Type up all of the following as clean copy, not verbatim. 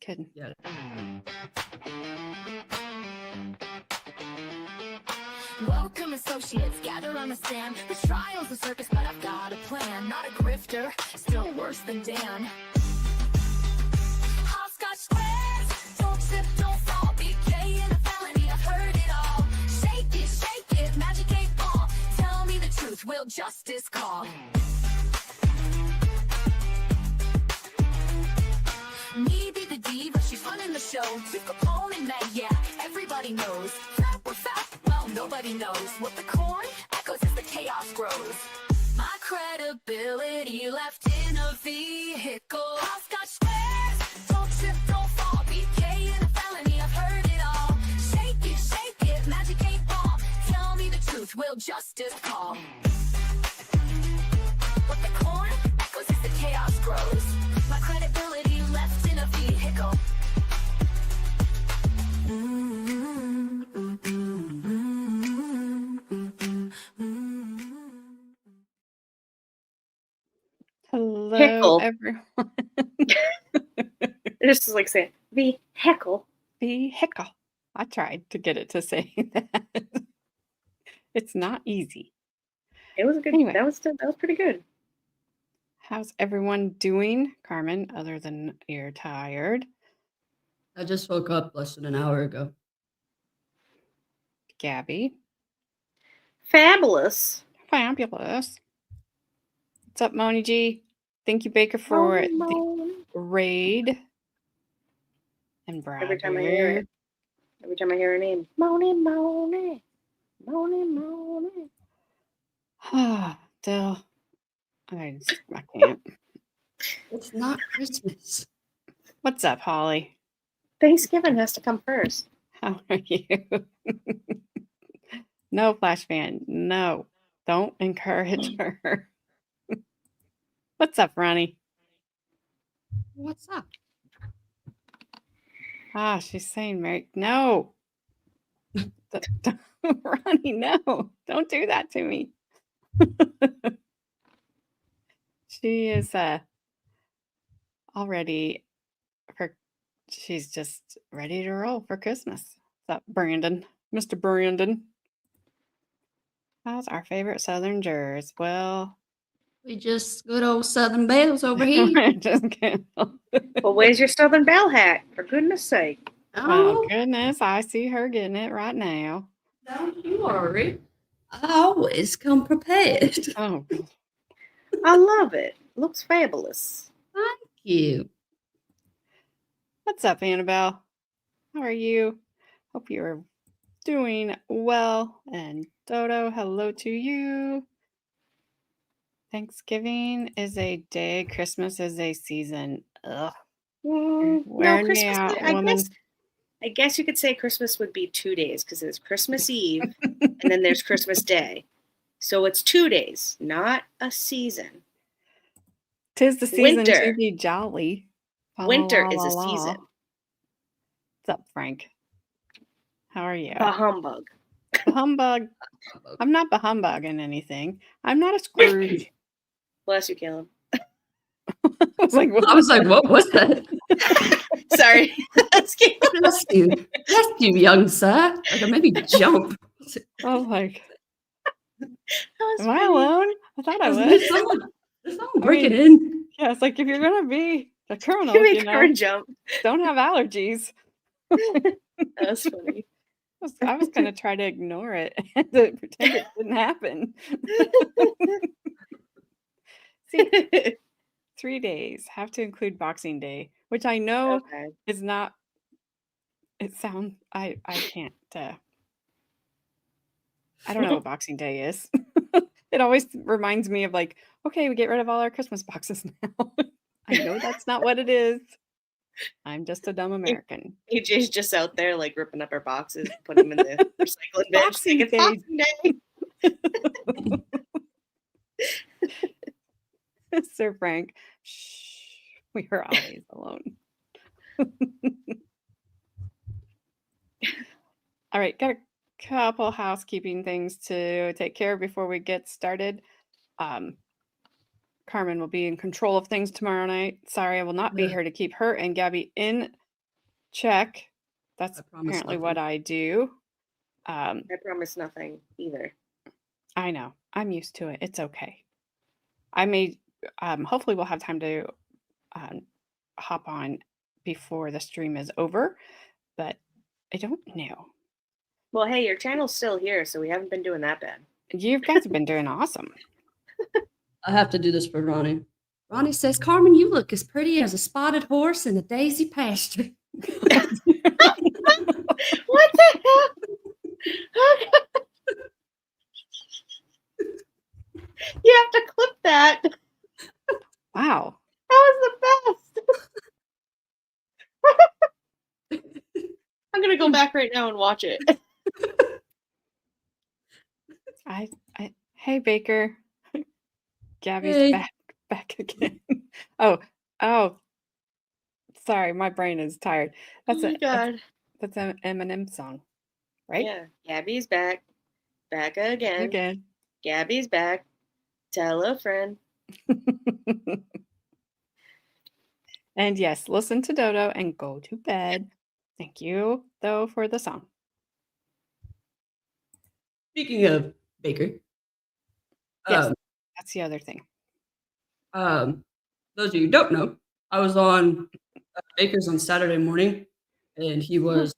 kidding. Yeah. Welcome, associates, gather on the stand. The trial's a circus, but I've got a plan. Not a grifter, still worse than Dan. Hopscotch squares, don't slip, don't fall. BK in a felony, I've heard it all. Shake it, magic 8-ball. Tell me the truth, will justice call? Me be the diva, she's running the show. With Capone and Meg, yeah, everybody knows. That we're fat, well, nobody knows. What the corn echoes as the chaos grows. My credibility left in a vehicle. Hopscotch squares, don't trip, don't fall. BK in a felony, I've heard it all. Shake it, magic 8-ball. Tell me the truth, will justice call? What the corn echoes as the chaos grows. My credibility left in a vehicle. Hello, Heckle. everyone. This is like saying the heckle. Vehicle. I tried to get it to say that. It's not easy. It was a good. Anyway. That was pretty good. How's everyone doing, Carmen, other than you're tired? I just woke up less than an hour ago. Gabby? Fabulous. Fabulous. What's up, Moni G? Thank you, Baker, for the raid. And Brad. Every time I hear it. Every time I hear her name. Moni. Dill. I can't. It's not Christmas. What's up, Holly? Thanksgiving has to come first. How are you? No, Flash fan. No. Don't encourage her. What's up, Ronnie? What's up? She's saying Mary. No. Ronnie, no. Don't do that to me. She is already she's just ready to roll for Christmas. What's up, Brandon? Mr. Brandon. How's our favorite Southern jurors? Well, We just good old Southern Bells over here. just kidding. Well, where's your Southern Belle hat? For goodness sake. Oh, goodness. I see her getting it right now. Don't you worry. I always come prepared. Oh, I love it. Looks fabulous. Thank you. what's up, Annabelle? How are you? Hope you're doing well. And Dodo, hello to you. Thanksgiving is a day. Christmas is a season. Ugh. No, Wear me Christmas. out, woman. I guess you could say Christmas would be 2 days because there's Christmas Eve and then there's Christmas Day. So it's 2 days, not a season. 'Tis the season to Winter. be jolly. Winter is a Fa-la-la-la-la. season. What's up, Frank? How are you? A humbug. Humbug. I'm not bahumbugging anything. I'm not a Scrooge. Bless you, Caleb. I was like, what? I was like, what was that? Sorry. That's Caleb. Bless you, young sir. Like, maybe jump. I was like, That was am I funny. alone? I thought I There's was. someone breaking in. Yeah, it's like if you're gonna be a criminal, You make her jump. don't have allergies. That was funny. I was gonna try to ignore it and to pretend it didn't happen. See, 3 days have to include Boxing Day, which I know Okay. is not. It sounds. I can't. I don't know what Boxing Day is. It always reminds me of like, okay, we get rid of all our Christmas boxes now. I know that's not what it is. I'm just a dumb American. AJ's just out there like ripping up her boxes, putting them in the recycling bin. Boxing It's Day. Boxing Day. Sir Frank, shh, we are always alone. All right, got a couple housekeeping things to take care of before we get started. Carmen will be in control of things tomorrow night. Sorry, I will not be Yeah. here to keep her and Gabby in check. That's I promise apparently nothing. what I do. I promise nothing either. I know. I'm used to it. It's okay. I may, hopefully, we'll have time to hop on before the stream is over, but I don't know. Well, hey, your channel's still here, so we haven't been doing that bad. You guys have been doing awesome. I have to do this for Ronnie. Ronnie says, Carmen, you look as pretty as a spotted horse in a daisy pasture. What the hell? You have to clip that. Wow. That was the best. I'm gonna go back right now and watch it. Hey, Baker. Gabby's Hey. back again. Oh, sorry, my brain is tired. That's Oh my God. that's an Eminem song, right? Yeah. Gabby's back. Back again. Again. Gabby's back. Tell a friend. And yes, listen to Dodo and go to bed. Thank you, though, for the song. Speaking of Baker, Yes, that's the other thing. those of you who don't know, I was on Baker's on Saturday morning, and he was,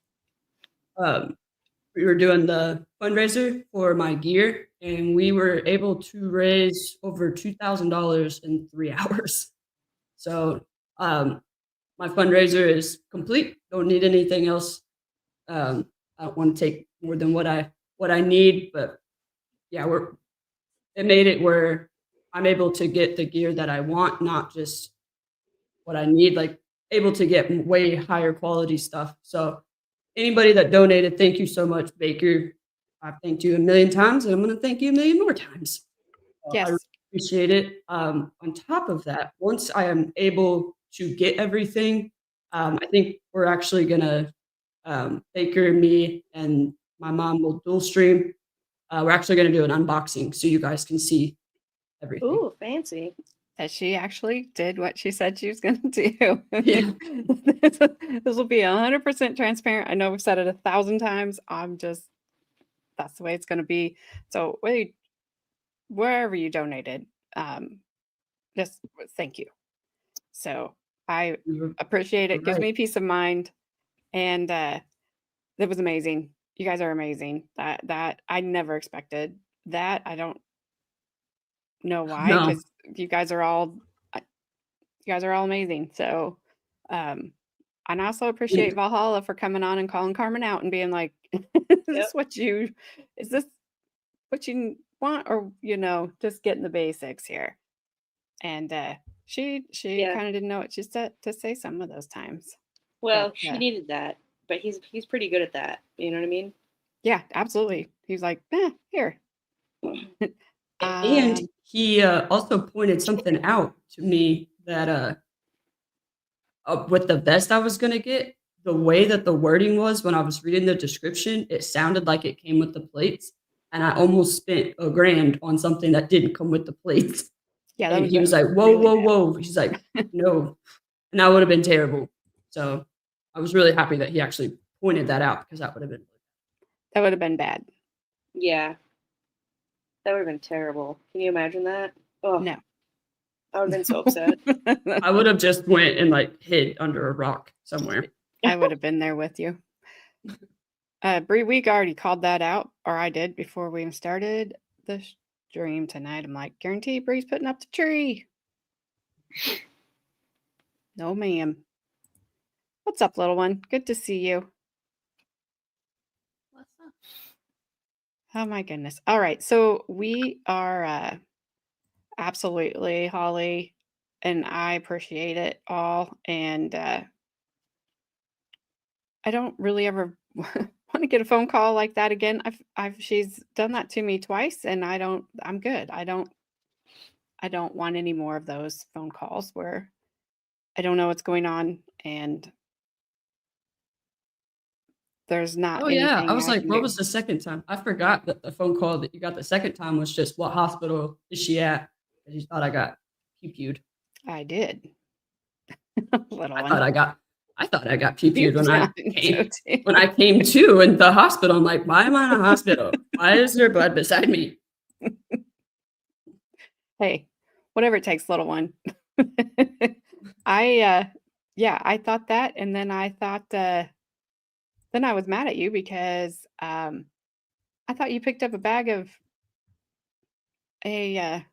we were doing the fundraiser for my gear, and we were able to raise over $2,000 in 3 hours. So, my fundraiser is complete. Don't need anything else. I don't want to take more than what I need, but yeah, it made it where I'm able to get the gear that I want, not just what I need, like able to get way higher quality stuff. So anybody that donated, thank you so much, Baker. I've thanked you a million times, and I'm going to thank you a million more times. Yes. I appreciate it. On top of that, once I am able to get everything, I think we're actually going to, Baker, me, and my mom will dual stream. We're actually going to do an unboxing so you guys can see everything. Ooh, fancy. That she actually did what she said she was going to do. Yeah. This will be 100% transparent. I know we've said it 1,000 times. That's the way it's going to be. So wherever you donated, just thank you. So I appreciate it. Gives me peace of mind. And that was amazing. You guys are amazing. That I never expected that. I don't know why, No. because you guys are all amazing. So and I also appreciate Valhalla for coming on and calling Carmen out and being like, is this what you want, or just getting the basics here. And she kind of didn't know what she said to say some of those times. Well, But, she needed that, but he's pretty good at that. You know what I mean? Yeah, absolutely. He's like, here. And he also pointed something out to me that with the vest I was going to get, the way that the wording was when I was reading the description, it sounded like it came with the plates. And I almost spent $1,000 on something that didn't come with the plates. Yeah, and he was like, whoa, really whoa, whoa. He's like, no. And that would have been terrible. So I was really happy that he actually pointed that out, because that would have been bad. Yeah. That would have been terrible. Can you imagine that? Oh, no. I would have been so upset. I would have just went and hid under a rock somewhere. I would have been there with you. Bree Week already called that out, or I did before we even started the stream tonight. I'm like, guarantee Bree's putting up the tree. No, ma'am. What's up, little one? Good to see you. What's up? Oh my goodness. All right. So we are absolutely, Holly, and I appreciate it all. And I don't really ever want to get a phone call like that again. She's done that to me twice, and I'm good. I don't want any more of those phone calls where I don't know what's going on and there's not anything. Yeah. I was like, what do. was the second time? I forgot that the phone call that you got the second time was just, what hospital is she at? Because you thought I got pew-pewed. I did. Little I one. thought I thought I got You PP'd sounded when I came to in the hospital. I'm like, why am I in a hospital? Why is there blood beside me? Hey, whatever it takes, little one. Yeah, I thought that, and then I thought, then I was mad at you because, I thought you picked up a bag of a,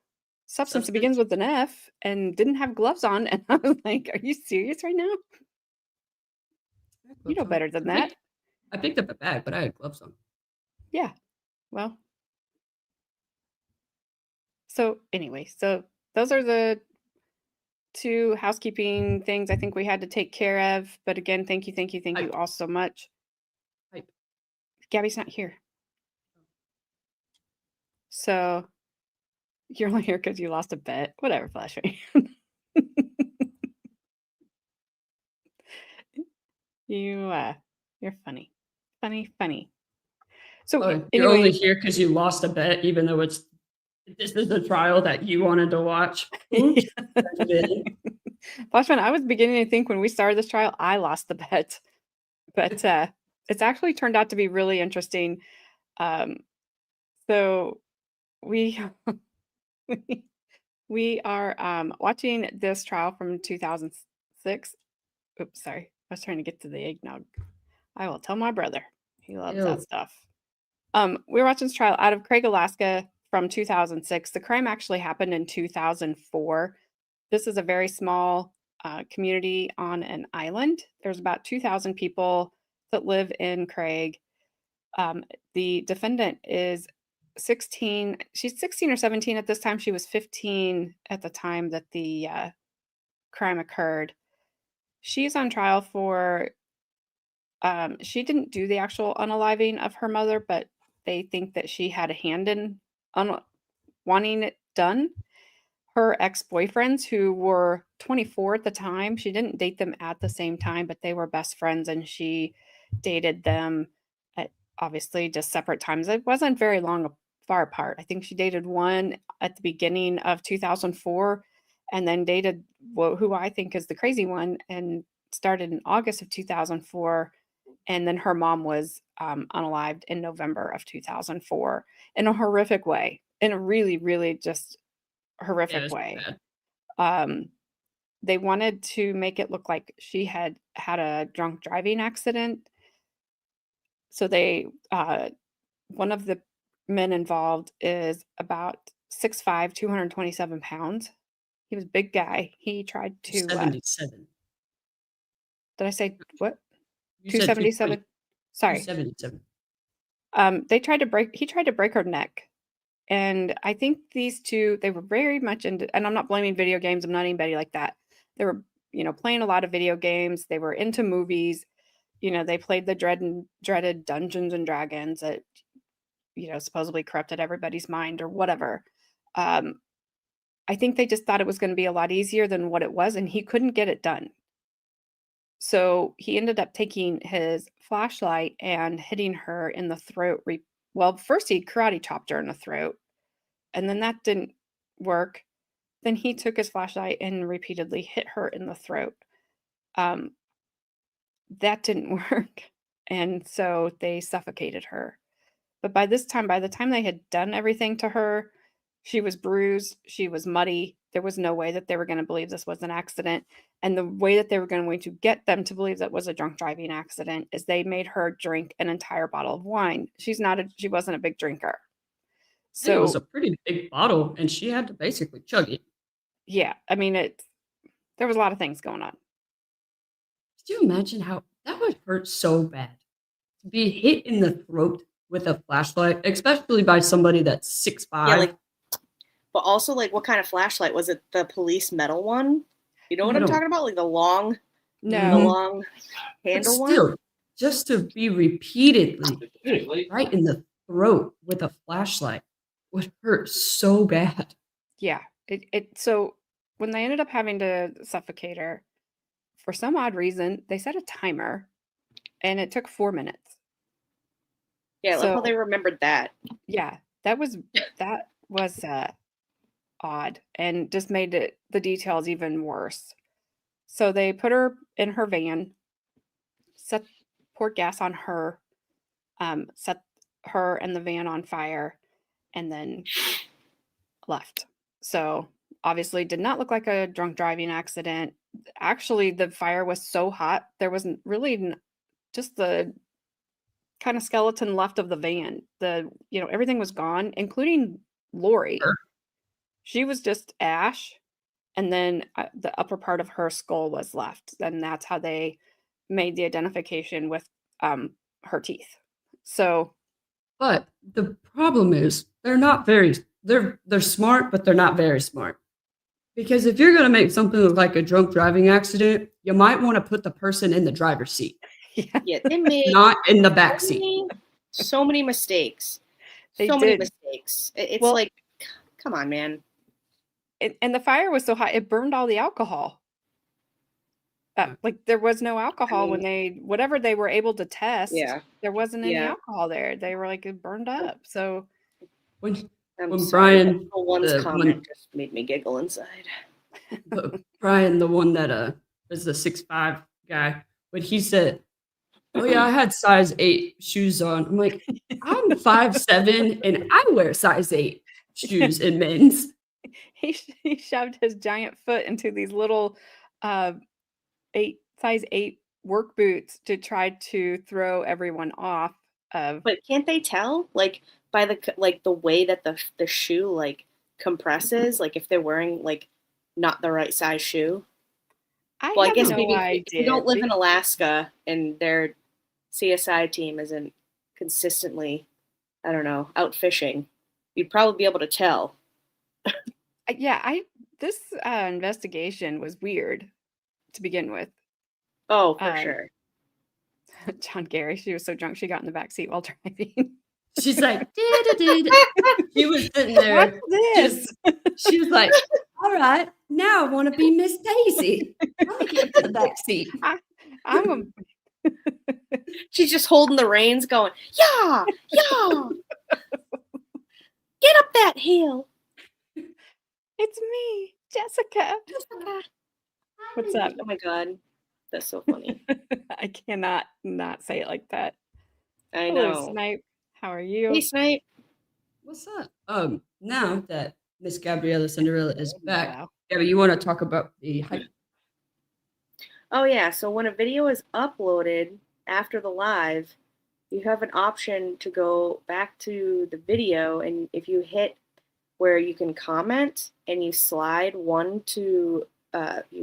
substance that begins Substance? with an F and didn't have gloves on, and I was like, "Are you serious right now? I had You know gloves on. better than that." I picked up a bag, but I had gloves on. Yeah, well, so anyway, so those are the 2 housekeeping things I think we had to take care of, but again, thank you Hype, all so much. hype. Gabby's not here. So, you're only here because you lost a bet. Whatever, Flashman. You, you're funny. Funny, funny. So, Oh, you're only anyway, here because you lost a bet, even though this is a trial that you wanted to watch. Oops. Flashman, I was beginning to think when we started this trial, I lost the bet, but, it's actually turned out to be really interesting. Um, so we we are, watching this trial from 2006. Oops, sorry. I was trying to get to the eggnog. I will tell my brother. He loves that Ew. stuff. We were watching this trial out of Craig, Alaska from 2006. The crime actually happened in 2004. This is a very small community on an island. There's about 2,000 people that live in Craig. The defendant is 16. She's 16 or 17 at this time. She was 15 at the time that the crime occurred. She's on trial for, she didn't do the actual unaliving of her mother, but they think that she had a hand in wanting it done. Her ex-boyfriends, who were 24 at the time, she didn't date them at the same time, but they were best friends, and she dated them at obviously just separate times. It wasn't very long far apart. I think she dated one at the beginning of 2004 and then dated who I think is the crazy one and started in August of 2004. And then her mom was unalived in November of 2004 in a horrific way, in a really, really just Yeah, horrific it's way. bad. They wanted to make it look like she had had a drunk driving accident. So one of the men involved is about 6'5", 227 pounds. He was a big guy. He tried to, 277. did I say what? You said 277? Sorry. 277. He tried to break her neck. And I think these two, they were very much into, and I'm not blaming video games. I'm not anybody like that. They were, playing a lot of video games. They were into movies. They played the dreaded Dungeons and Dragons that, supposedly corrupted everybody's mind or whatever. I think they just thought it was going to be a lot easier than what it was, and he couldn't get it done. So he ended up taking his flashlight and hitting her in the throat. Well, first he karate chopped her in the throat, and then that didn't work. Then he took his flashlight and repeatedly hit her in the throat. That didn't work, and so they suffocated her. But by the time they had done everything to her, she was bruised, she was muddy. There was no way that they were going to believe this was an accident. And the way that they were going to get them to believe that was a drunk driving accident is they made her drink an entire bottle of wine. She wasn't a big drinker. I think it was So, a pretty big bottle, and she had to basically chug it. yeah, I mean, there was a lot of things going on. Could you imagine how that would hurt so bad? To be hit in the throat with a flashlight, especially by somebody that's 6'5". Yeah, but also what kind of flashlight was it? The police metal one? You know what I'm No. talking about? Like the long No. But handle one? still, just to be repeatedly hit right in the throat with a flashlight would hurt so bad. Yeah. So when they ended up having to suffocate her, for some odd reason, they set a timer and it took 4 minutes. Yeah, I love how So they remembered that. yeah, that was odd and just made the details even worse. So they put her in her van poured gas on her, set her and the van on fire, and then left. So obviously did not look like a drunk driving accident. Actually, the fire was so hot, there wasn't really just the kind of skeleton left of the van. Everything was gone, including Lauri. Sure. She was just ash, and then the upper part of her skull was left. And that's how they made the identification with her teeth. So, But the problem is they're smart, but they're not very smart. Because if you're gonna make something look like a drunk driving accident, you might want to put the person in the driver's seat, yeah, Yeah, they made not in the back seat. so many mistakes. They So many did. mistakes. It's Well- like, come on, man. and the fire was so hot, it burned all the alcohol. Like there was no alcohol when whatever they were able to test. Yeah. There wasn't any Yeah. alcohol there. They were like, it burned up. So When I'm When sorry, Brian- that one's the comment one- just made me giggle inside. Brian, the one that is the 6'5" guy, when he said, "Oh yeah, I had size 8 shoes on," I'm like, I'm 5'7" and I wear size 8 shoes in men's. he shoved his giant foot into these little size 8 work boots to try to throw everyone off of. But can't they tell, like, by the way that the shoe like compresses, like if they're wearing like not the right size shoe? Well, I have guess no maybe if idea. you don't live in Alaska and their CSI team isn't consistently, I don't know, out fishing, you'd probably be able to tell. This investigation was weird to begin with. Oh, for sure. John Gary, she was so drunk she got in the back seat while driving. She's like, she was sitting there. What's this? She was like, all right, now I want to be Miss Daisy. Let me get to the back seat. I'm a She's just holding the reins, going, yeah, yeah. Get up that hill. It's me, Jessica. What's up? Oh my god, that's so funny. I cannot not say it like that. I Hello, know. Snipe. How are you? Hey, Snipe. What's up? Now that Miss Gabriella Cinderella is back, Wow. Gabby, you want to talk about the hype? Oh yeah, so when a video is uploaded after the live, you have an option to go back to the video, and if you hit where you can comment and you slide you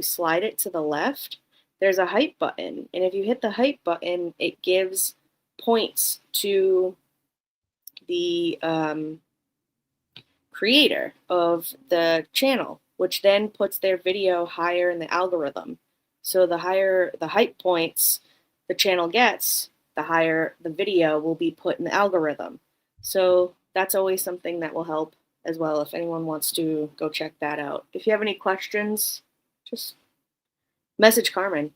slide it to the left, there's a hype button, and if you hit the hype button, it gives points to the creator of the channel, which then puts their video higher in the algorithm. So the higher the hype points the channel gets, the higher the video will be put in the algorithm. So that's always something that will help as well if anyone wants to go check that out. If you have any questions, just message Carmen.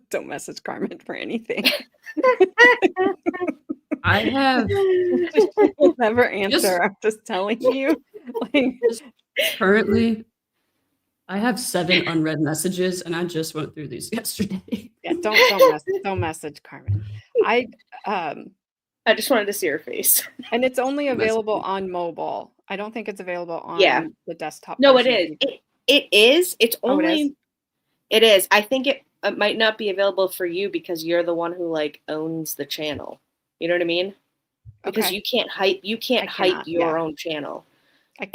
Don't message Carmen for anything. I have She'll never answer. I'm just telling you. Like, currently, I have 7 unread messages, and I just went through these yesterday. yeah, don't message Carmen. I just wanted to see her face. and it's only available on mobile. I don't think it's available on the desktop. No, it version. is. It is. It's Oh, it only. is? It is. I think it might not be available for you because you're the one who like owns the channel. You know what I mean? Because Okay. you can't hype. You can't I hype cannot, your yeah. own channel. I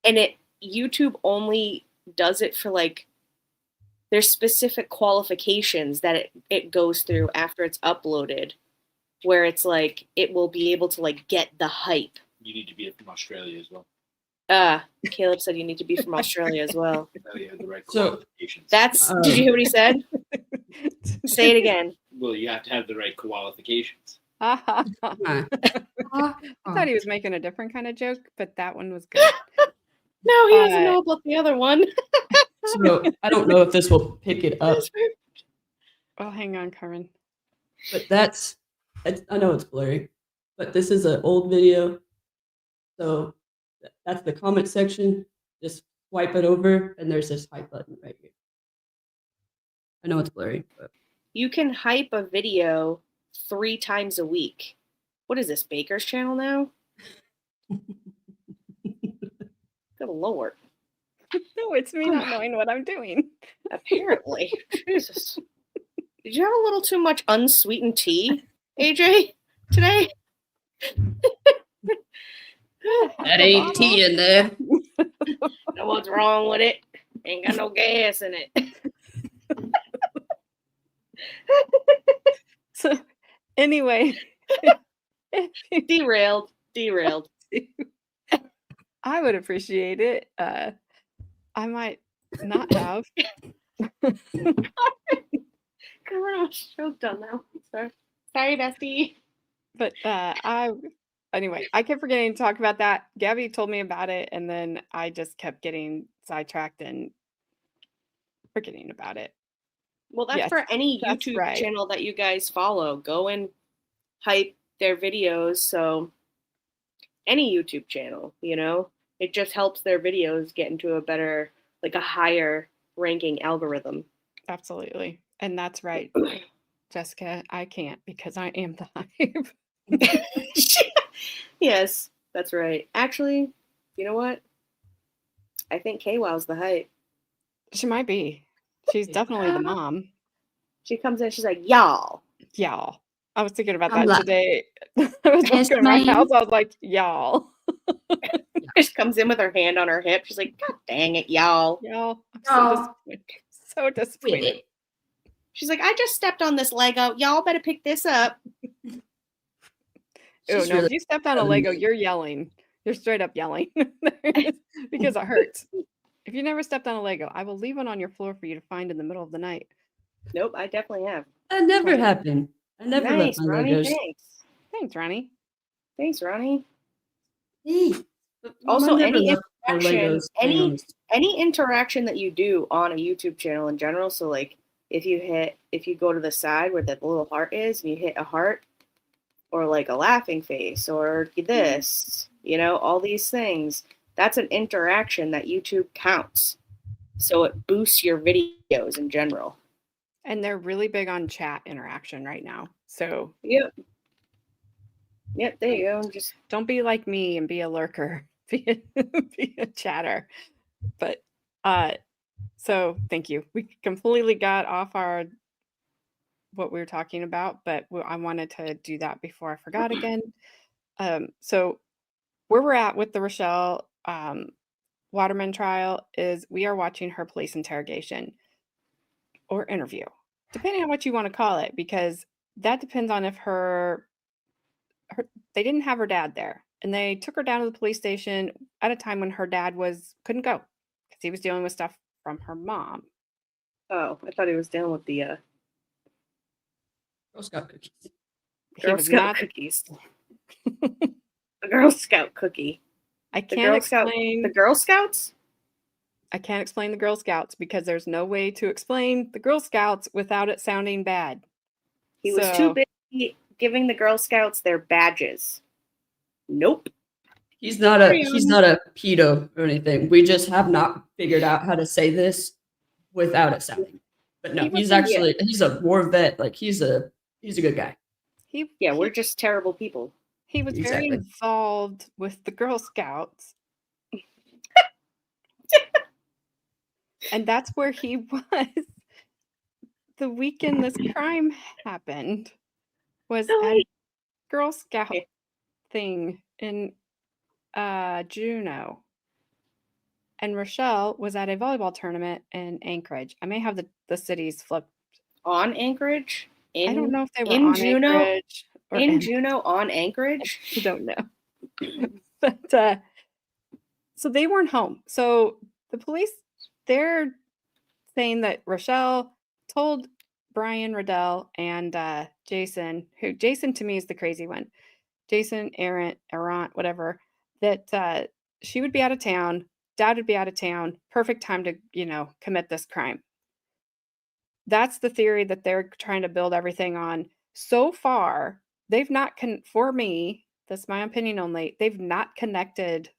And it YouTube only does it for like. There's specific qualifications that it goes through after it's uploaded, where it's like it will be able to like get the hype. You need to be from Australia as well. Caleb said you need to be from Australia as well. That you have the right So, qualifications. That's. Did you hear what he said? Say it again. Well, you have to have the right qualifications. I Uh, thought he was making a different kind of joke, but that one was good. No, he doesn't know about the other one. so I don't know if this will pick it up, Oh, hang on, Carmen. but I know it's blurry, but this is an old video. So that's the comment section. Just swipe it over, and there's this hype button right here. I know it's blurry, but you can hype a video 3 times a week. What is this, Baker's channel now? Good Lord. No, it's me not knowing what I'm doing. Apparently. Jesus. Did you have a little too much unsweetened tea, AJ, today? That ain't tea in there. Know what's wrong with it? Ain't got no gas in it. So anyway, Derailed. I would appreciate it. I might not have. God, I'm choked on now. Sorry, bestie. But anyway, I kept forgetting to talk about that. Gabby told me about it, and then I just kept getting sidetracked and forgetting about it. Well, that's Yes, for any that's YouTube right. channel that you guys follow. Go and hype their videos. So any YouTube channel, it just helps their videos get into a better, like a higher ranking algorithm. Absolutely. And that's right. Jessica, I can't because I am the hype. Yes, that's right. Actually, you know what? I think KWow's the hype. She might be. She's definitely the mom. She comes in, she's like, y'all. Y'all. I was thinking about I'm that like, today. I was "Yes, walking around the ma'am." house. I was like, y'all. She comes in with her hand on her hip. She's like, God dang it, y'all. Y'all. I'm Y'all. so disappointed. So With disappointed. it. She's like, I just stepped on this Lego. Y'all better pick this up. Oh, She's no, really if you stepped on a Lego, you're yelling. You're straight up yelling because it hurts. If you never stepped on a Lego, I will leave one on your floor for you to find in the middle of the night. Nope, I definitely have. That never happened. I never Nice, left my Ronnie. Legos. Thanks. Thanks, Ronnie. Thanks, Ronnie. Hey, Also, I never any left my interaction, Legos, to be honest. any interaction that you do on a YouTube channel in general. So, like, if you go to the side where that little heart is, and you hit a heart, or like a laughing face, or this, all these things. That's an interaction that YouTube counts. So it boosts your videos in general. And they're really big on chat interaction right now. So Yep, there you go. Just don't be like me and be a lurker. Be a chatter. But so thank you. We completely got off what we were talking about, but I wanted to do that before I forgot again. So where we're at with the Rachelle Waterman trial is we are watching her police interrogation or interview, depending on what you want to call it, because that depends on if they didn't have her dad there, and they took her down to the police station at a time when her dad couldn't go because he was dealing with stuff from her mom. I thought he was dealing with the Girl Scout cookies. Girl Scout cookies. The Girl Scout cookie. I The can't explain the Girl Scouts. I can't explain the Girl Scouts because there's no way to explain the Girl Scouts without it sounding bad. He was too busy giving the Girl Scouts their badges. Nope. He's not a pedo or anything. We just have not figured out how to say this without it sounding. But no, he's a war vet. Like he's a good guy. We're just terrible people. He was very involved with the Girl Scouts. And that's where he was the weekend this crime happened, was at a Girl Scout thing in Juneau. And Rachelle was at a volleyball tournament in Anchorage. I may have the cities flipped. On Anchorage? I don't know if they were in on Juneau? Anchorage. Or in Juneau on Anchorage? I don't know. But so they weren't home. So the police, they're saying that Rachelle told Brian Riddell and Jason, who Jason to me is the crazy one, Jason Errant, whatever, that she would be out of town, dad would be out of town, perfect time to, commit this crime. That's the theory that they're trying to build everything on. So far, they've not, for me, that's my opinion only, they've not connected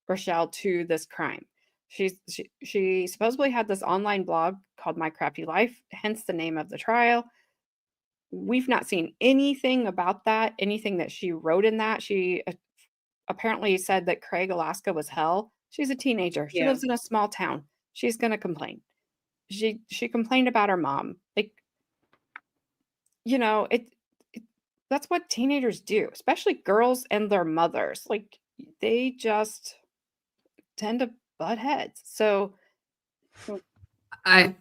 Rachelle to this crime. She supposedly had this online blog called My Crappy Life, hence the name of the trial. we've not seen anything about that, anything that she wrote in that. She apparently said that Craig, Alaska was hell. She's a teenager. She Yeah. lives in a small town. She's going to complain. She complained about her mom. Like, it that's what teenagers do, especially girls and their mothers. Like, they just tend to butt heads. So I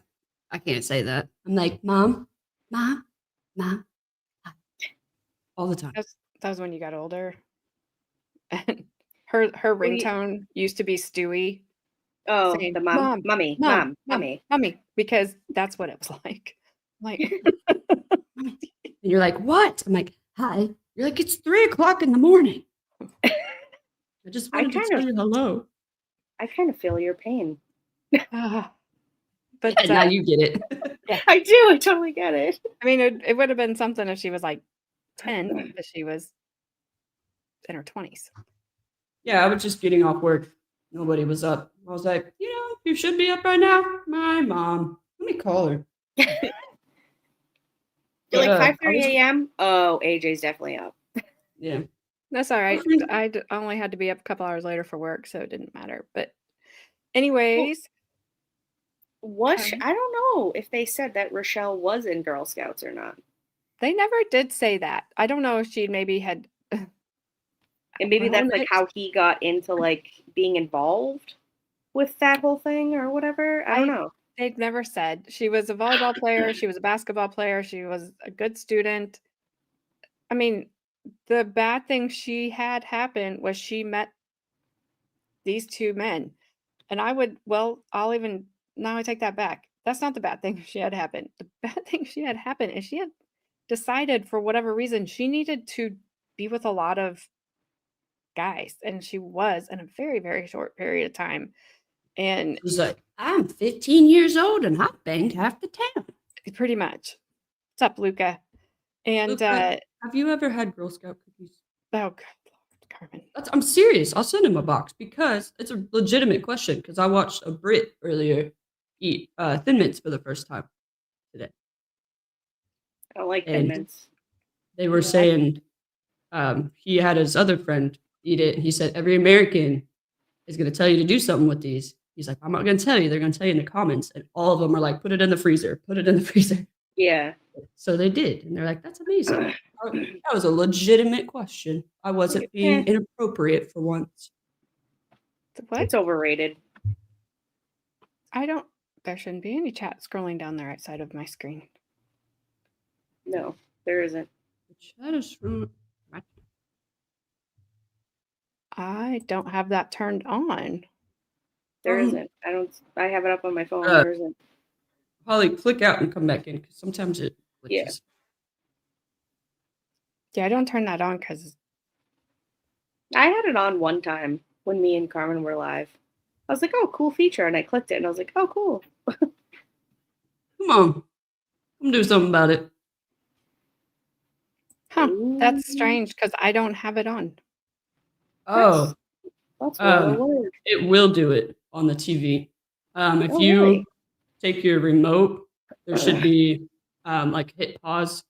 can't say that. I'm like, mom, mom, mom, all the time. that was when you got older. And her Well, you- ringtone used to be Stewie Oh, saying, the mom, mommy, mom, mommy. mommy, because that's what it was like. Like, And you're like, what? I'm like, hi. You're like, it's 3:00 in the morning. I just wanted to kind tell of- you hello. I kind of feel your pain. but And now you get it. I do. I totally get it. I mean, it would have been something if she was like 10, but she was in her 20s. Yeah, I was just getting off work. Nobody was up. I was like, you should be up right now. My mom. Let me call her. You're like I 5:30 was- a.m. Oh, AJ's definitely up. Yeah. That's all right. Okay. I only had to be up a couple hours later for work, so it didn't matter. But anyways, Was Okay. I don't know if they said that Rachelle was in Girl Scouts or not. they never did say that. I don't know if she maybe had. And maybe that's outgrown like it. how he got into like being involved with that whole thing or whatever. I don't know. They'd never said. She was a volleyball player. She was a basketball player. She was a good student. I mean, the bad thing she had happen was she met these two men. And I'll even, now I take that back. That's not the bad thing she had happen. The bad thing she had happen is she had decided for whatever reason she needed to be with a lot of guys. And she was in a very, very short period of time. And She's like, I'm 15 years old and I banged half the town. pretty much. What's up, Luca? And Luca, have you ever had Girl Scout cookies? oh, God, Carmen. I'm serious. I'll send him a box because it's a legitimate question. Because I watched a Brit earlier eat Thin Mints for the first time today. I don't like Thin And Mints. they were Yeah. saying he had his other friend eat it. And he said, every American is going to tell you to do something with these. He's like, I'm not going to tell you. They're going to tell you in the comments. And all of them are like, put it in the freezer. Put it in the freezer. Yeah. So they did. And they're like, that's amazing. That was a legitimate question. I wasn't being inappropriate for once. What? It's overrated. There shouldn't be any chat scrolling down the right side of my screen. No, there isn't. The chat is from I don't have that turned on. There Um, isn't. I have it up on my phone. uh, There isn't. Holly, click out and come back in because sometimes it glitches. Yeah. Yeah, I don't turn that on because I had it on one time when me and Carmen were live. I was like, oh, cool feature. And I clicked it and I was like, oh, cool. Come on. Come do something about it. that's strange because I don't have it on. Oh, That's really weird. it will do it on the TV. If Oh, you really? take your remote, there should be like hit pause.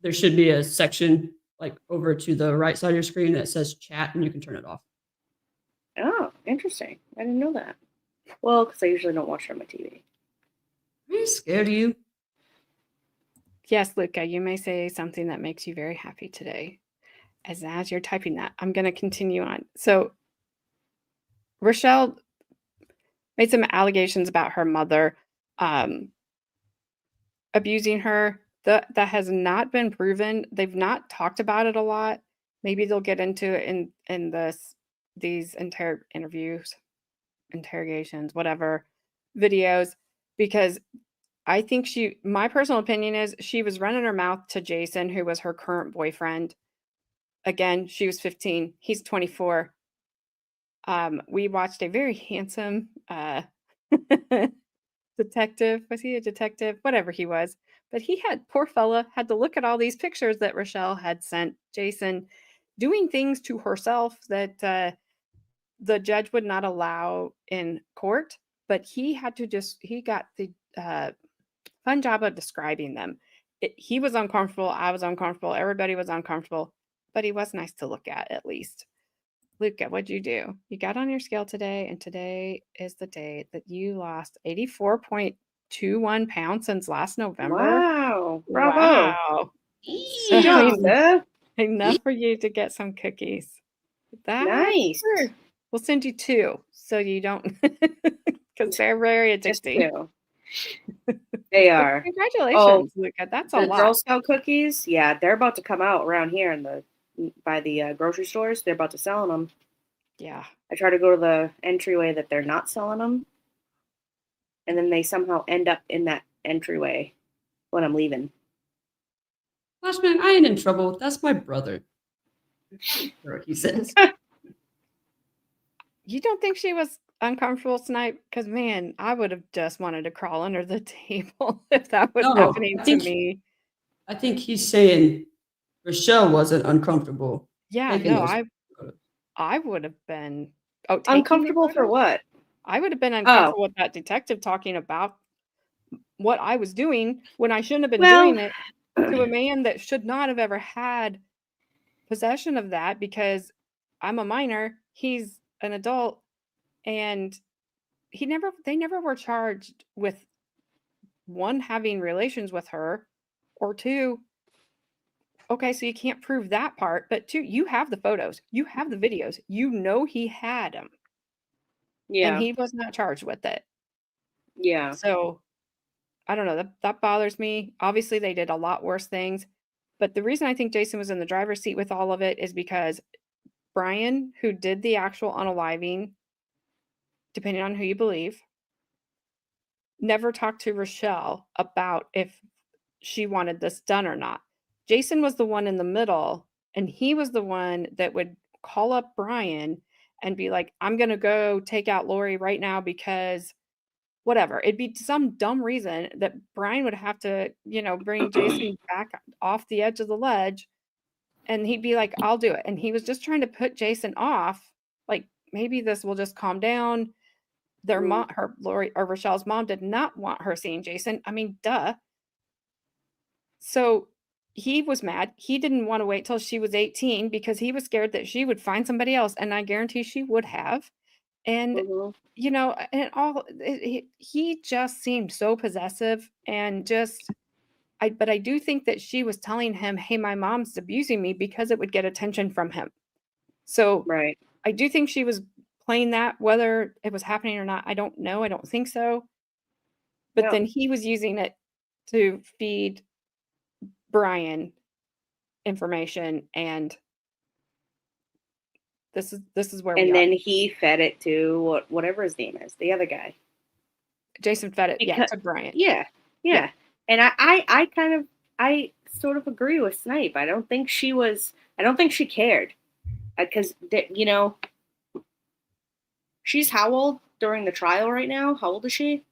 There should be a section like over to the right side of your screen that says chat and you can turn it off. Oh, interesting. I didn't know that. Well, because I usually don't watch it on my TV. Are you scared of you? Yes, Luca, you may say something that makes you very happy today. As you're typing that, I'm going to continue on. So, Rachelle made some allegations about her mother abusing her. That has not been proven. They've not talked about it a lot. Maybe they'll get into it in these interrogations, whatever videos, because I think my personal opinion is she was running her mouth to Jason, who was her current boyfriend. Again, she was 15. He's 24. We watched a very handsome detective. Was he a detective? Whatever he was. But poor fella, had to look at all these pictures that Rachelle had sent Jason doing things to herself that the judge would not allow in court. But he got the fun job of describing them. he was uncomfortable. I was uncomfortable. Everybody was uncomfortable, but he was nice to look at least. Luca, what'd you do? You got on your scale today, and today is the day that you lost 84.21 pounds since last November. Wow. Bravo. Wow. Good job, Eee. Steph. Enough for you to get some cookies. That Nice. we'll send you 2 so you don't because they're very Just addicting. 2. They So are. congratulations, Luca. That's a The lot. Girl Scout cookies, yeah, they're about to come out around here in the by the grocery stores. They're about to sell them. Yeah. I try to go to the entryway that they're not selling them, and then they somehow end up in that entryway when I'm leaving. Flashman, I ain't in trouble. That's my brother. Sure, he says. You don't think she was uncomfortable tonight? Because man, I would have just wanted to crawl under the table if that was No, happening I to think me. I think he's saying Rachelle wasn't uncomfortable Yeah, taking no, those I photos. I would have been taking the Uncomfortable for photos? what? I would have been Oh, uncomfortable with that detective talking about what I was doing when I shouldn't have been well, doing it to a man that should not have ever had possession of that because I'm a minor, he's an adult, and they never were charged with 1, having relations with her, or 2, okay, so you can't prove that part, but 2, you have the photos, you have the videos, you know he had them, and yeah, he was not charged with it. yeah, So, I don't know, that bothers me. Obviously, they did a lot worse things, but the reason I think Jason was in the driver's seat with all of it is because Brian, who did the actual unaliving, depending on who you believe, never talked to Rachelle about if she wanted this done or not. Jason was the one in the middle, and he was the one that would call up Brian and be like, "I'm gonna go take out Lauri right now because whatever." It'd be some dumb reason that Brian would have to, bring Jason back off the edge of the ledge, and he'd be like, "I'll do it." And he was just trying to put Jason off, like, maybe this will just calm down. Their mom, her Lauri or Rochelle's mom, did not want her seeing Jason. I mean, duh. So he was mad. He didn't want to wait till she was 18 because he was scared that she would find somebody else, and I guarantee she would have. And mhm, he just seemed so possessive and just but I do think that she was telling him, "Hey, my mom's abusing me," because it would get attention from him. So right, I do think she was playing that. Whether it was happening or not, I don't know. I don't think so. But yeah. then he was using it to feed Brian information, and this is where we And are. then he fed it to whatever his name is, the other guy. Jason fed it, yeah, Because to Brian. yeah, Yeah. yeah. And I sort of agree with Snipe. I don't think she cared. Because she's how old during the trial right now? How old is she?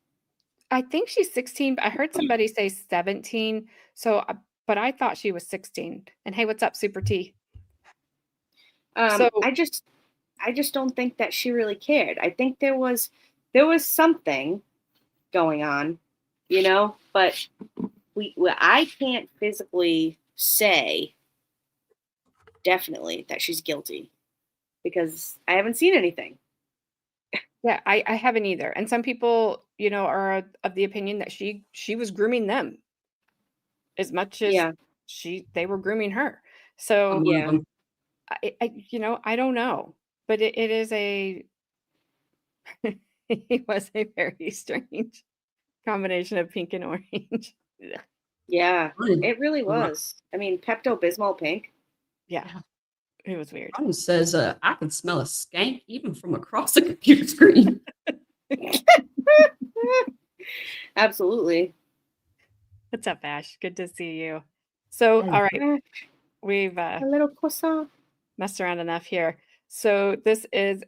I think she's 16. I heard somebody say 17. So, but I thought she was 16. And hey, what's up, Super T? So I just don't think that she really cared. I think there was something going on, but I can't physically say definitely that she's guilty because I haven't seen anything. yeah, I haven't either. And some people, are of the opinion that she was grooming them as much as Yeah, they were grooming her. I'm So one of yeah, them. I don't know, but it is it was a very strange combination of pink and orange. Ugh. yeah. Brian, It really was. I mean, Pepto-Bismol pink. Yeah, it was weird. Brian says, I can smell a skank even from across the computer screen. Absolutely. What's up, Ash? Good to see you. So, all right, Eh, we've a little croissant. messed around enough here. So this is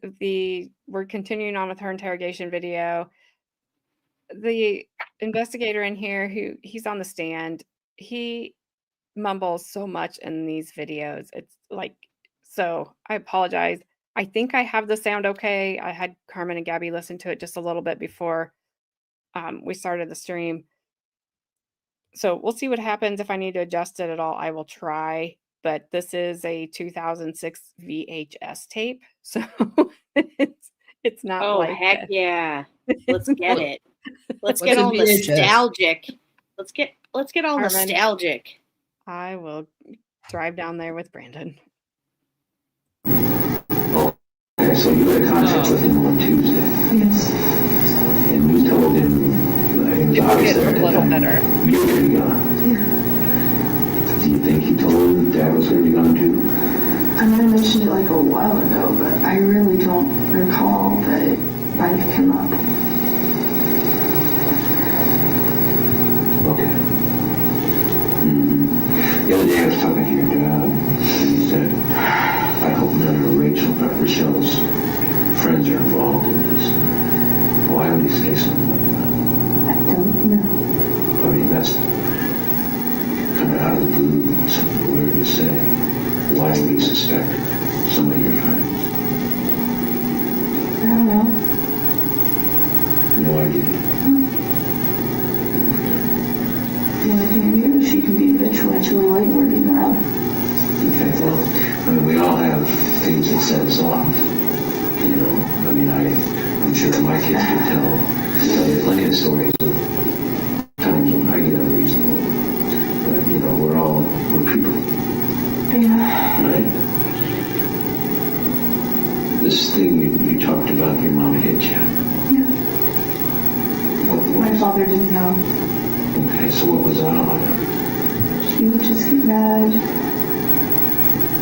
we're continuing on with her interrogation video. The investigator in here, he's on the stand, he mumbles so much in these videos. It's like, so I apologize. I think I have the sound okay. I had Carmen and Gabby listen to it just a little bit before we started the stream. So we'll see what happens. If I need to adjust it at all, I will try. But this is a 2006 VHS tape, so it's not Oh, like heck yeah. Let's it's get not it. Let's What's get a all VHS? nostalgic. Let's get all Carmen. nostalgic. I will drive down there with Brandon. Okay, so you had contact with him on Tuesday. Yes. And you told him he was It obviously gets a at that little time, better. you were going to be gone. Yeah. Do you think you told him Dad was going to be gone too? I might have mentioned it like a while ago, but I really don't recall that it might have come up. Okay. The other day I was talking to your dad, and he said, I hope none of Rachel's friends are involved in this. Why would he say something like that? I don't know. I mean, that's kind of out of the blue, something weird to say. Why would he suspect some of your friends? I don't know. No idea. The only thing I knew is she can be a bitch when it's really late and we're being loud. Okay, well, I mean, we all have things that set us off. You know, I mean, I'm sure my kids could tell you plenty of stories of times when I get unreasonable. But, you know, we're people, Yeah. right? This thing you talked about, your mama hit you. Yeah. What My father didn't know. Okay, so what was that all about? She would just get mad.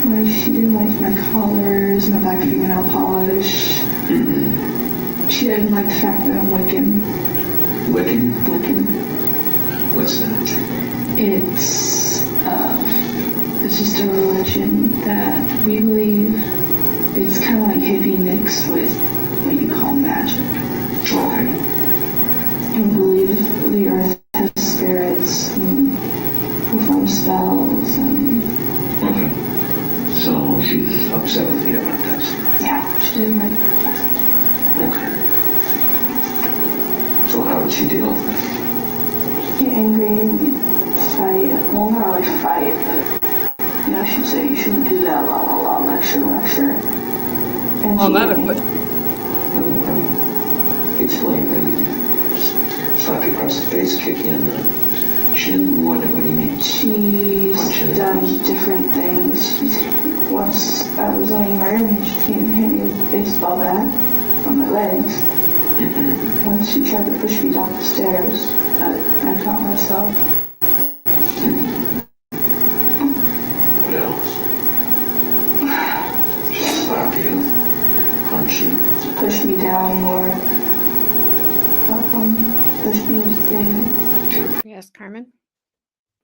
Like, she didn't like my collars, my black fingernail polish. She didn't like the fact that I'm Wiccan. Wiccan? Wiccan. What's that? It's just a religion that we believe it's kind of like hippie mixed with what you call magic. Okay. And we believe the earth has spirits and perform spells and Okay. So she's upset with you about this. yeah, she didn't like that. Okay. So how would she deal with it? Get angry and we'd fight. Well, not really fight, but you know, she'd say you shouldn't do that, la la la, lecture. And Mom, I have a she- question. Explain, maybe. Slap you across the face, kick you in the chin, what do you mean? She's done different things. Once I was laying there and she came and hit me with a baseball bat on my legs. Once she tried to push me down the stairs, I caught myself. What else? She slapped you, punched you. Pushed me down more. Pushed me into the Yes, Carmen,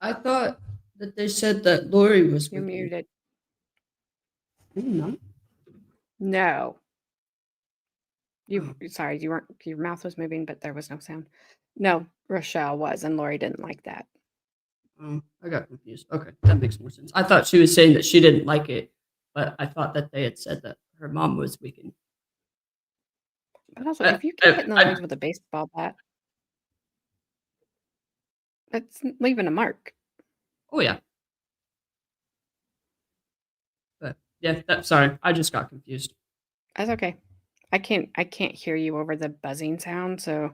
I thought that they said that Lauri was you're with you. muted. No. No. Sorry, you weren't. Your mouth was moving, but there was no sound. No, Rachelle was, and Lauri didn't like that. Oh, I got confused. Okay, that makes more sense. I thought she was saying that she didn't like it, but I thought that they had said that her mom was weakened. But also, if you get hit in the I- legs with a baseball bat, that's leaving a mark. Oh yeah. But yeah, sorry, I just got confused. That's okay. I can't hear you over the buzzing sound, so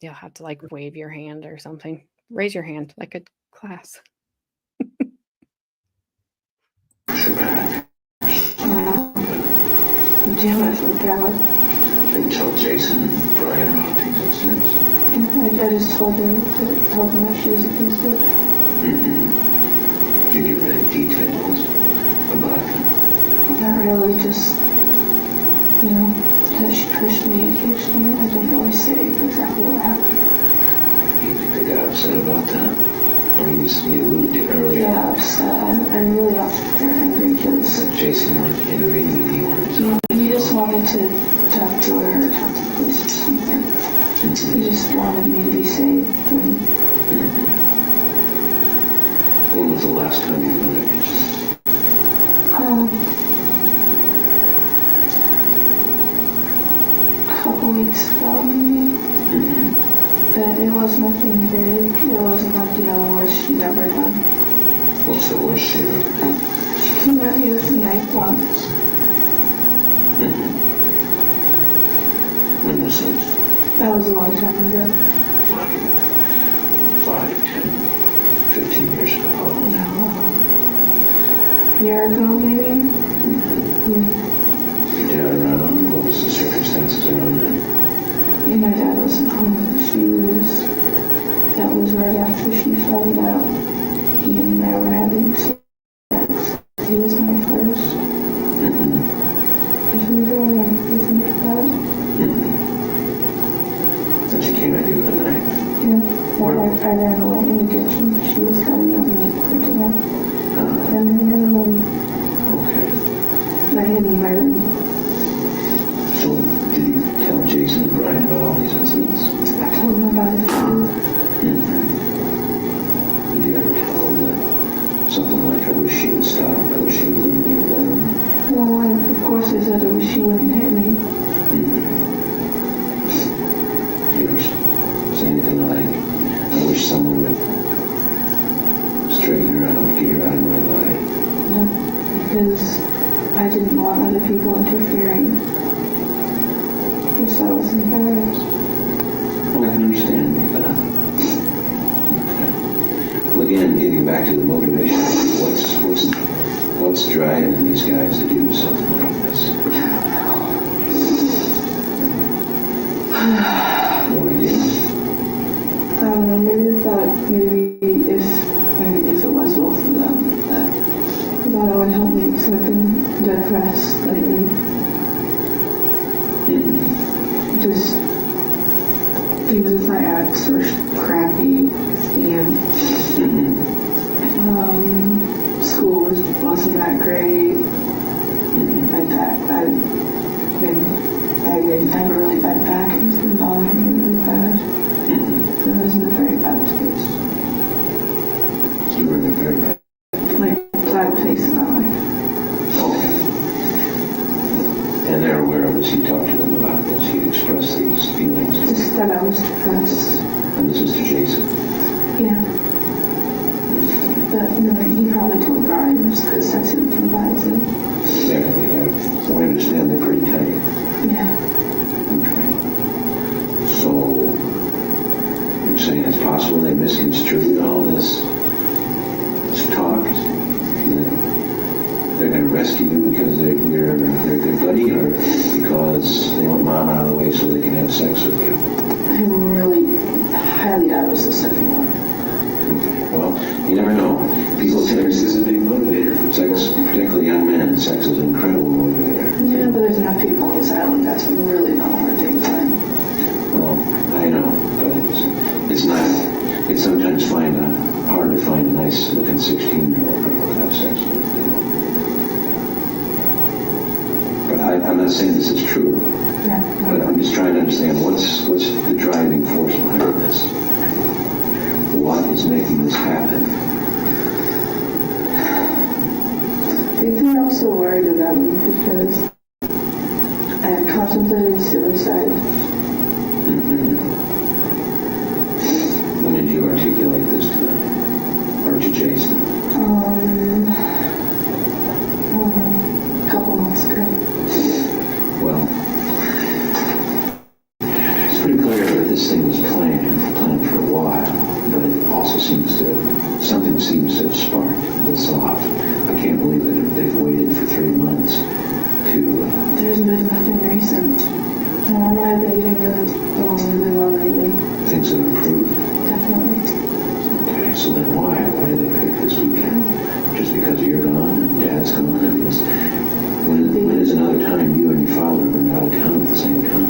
you'll have to like wave your hand or something. Raise your hand like a class. Janet looked out. Didn't tell Jason and Brian about these incidents. I just told them that she was against it. Did you give any details about it? Not really, just, you know, that she pushed me occasionally. I didn't really say exactly what happened. You think they got upset about that? I mean, you alluded to earlier. Yeah, I really got angry because That Jason wanted to intervene and he wanted to. he just wanted to talk to her or talk to the police or something. He just wanted me to be safe. And When was the last time you were there? a couple weeks ago, maybe. that it was nothing big. It wasn't like the other worst she'd ever done. What's the worst she ever done? She came at me with a knife once. When was this? That was a long time ago. Like 5, 10, 15 years ago. How long? No, a year ago maybe? Yeah. Your dad around? What was the circumstances around that? And my dad wasn't home. That was right after she found out he and I were having sex. He was my first. If you really think about it. And she came at you with a knife? Yeah. I ran away in the kitchen. She was coming at me, picking up. And I ran away. Okay. I hid in my room. So, did you tell Jason and Brian about all these incidents? I told him about it too. Did you ever tell him that something like, I wish she would stop, I wish she would leave me alone? Well, of course I said I wish she wouldn't hit me. You ever say anything like, I wish someone would straighten her out, get her out of my life? No, because I didn't want other people interfering. Because I was embarrassed. Well, I can understand that. Well, again, getting back to the motivation, what's driving these guys to do something like this? No idea. I don't know, maybe I thought if it was both of them, that would help me because I've been depressed lately. Just things with my ex were crappy, and school wasn't that great. I have a really bad back and it's been bothering me really bad. So I was in a very bad place. You were in a very bad place in my life. Okay. And they're aware of this. He talked to them about this. He expressed these feelings. Just that I was depressed. And this is to Jason. Yeah. But no, he probably told Brian just because that's who he confides in. Exactly. So I understand they're pretty tight. Yeah. Okay. So you're saying it's possible they misconstrued all this talk? They're going to rescue you because they're a good buddy, or because they want mom out of the way so they can have sex with you? I really highly doubt it was the second one. Well, you never know. People say sex is a big motivator. Sex, particularly young men, sex is an incredible motivator. Yeah, but there's enough people on this island that's really not a hard thing to find. Well, I know, but it's not. It's sometimes hard to find a nice looking 16-year-old girl to have sex with. But I'm not saying this is true. Yeah. But I'm just trying to understand what's the driving force behind this. What is making this happen? I think they're also worried about me because I have contemplated suicide. When did you articulate this to them? Or to Jason? A couple months ago. Well, it's pretty clear that this thing was planned for a while, but it also something seems to have sparked this off. I can't believe that they've waited for 3 months to... There's been nothing recent. Mom and I have been getting really well lately. Things have improved. Definitely. Okay, so then why? Why did they pick this weekend? Just because you're gone and Dad's gone? I mean, when is another time you and your father have been out of town at the same time?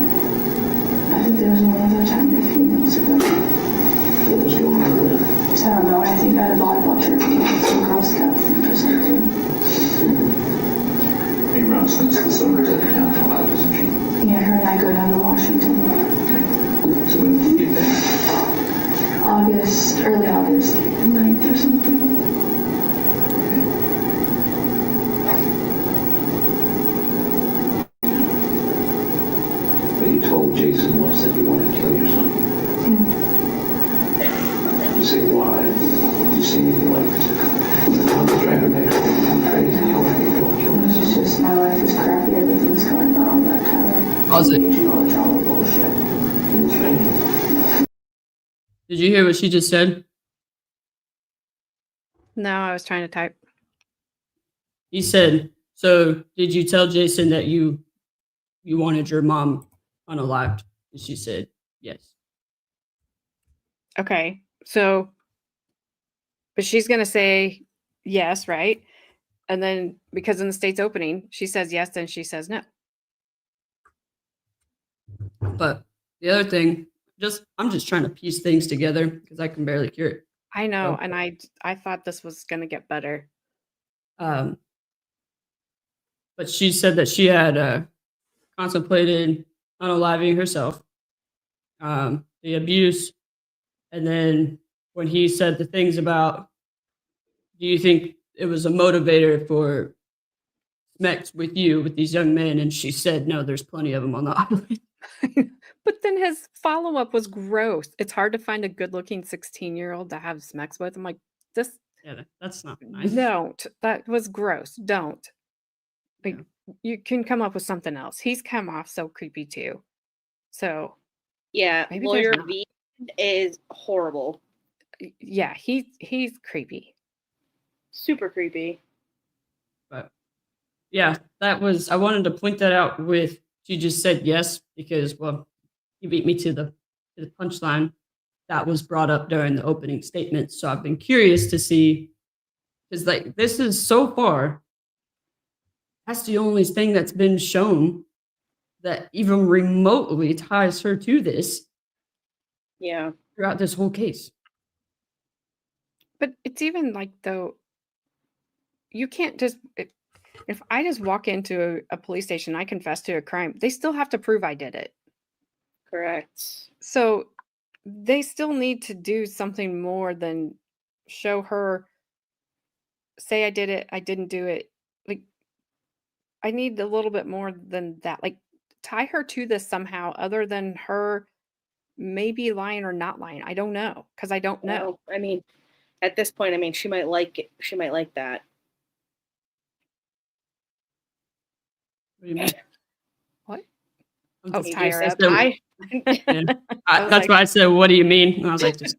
I think there was one other time a few months ago. What was going on then? I don't know. I think I had a volleyball tournament with some Girl Scouts or something. Hey, Ron, since the summer's at the town a lot, isn't she? Yeah, her and I go down to Washington. So when did you get back? Early August 9th or something. But you told Jason once that you wanted to kill yourself. Yeah. say why. Do you see anything like I'm driving back home, I'm crazy, don't kill It's myself. just my life is crappy, everything's going wrong, that kind of Pause it. engaging all the drama bullshit. Okay. Did you hear what she just said? No, I was trying to type. He said, so did you tell Jason that you wanted your mom unalived? And she said, yes. Okay. So, but she's going to say yes, right? And then because in the state's opening, she says yes, then she says no. But the other thing, I'm just trying to piece things together because I can barely hear it. I know. Okay. And I thought this was going to get better. But she said that she had contemplated unaliving herself, the abuse, and then when he said the things about, do you think it was a motivator for sex with these young men? And she said, no, there's plenty of them on the island. But then his follow-up was gross. It's hard to find a good-looking 16-year-old to have sex with. I'm like, this Yeah, that's not nice. don't. That was gross. Don't. Like, Yeah. you can come up with something else. He's come off so creepy too. So Yeah, maybe lawyer there's not. V is horrible. Yeah, he's creepy. Super creepy. But yeah, I wanted to point that out with, she just said yes, because, well, you beat me to the punchline. That was brought up during the opening statement. So I've been curious to see, because like this is so far, that's the only thing that's been shown that even remotely ties her to this Yeah. throughout this whole case. But it's even like, though, you can't just if I just walk into a police station, I confess to a crime, they still have to prove I did it. Correct. So they still need to do something more than show her, say I did it, I didn't do it. Like, I need a little bit more than that. Like, tie her to this somehow other than her maybe lying or not lying. I don't know, because I don't know. Well, I mean, at this point, I mean, she might like it. She might like that. What do you mean? What? I'm Oh, just tie her curious. up. So- I, I was that's like- why I said, what do you mean? And I was like, just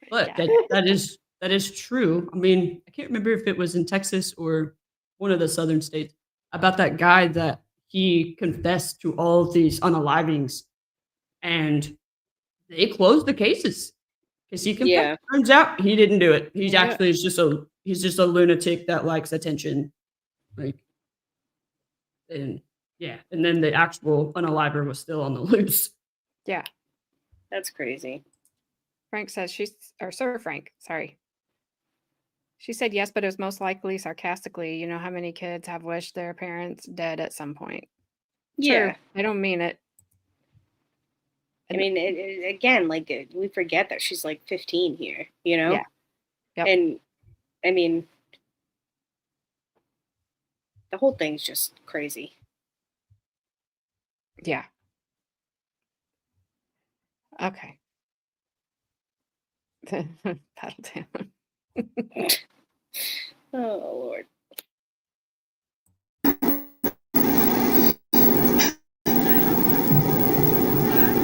but Yeah. that is true. I mean, I can't remember if it was in Texas or one of the southern states about that guy that he confessed to all of these unalivings, and they closed the cases because he confessed. Yeah. Turns out he didn't do it. He's Yeah. actually he's just a lunatic that likes attention, like, and yeah. And then the actual unaliver was still on the loose. Yeah. that's crazy. Frank says Sir Frank, sorry. She said yes, but it was most likely sarcastically. You know how many kids have wished their parents dead at some point? Yeah. True. I don't mean it. I mean, again, like we forget that she's like 15 here, you know? Yeah. Yep. And I mean, the whole thing's just crazy. Yeah. Okay. That'll do. Oh, Lord.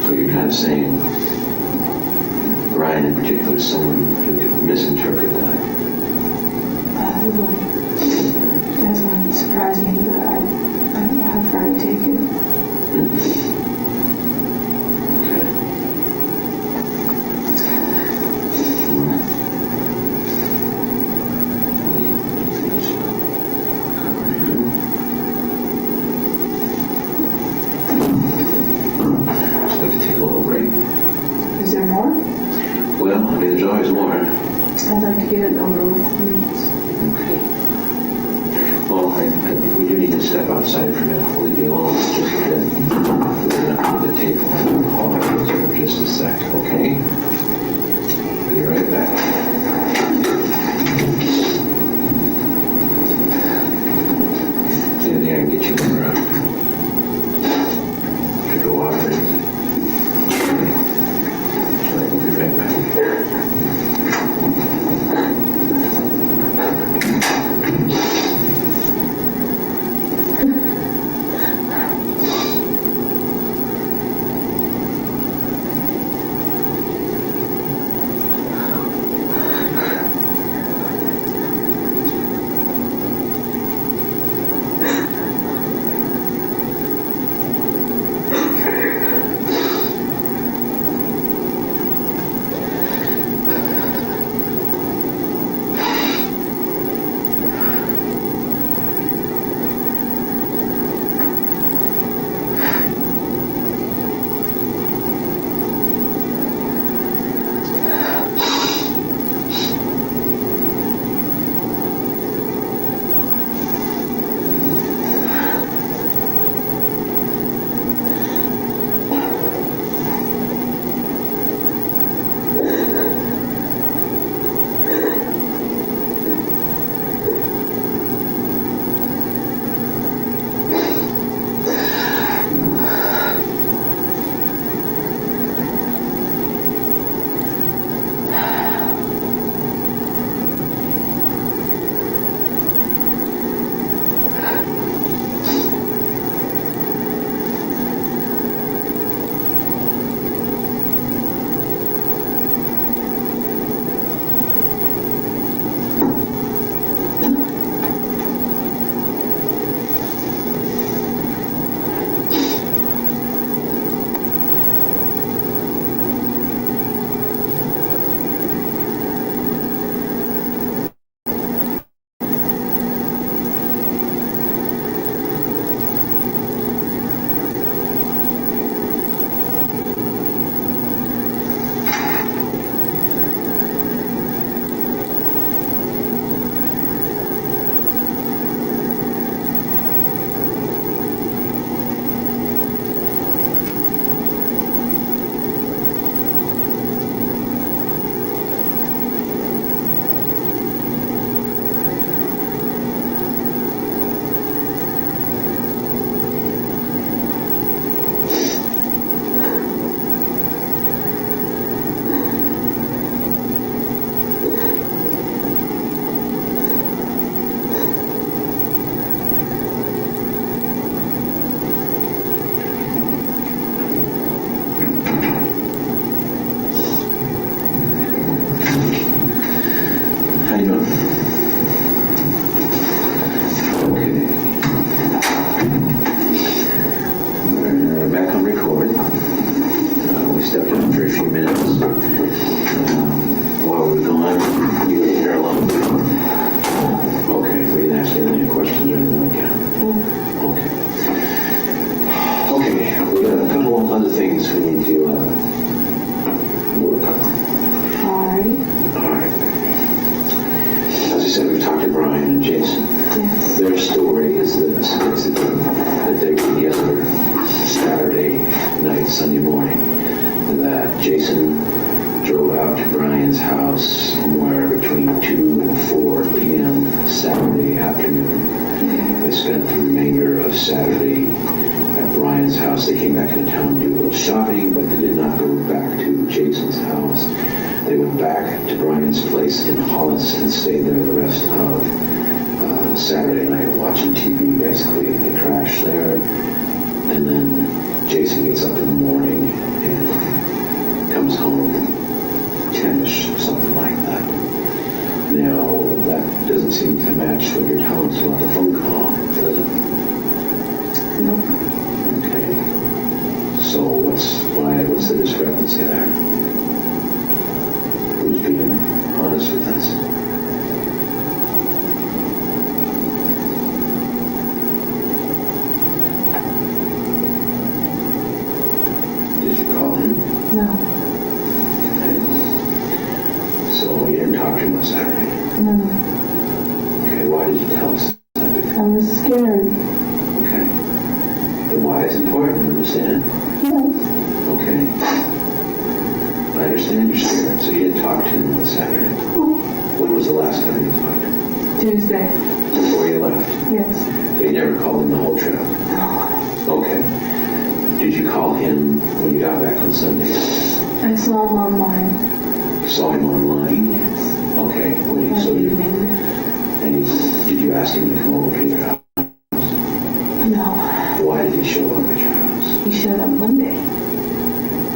So you're kind of saying Ryan in particular is someone who could misinterpret that. Probably. That wouldn't surprise me, but I don't know how far to take it. Okay. Just like to take a little break. Is there more? Well, I mean, there's always more. I'd like to get it over with, please. Okay. Well, we do need to step outside for a minute. We'll leave you alone just a bit. We're going to put the tape on the hall for just a sec, okay? Be right back. See anything I can get you more drink of water. Okay. We'll be right back. Okay. We're back on record. We stepped in for a few minutes. While we were gone, you were here alone. Okay, we didn't ask you any questions or anything like that. Okay. Okay, we got a couple of other things we need to work on. Alright. All right. As I said, we've talked to Brian and Jason. Yes. Their story is this, basically, that they were together Saturday night, Sunday morning, and that Jason drove out to Brian's house somewhere between 2 and 4 p.m. Saturday afternoon. They spent the remainder of Saturday at Brian's house. They came back into town to do a little shopping, but they did not go back to Jason's house. They went back to Brian's place in Hollis and stayed there the rest of Saturday night watching TV, basically. They crashed there, and then Jason gets up in the morning and comes home 10-ish, something like that. Now, that doesn't seem to match what you're telling us about the phone call, does it? Nope. Okay. So what's the discrepancy there? Who's being honest with us? Did you call him? No. Okay. So you didn't talk to him on Saturday? No. Okay, why did you tell us that? I was scared. Okay. The why is important, understand? Yes. Okay. I understand you're scared, so you didn't talk to him on Saturday. When was the last time you talked to him? Tuesday. Before you left? Yes. So you never called him the whole trip? No. Okay. Did you call him when you got back on Sunday? I saw him online. You saw him online? Yes. Okay. Wait, so you... And did you ask him to come over to your house? No. Why did he show up at your house? He showed up Monday.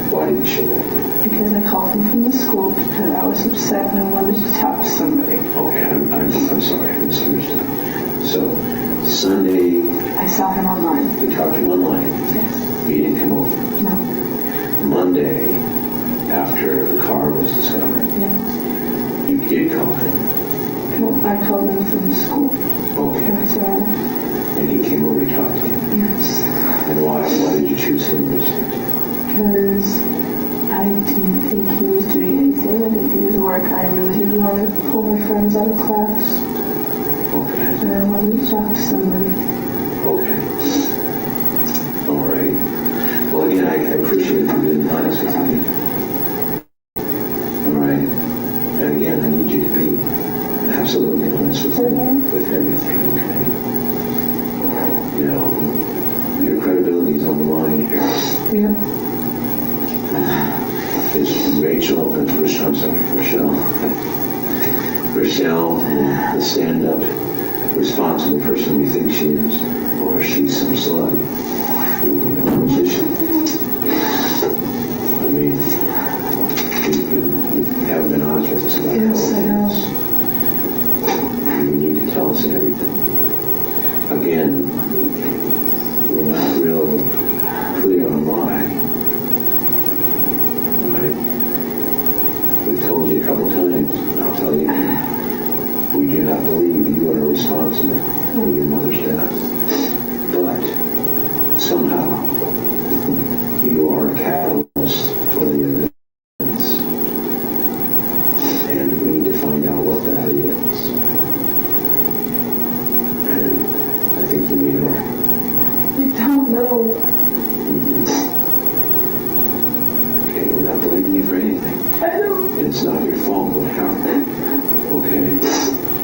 Why did he show up? Because I called him from the school because I was upset and I wanted to talk to somebody. Okay, I'm sorry, I misunderstood. So, Sunday, I saw him online. you talked to him online. Yes. He didn't come over. No. Monday, after the car was discovered, Yes. you did call him. Well, I called him from the school. Okay. That's all. And he came over to talk to you. Yes. And why did you choose him instead? Because I didn't think he was doing anything. I didn't think it was work. I really didn't want to pull my friends out of class. Okay. And I wanted to talk to somebody. Okay. Alrighty. Well, again, I appreciate you being honest with me. Alright. And again, I need you to be absolutely honest with me with everything, okay? Now, your credibility is on the line here. Yep. Is Rachelle, the stand-up, responsible person we think she is, or is she some slug? Which is she? I mean, you haven't been honest with us about Yes, I know. things. You need to tell us everything. Again, we're not real clear on why. We've told you a couple times, and I'll tell you again, we do not believe you are responsible for your mother's death. But somehow, you are a catalyst for the events. And we need to find out what that is. And I think you may know. I don't know. Okay, we're not blaming you for anything. I don't. And it's not your fault what happened. Okay?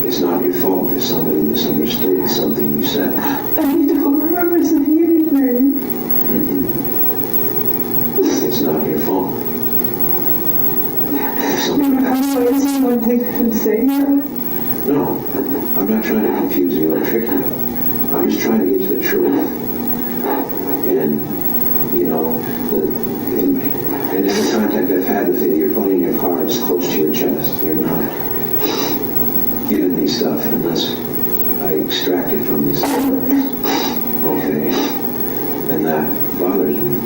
It's not your fault if somebody misunderstood something you said. I don't remember saying anything. It's not your fault. If I somebody- don't know what anyone can say that. No, I'm not trying to confuse you or trick you. I'm just trying to get to the truth. And, you know, in every contact I've had with you, you're putting your cards close to your chest. You're not. given me stuff unless I extract it from these things. Okay? And that bothers me.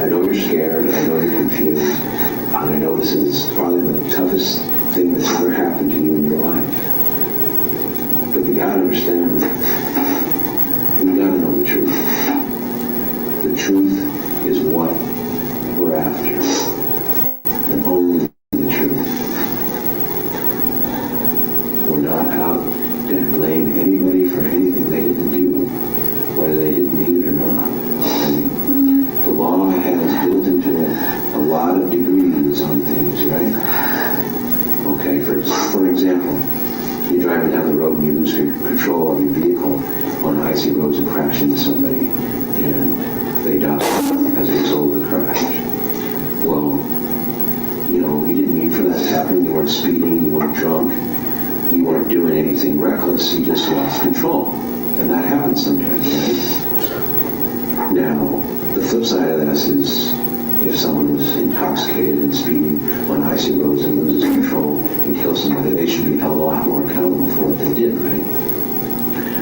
I know you're scared, I know you're confused, and I know this is probably the toughest thing that's ever happened to you in your life. But you gotta understand, we gotta know the truth. The truth is what we're after, and only the truth. We're not out to blame anybody for anything they didn't do, whether they didn't mean it or not. And the law has built into it a lot of degrees on things, right? Okay, for example, you're driving down the road and you lose control of your vehicle on icy roads and crash into somebody, and they die as a result of the crash. Well, you know, you didn't mean for that to happen. You weren't speeding, you weren't drunk, you weren't doing anything reckless, you just lost control. And that happens sometimes, right? Now, the flip side of this is if someone was intoxicated and speeding on icy roads and loses control and kills somebody, they should be held a lot more accountable for what they did, right?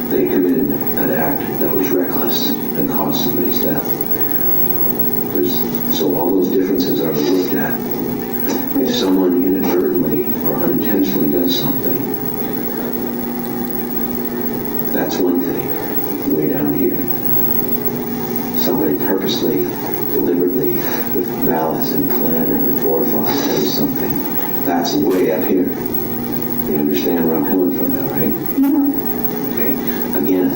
They committed an act that was reckless and caused somebody's death. So all those differences are looked at. If someone inadvertently or unintentionally does something, that's one thing, way down here. Somebody purposely, deliberately, with malice and plan and forethought does something, that's way up here. You understand where I'm coming from now, right? Okay. Again,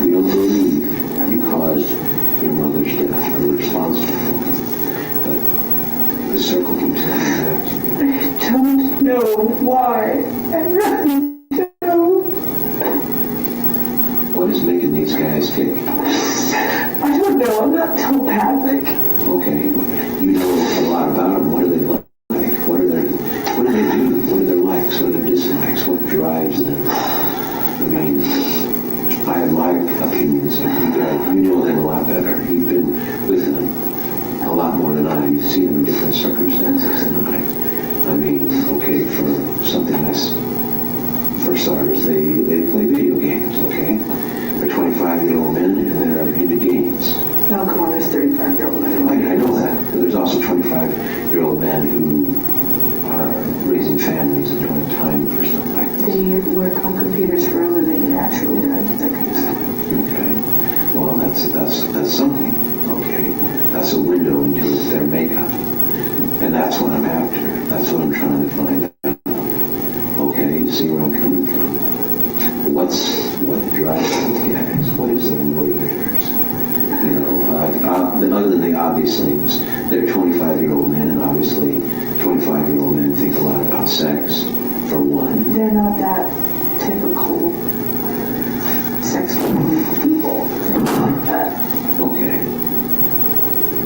we don't believe you caused your mother's death or were responsible for it. But the circle keeps coming back to me. I don't know why. I really don't. What is making these guys tick? I don't know. I'm not telepathic. Okay, you know a lot about them. What do they look like? What do they do? What are their likes? What are their dislikes? What drives them? I mean, I have my opinions. You know them a lot better. You've been with them a lot more than I. You've seen them in different circumstances than I. I mean, okay, for something that's, for starters, they play video games, okay? They're 25-year-old men and they're into games. Oh, come on, there's 35-year-old men. I know that, but there's also 25-year-old men who are raising families and don't have time for stuff like this. They work on computers for a living, naturally, they're into that kind of stuff. Okay. Well, that's something, okay? That's a window into their makeup. And that's what I'm after. That's what I'm trying to find out. Okay, you see where I'm coming from. What drives these guys? What is their motivators? You know, other than the obvious things, they're 25-year-old men, and obviously 25-year-old men think a lot about sex, for one. They're not that typical sexual people. They're not like that. Okay.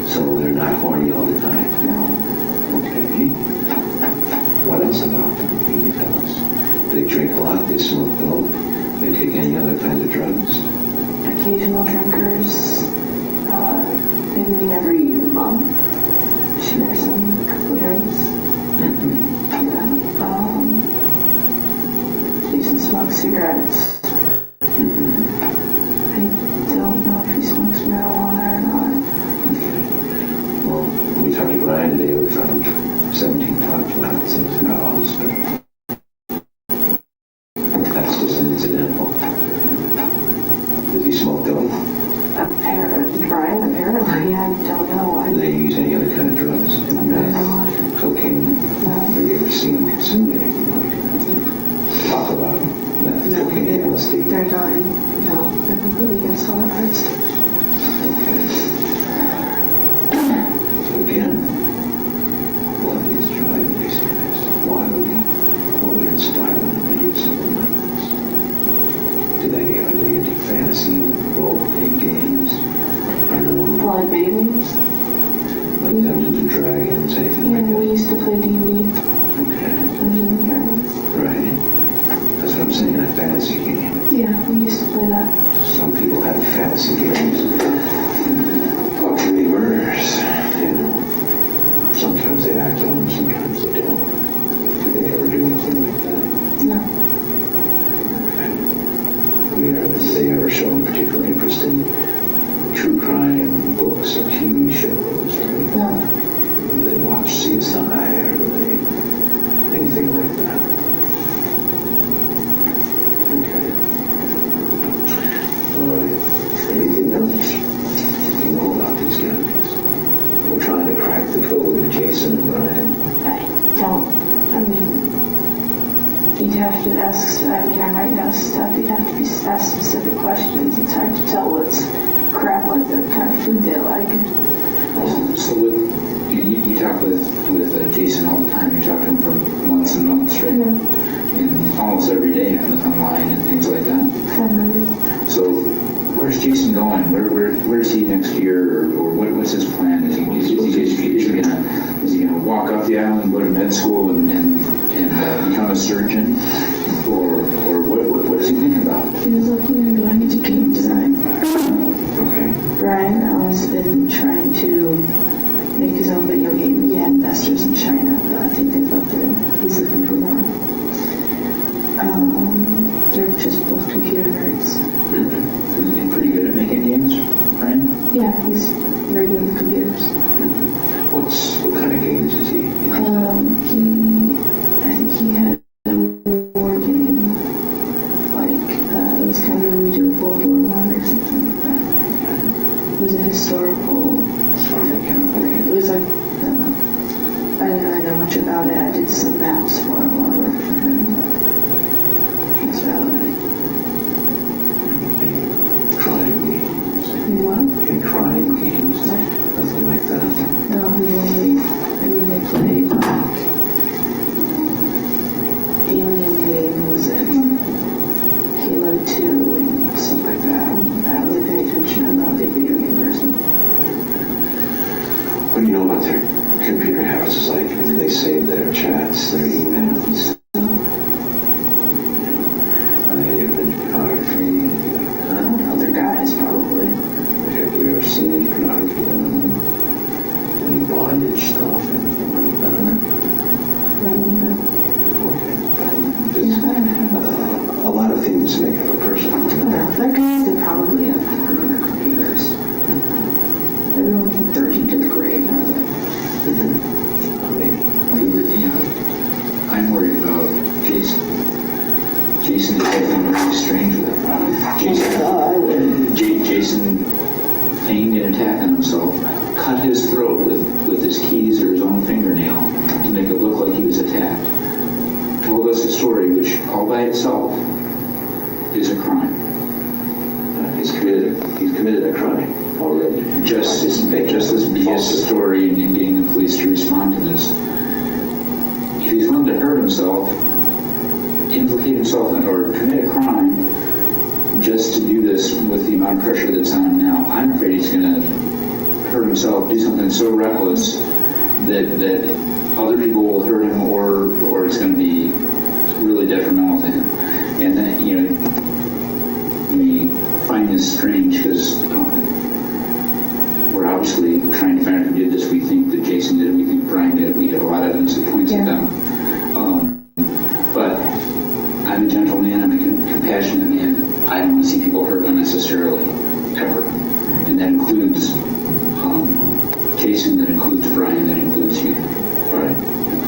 So they're not horny all the time. No. Okay. What else about them can you tell us? They drink a lot, they smoke dope, they take any other kinds of drugs? Occasional drinkers, maybe every month, share some couple drinks. Yeah. Jason smokes cigarettes. I don't know if he smokes marijuana or not. Okay. Well, when we talked to Brian today, we found 17 pot plants in his house. That's just an incidental. Does he smoke dope? Brian, apparently, I don't know. Do they use any other kind of drugs? Meth, cocaine? No. Have you ever seen them consume anything like that? Talk about meth, cocaine, LSD. They're not, no, they're completely against all that hard stuff. Okay. So again, what is driving these guys? What would inspire them to do something like this? Are they into fantasy, role-playing games? Blood babies? Like Dungeons and Dragons, anything Yeah, like we that? used to play D&D. Okay. Dungeons and Dragons. Right. That's what I'm saying, a fantasy game. Yeah, we used to play that. Some people have fantasy games. Oh, committing murders. You know. Sometimes they act on them, sometimes they don't. Did they ever do anything like that? No. or do they ever show any particular interest in true crime books or TV shows, right? No. Do they watch CSI or do they anything like that? Okay. All right. Anything else you know about these guys? We're trying to crack the code with Jason and Brian. I mean, you'd have to ask, I might know stuff, you'd have to ask specific questions. It's hard to tell what's crap, like the kind of food they like. So you talk with Jason all the time. You talk to him for months and months, right? Yeah. And almost every day online and things like that. So where's Jason going? Where's he next year, or what's his plan? Is he gonna walk off the island, go to med school, and become a surgeon, or what is he thinking about? He was looking at going into game design. Okay. Brian has been trying to make his own video game. He had investors in China, but I think they felt that he's looking for more. They're just both computer nerds. Is he pretty good at making games, Brian? Yeah, he's very good with computers. What kind of games is he interested I think he had a war game, like, it was kind of a redo of World War I or something like that. It was a historical, it was like, I don't know. I didn't really know much about it. I did some maps for him while I worked for him, but that's about it. crime games? What? In crime games? Nothing like that? No, they played, Alien games and Halo 2 and stuff like that. I don't really pay attention. I'm not a big video game person. What do you know about their computer habits? Like, do they save their chats, their emails? Are they into pornography? I don't know, they're guys probably. Have you ever seen any pornography? Any bondage stuff? Anything like that? A lot of things make up a person. They're guys that probably have porn on their computers. Everyone from 13 to the grave has it. I'm worried about Jason. Jason is acting really strange with it. Jason feigned an attack on himself, cut his throat with his keys or his own fingernail to make it look like he was attacked. Told us a story which all by itself is a crime. He's committed a crime already. Just this BS story and getting the police to respond to this. If he's willing to hurt himself, implicate himself or commit a crime just to do this with the amount of pressure that's on him now, I'm afraid he's going to hurt himself, do something so reckless that other people will hurt him or it's going to be really detrimental to him. And then, we find this strange because we're obviously trying to find out who did this. We think that Jason did it. We think Brian did it. We have a lot of evidence that points at them. But I'm a gentleman. I'm a compassionate man. I don't want to see people hurt unnecessarily, ever. And that includes Jason, that includes Brian, that includes you. Right.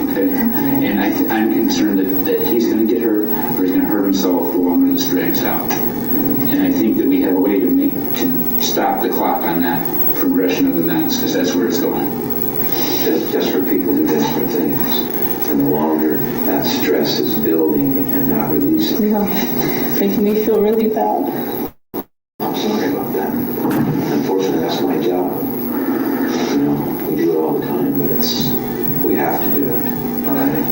Okay? And I'm concerned that he's going to get hurt or he's going to hurt himself the longer this drags out. And I think that we have a way to stop the clock on that progression of events, because that's where it's going. Desperate people do desperate things. And the longer that stress is building and not releasing. Yeah, making me feel really bad. I'm sorry about that. Unfortunately, that's my job. We do it all the time, but we have to do it. All right?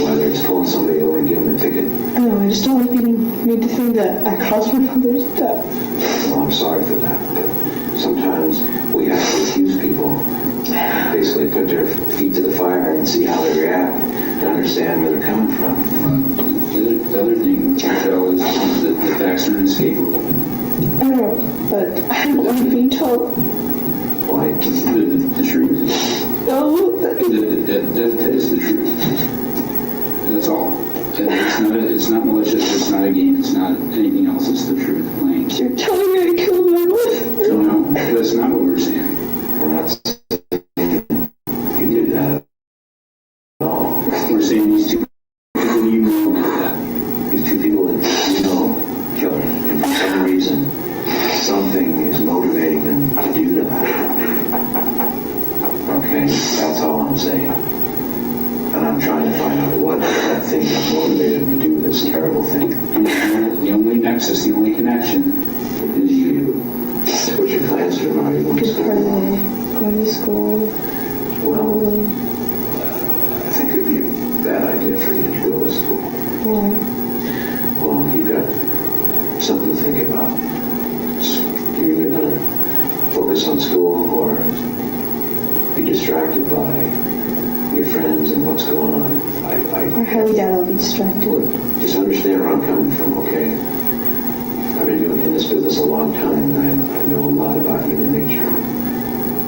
Whether it's pulling somebody over and giving them a ticket. I know, I just don't like being made to think that I caused my mother's death. Well, I'm sorry for that, but sometimes we have to accuse people, basically put their feet to the fire and see how they react to understand where they're coming from. The other thing, Rachelle, is that the facts are inescapable. I know, but I'm being told. Why? The truth. No, That is the truth. That's all. It's not malicious, it's not a game, it's not anything else, it's the truth, plain. You're telling me I killed my wife? No, that's not what we're saying. We're not saying you did that at all. We're saying these two people you know did that. These two people that you know killed her, and for some reason, something is motivating them to do that. Okay, that's all I'm saying. And I'm trying to find out what that thing that motivated them to do this terrible thing. The only nexus, the only connection is you. What's your plans for tomorrow? You going to Just school? go to school. Well, I think it would be a bad idea for you to go to school. Yeah. Well, you've got something to think about. You're either going to focus on school or be distracted by your friends and what's going on. I highly doubt I'll be distracted. Just understand where I'm coming from, okay? I've been doing in this business a long time, and I know a lot about human nature.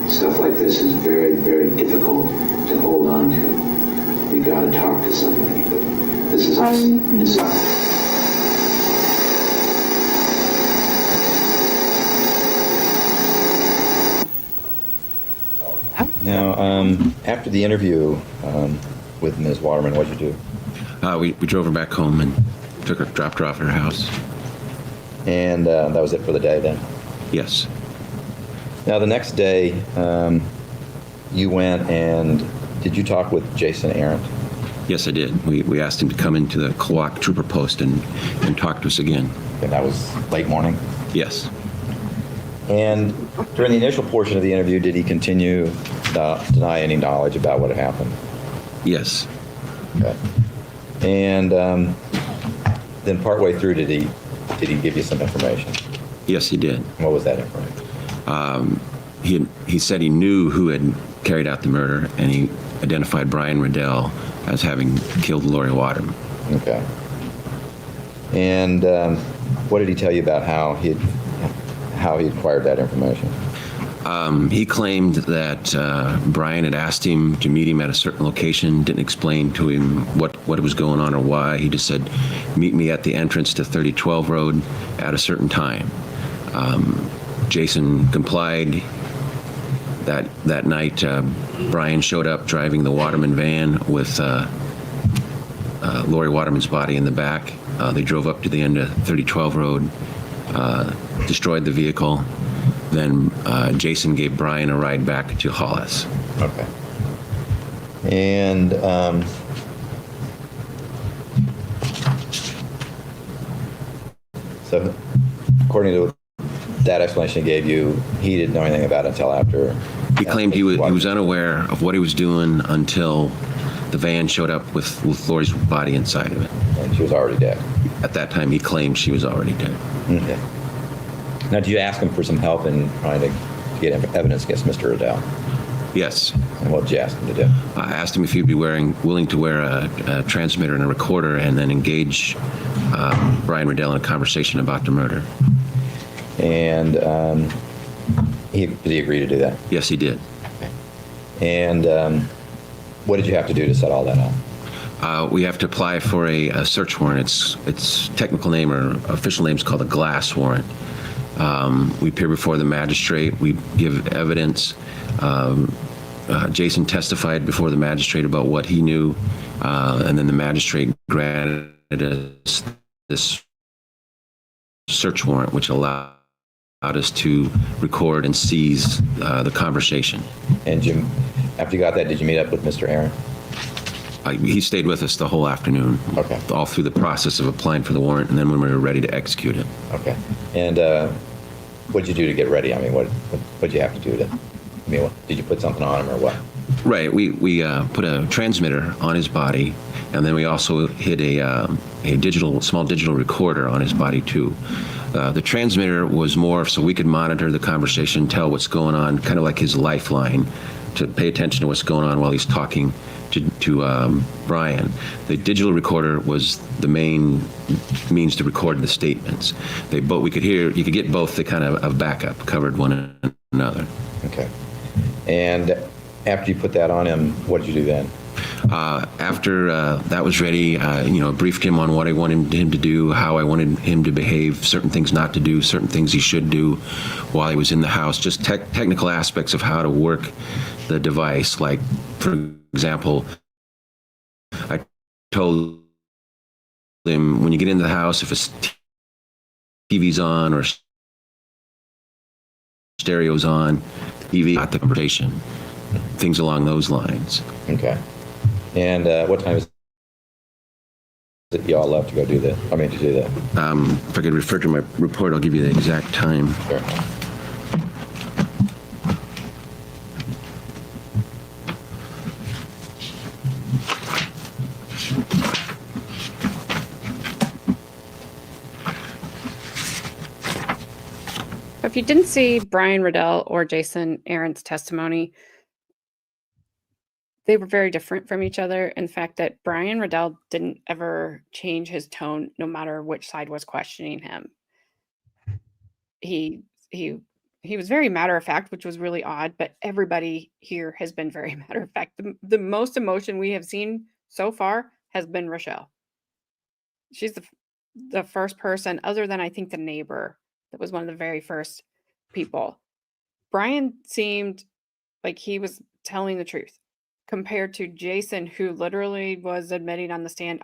Stuff like this is very, very difficult to hold on to. You gotta talk to somebody, but this is Now, after the interview with Ms. Waterman, what did you do? We drove her back home and dropped her off at her house. And that was it for the day then? Yes. Now, the next day, you went and did you talk with Jason Arendt? Yes, I did. We asked him to come into the Kawak Trooper Post and talk to us again. And that was late morning? Yes. And during the initial portion of the interview, did he continue to deny any knowledge about what had happened? Yes. Okay. And then partway through, did he give you some information? Yes, he did. What was that information? He said he knew who had carried out the murder, and he identified Brian Riddell as having killed Lauri Waterman. Okay. And what did he tell you about how he acquired that information? He claimed that Brian had asked him to meet him at a certain location, didn't explain to him what was going on or why. He just said, meet me at the entrance to 3012 Road at a certain time. Jason complied. That night, Brian showed up driving the Waterman van with Lauri Waterman's body in the back. They drove up to the end of 3012 Road, destroyed the vehicle. Then Jason gave Brian a ride back to Hollis. Okay. And so, according to that explanation he gave you, he didn't know anything about it until after. He claimed he was unaware of what he was doing until the van showed up with Lauri's body inside of it. And she was already dead. At that time, he claimed she was already dead. Okay. Now, did you ask him for some help in trying to get evidence against Mr. Riddell? Yes. And what did you ask him to do? I asked him if he'd be willing to wear a transmitter and a recorder and then engage Brian Riddell in a conversation about the murder. And did he agree to do that? Yes, he did. Okay. And what did you have to do to set all that up? We have to apply for a search warrant. Its technical name or official name is called a glass warrant. We appear before the magistrate. We give evidence. Jason testified before the magistrate about what he knew, and then the magistrate granted us this search warrant, which allowed us to record and seize the conversation. And Jim, after you got that, did you meet up with Mr. Aaron? He stayed with us the whole afternoon, okay, all through the process of applying for the warrant, and then when we were ready to execute it. Okay. And what did you do to get ready? I mean, what did you have to do to? I mean, did you put something on him or what? Right. We put a transmitter on his body, and then we also hid a small digital recorder on his body too. The transmitter was more so we could monitor the conversation, tell what's going on, kind of like his lifeline, to pay attention to what's going on while he's talking to Brian. The digital recorder was the main means to record the statements. We could hear, you could get both the kind of backup, covered one another. Okay. And after you put that on him, what did you do then? After that was ready, briefed him on what I wanted him to do, how I wanted him to behave, certain things not to do, certain things he should do while he was in the house, just technical aspects of how to work the device. Like, for example, I told him, when you get into the house, if a TV's on or stereo's on, TV, not the conversation, things along those lines. Okay. And what time is it y'all left to go do that? I mean, to do that? If I could refer to my report, I'll give you the exact time. Sure. If you didn't see Brian Riddell or Jason Aaron's testimony, they were very different from each other. In fact, that Brian Riddell didn't ever change his tone no matter which side was questioning him. He was very matter of fact, which was really odd, but everybody here has been very matter of fact. The most emotion we have seen so far has been Rachelle. She's the first person, other than I think the neighbor, that was one of the very first people. Brian seemed like he was telling the truth compared to Jason, who literally was admitting on the stand.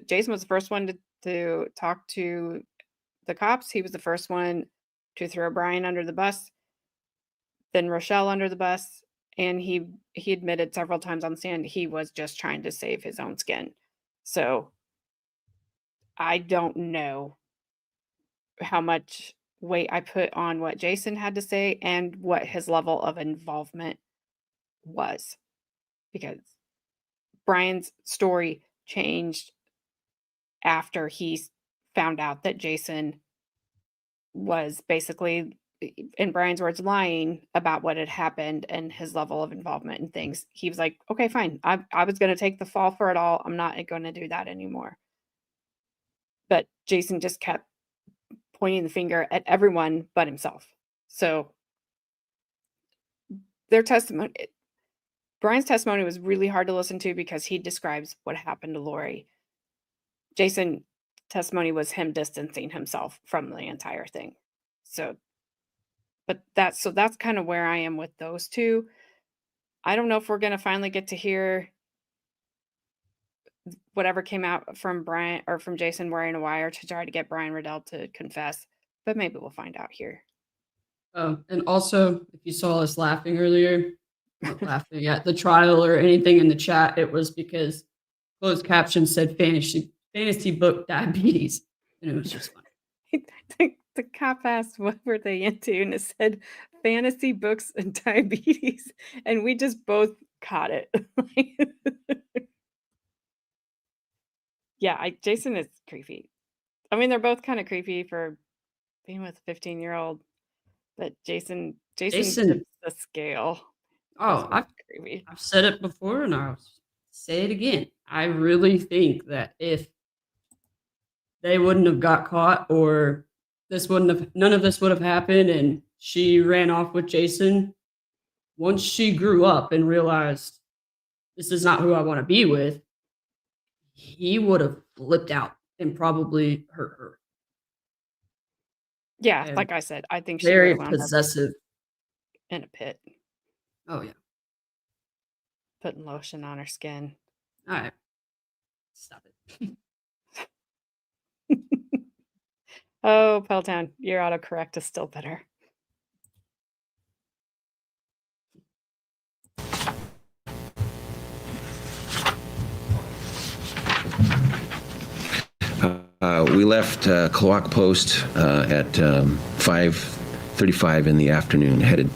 Jason was the first one to talk to the cops. He was the first one to throw Brian under the bus, then Rachelle under the bus, and he admitted several times on the stand he was just trying to save his own skin. So I don't know how much weight I put on what Jason had to say and what his level of involvement was, because Brian's story changed after he found out that Jason was basically, in Brian's words, lying about what had happened and his level of involvement in things. He was like, okay, fine. I was going to take the fall for it all. I'm not going to do that anymore. But Jason just kept pointing the finger at everyone but himself. So their testimony, Brian's testimony was really hard to listen to because he describes what happened to Lauri. Jason's testimony was him distancing himself from the entire thing. So that's kind of where I am with those two. I don't know if we're going to finally get to hear whatever came out from Brian or from Jason wearing a wire to try to get Brian Riddell to confess, but maybe we'll find out here. And also, if you saw us laughing earlier, not laughing at the trial or anything in the chat, it was because closed captions said fantasy book diabetes, and it was just funny. The cop asked what were they into, and it said fantasy books and diabetes, and we just both caught it. Yeah, Jason is creepy. I mean, they're both kind of creepy for being with a 15-year-old, but Jason tips the scale. Oh, I've said it before, and I'll say it again. I really think that if they wouldn't have got caught, or none of this would have happened, and she ran off with Jason, once she grew up and realized this is not who I want to be with, he would have flipped out and probably hurt her. Yeah, And like I said, I think she very would have wound up possessive. in a pit, Oh yeah. putting lotion on her skin. All right. Stop it. Oh, Pelltown, your autocorrect is still better. We left Cloac Post at 5:35 in the afternoon, headed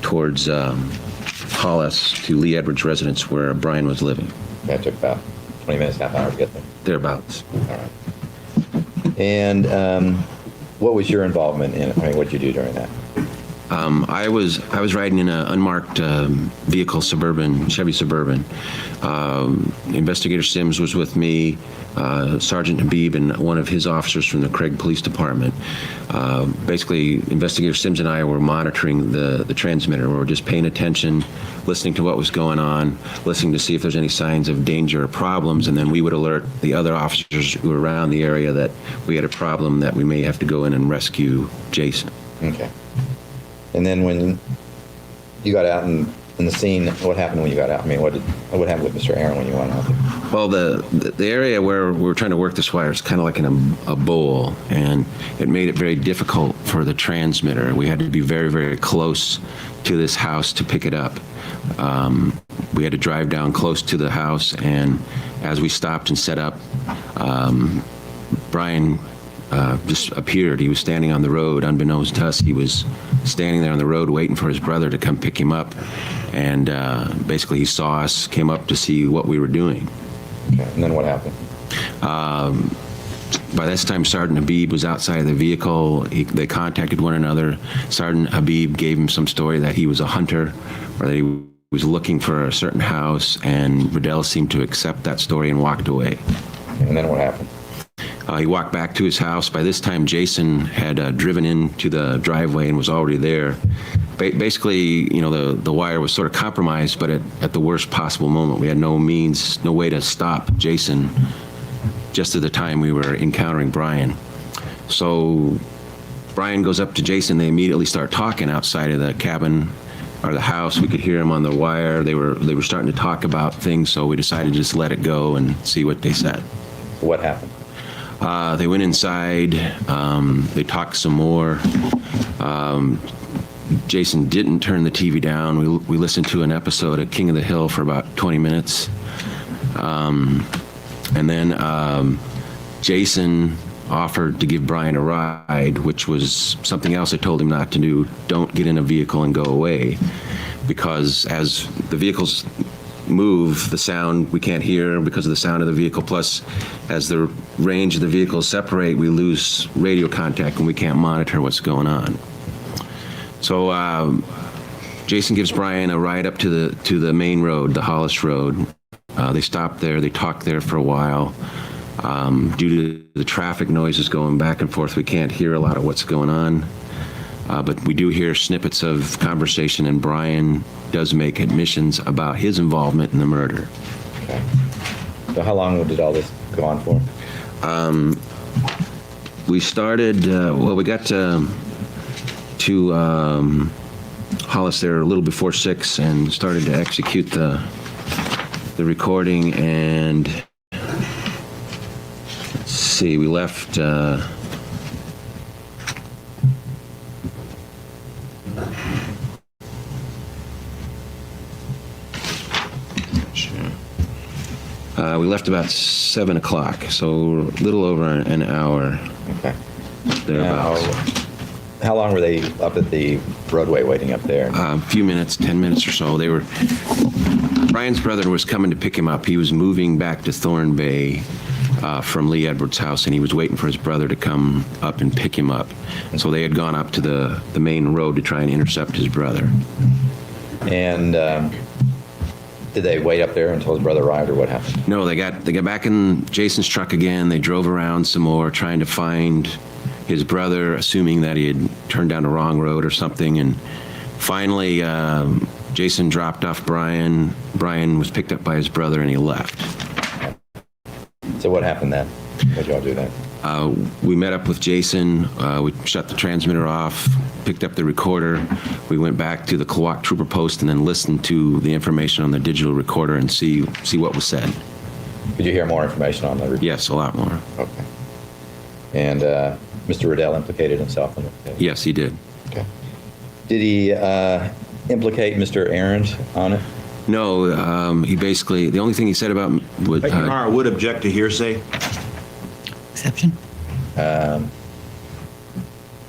towards Hollis to Lee Edwards' residence where Brian was living. That took about 20 minutes, half hour to get there. Thereabouts. All right. And what was your involvement in it? I mean, what did you do during that? I was riding in an unmarked vehicle, Chevy Suburban. Investigator Sims was with me, Sergeant Habib, and one of his officers from the Craig Police Department. Basically, Investigator Sims and I were monitoring the transmitter. We were just paying attention, listening to what was going on, listening to see if there's any signs of danger or problems, and then we would alert the other officers who were around the area that we had a problem, that we may have to go in and rescue Jason. Okay. And then when you got out in the scene, what happened when you got out? I mean, what happened with Mr. Aaron when you went out there? Well, the area where we were trying to work this wire is kind of like in a bowl, and it made it very difficult for the transmitter. We had to be very, very close to this house to pick it up. We had to drive down close to the house, and as we stopped and set up, Brian just appeared. He was standing on the road. Unbeknownst to us, he was standing there on the road waiting for his brother to come pick him up. And basically he saw us, came up to see what we were doing. Okay, and then what happened? By this time, Sergeant Habib was outside of the vehicle. They contacted one another. Sergeant Habib gave him some story that he was a hunter, or that he was looking for a certain house, and Riddell seemed to accept that story and walked away. And then what happened? He walked back to his house. By this time, Jason had driven into the driveway and was already there. Basically, you know, the wire was sort of compromised, but at the worst possible moment. We had no way to stop Jason just at the time we were encountering Brian. So Brian goes up to Jason. They immediately start talking outside of the cabin or the house. We could hear them on the wire. They were starting to talk about things, so we decided to just let it go and see what they said. What happened? They went inside. They talked some more. Jason didn't turn the TV down. We listened to an episode of King of the Hill for about 20 minutes. And then Jason offered to give Brian a ride, which was something else I told him not to do. Don't get in a vehicle and go away, because as the vehicles move, the sound we can't hear because of the sound of the vehicle, plus as the range of the vehicles separate, we lose radio contact and we can't monitor what's going on. So Jason gives Brian a ride up to the main road, the Hollis Road. They stopped there. They talked there for a while. Due to the traffic noises going back and forth, we can't hear a lot of what's going on. But we do hear snippets of conversation, and Brian does make admissions about his involvement in the murder. Okay. So how long did all this go on for? We started, we got to Hollis there a little before 6 and started to execute the recording, and let's see, we left we left about 7 o'clock, so a little over an hour. Okay. Thereabouts. How long were they up at the roadway waiting up there? A few minutes, 10 minutes or so. Brian's brother was coming to pick him up. He was moving back to Thorn Bay from Lee Edwards' house, and he was waiting for his brother to come up and pick him up. So they had gone up to the main road to try and intercept his brother. And did they wait up there until his brother arrived, or what happened? No, they got back in Jason's truck again. They drove around some more, trying to find his brother, assuming that he had turned down the wrong road or something. And finally, Jason dropped off Brian. Brian was picked up by his brother, and he left. So what happened then? What did y'all do then? We met up with Jason. We shut the transmitter off, picked up the recorder. We went back to the Klawock Trooper Post and then listened to the information on the digital recorder and see what was said. Did you hear more information on the recorder? Yes, a lot more. Okay. And Mr. Riddell implicated himself in it? Yes, he did. Okay. Did he implicate Mr. Ahrens on it? No, he basically, the only thing he said about was... Your Honor, would object to hearsay. Exception? I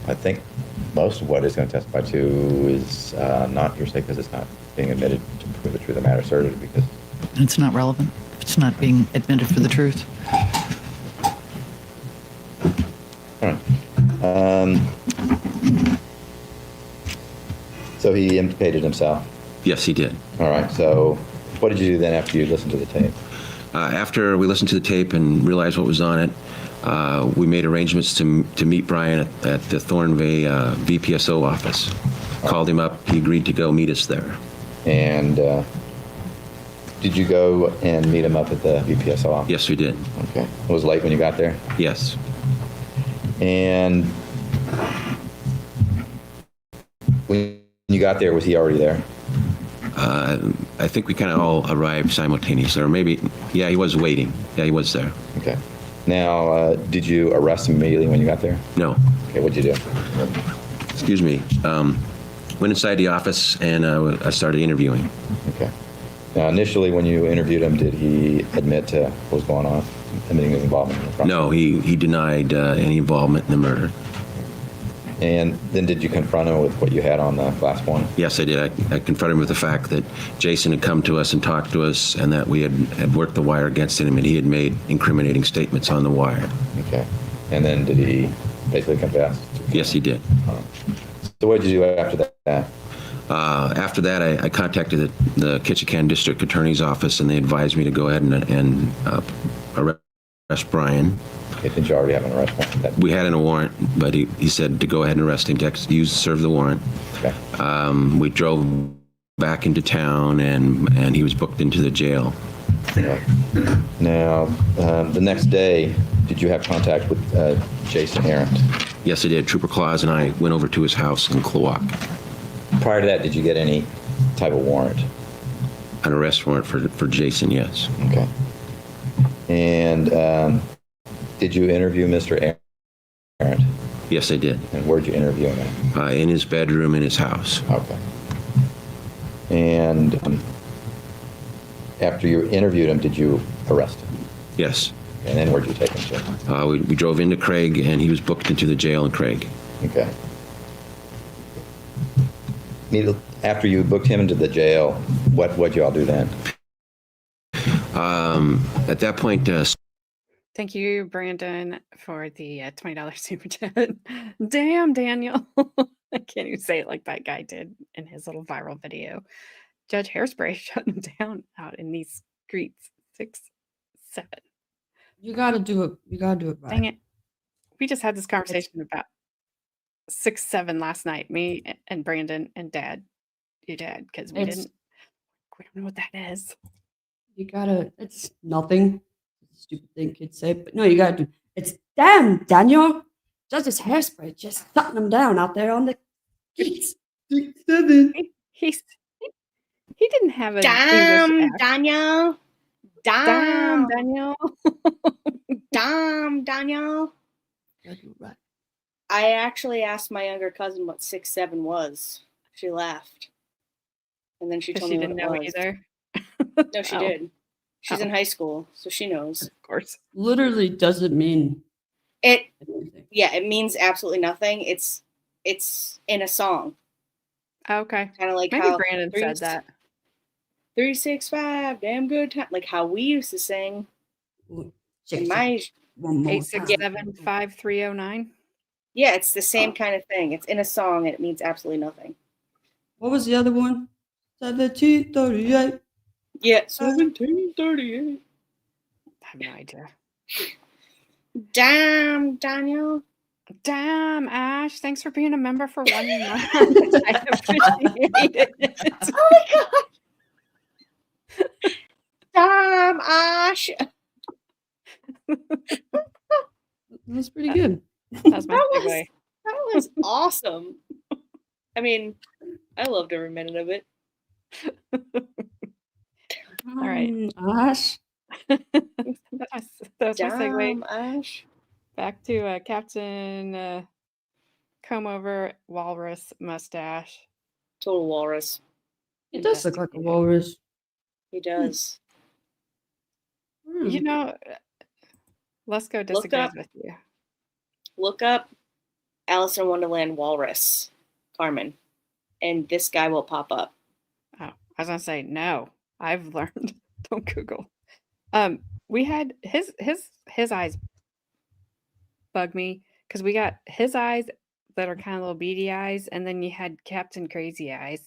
think most of what he's going to testify to is not hearsay, because it's not being admitted to prove the truth of the matter asserted, because... It's not relevant. It's not being admitted for the truth. All right. So he implicated himself. Yes, he did. All right. So what did you do then after you listened to the tape? After we listened to the tape and realized what was on it, we made arrangements to meet Brian at the Thornvay VPSO office. Called him up. He agreed to go meet us there. And did you go and meet him up at the VPSO office? Yes, we did. Okay. It was late when you got there? Yes. And when you got there, was he already there? I think we kind of all arrived simultaneously, or maybe, yeah, he was waiting. Yeah, he was there. Okay. Now, did you arrest him immediately when you got there? No. Okay, what'd you do? Excuse me. Went inside the office and I started interviewing. Okay. Now, initially, when you interviewed him, did he admit to what was going on, admitting his involvement in the crime? No, he denied any involvement in the murder. And then did you confront him with what you had on the last one? Yes, I did. I confronted him with the fact that Jason had come to us and talked to us and that we had worked the wire against him and he had made incriminating statements on the wire. Okay. And then did he basically confess? Yes, he did. So what did you do after that? After that, I contacted the Ketchikan District Attorney's Office and they advised me to go ahead and arrest Brian. Okay, did you already have an arrest warrant? We had a warrant, but he said to go ahead and arrest him, to serve the warrant. Okay. We drove back into town, and he was booked into the jail. Okay. Now, the next day, did you have contact with Jason Arendt? Yes, I did. Trooper Claus and I went over to his house in Klawock. Prior to that, did you get any type of warrant? An arrest warrant for Jason, yes. Okay. And did you interview Mr. Arendt? Yes, I did. And where'd you interview him at? In his bedroom in his house. Okay. And after you interviewed him, did you arrest him? Yes. And then where'd you take him to? We drove into Craig, and he was booked into the jail in Craig. Okay. After you booked him into the jail, what'd you all do then? At that point, Thank you, Brandon, for the $20 super chat. Damn, Daniel. I can't even say it like that guy did in his little viral video. Judge Hairspray shut him down out in these streets. 6, 7. You gotta do it. You gotta do it right. Dang it. We just had this conversation about 6, 7 last night. Me and Brandon and Dad. Your dad, because we don't know what that is. You gotta. It's nothing. Stupid thing kids say, but no, you gotta do. It's damn Daniel. Judge's Hairspray just shutting them down out there on the streets. 6, 7. He didn't have a Damn Daniel. Damn Daniel. Damn Daniel. Right. I actually asked my younger cousin what 6, 7 was. She laughed, and then she told me didn't what know it was. either. No, she did. She's in high school, so she knows. Of course. Literally doesn't mean it. anything. Yeah, it means absolutely nothing. It's in a song. Okay. Kind of like Maybe how Brandon said that. 365, damn good time. Like how we used to sing. In my 867-5309. Yeah, it's the same kind of thing. It's in a song and it means absolutely nothing. What was the other one? 1738. Yeah, 1738. I have no idea. Damn, Daniel. Damn, Ash. Thanks for being a member for 1 month. I appreciate it. Oh my god. Damn, Ash. That's pretty good. That's my segue. That was awesome. I mean, I loved every minute of it. All right. Ash. That's my segue. Damn, Ash. Back to Captain comb over walrus mustache. Total walrus. It does look like a walrus. He does. You know, Lesko disagrees with you. Look up Alice in Wonderland walrus, Carmen, and this guy will pop up. Oh, I was gonna say no. I've learned. Don't Google. We had his eyes bug me because we got his eyes, that are kind of little beady eyes, and then you had Captain Crazy Eyes.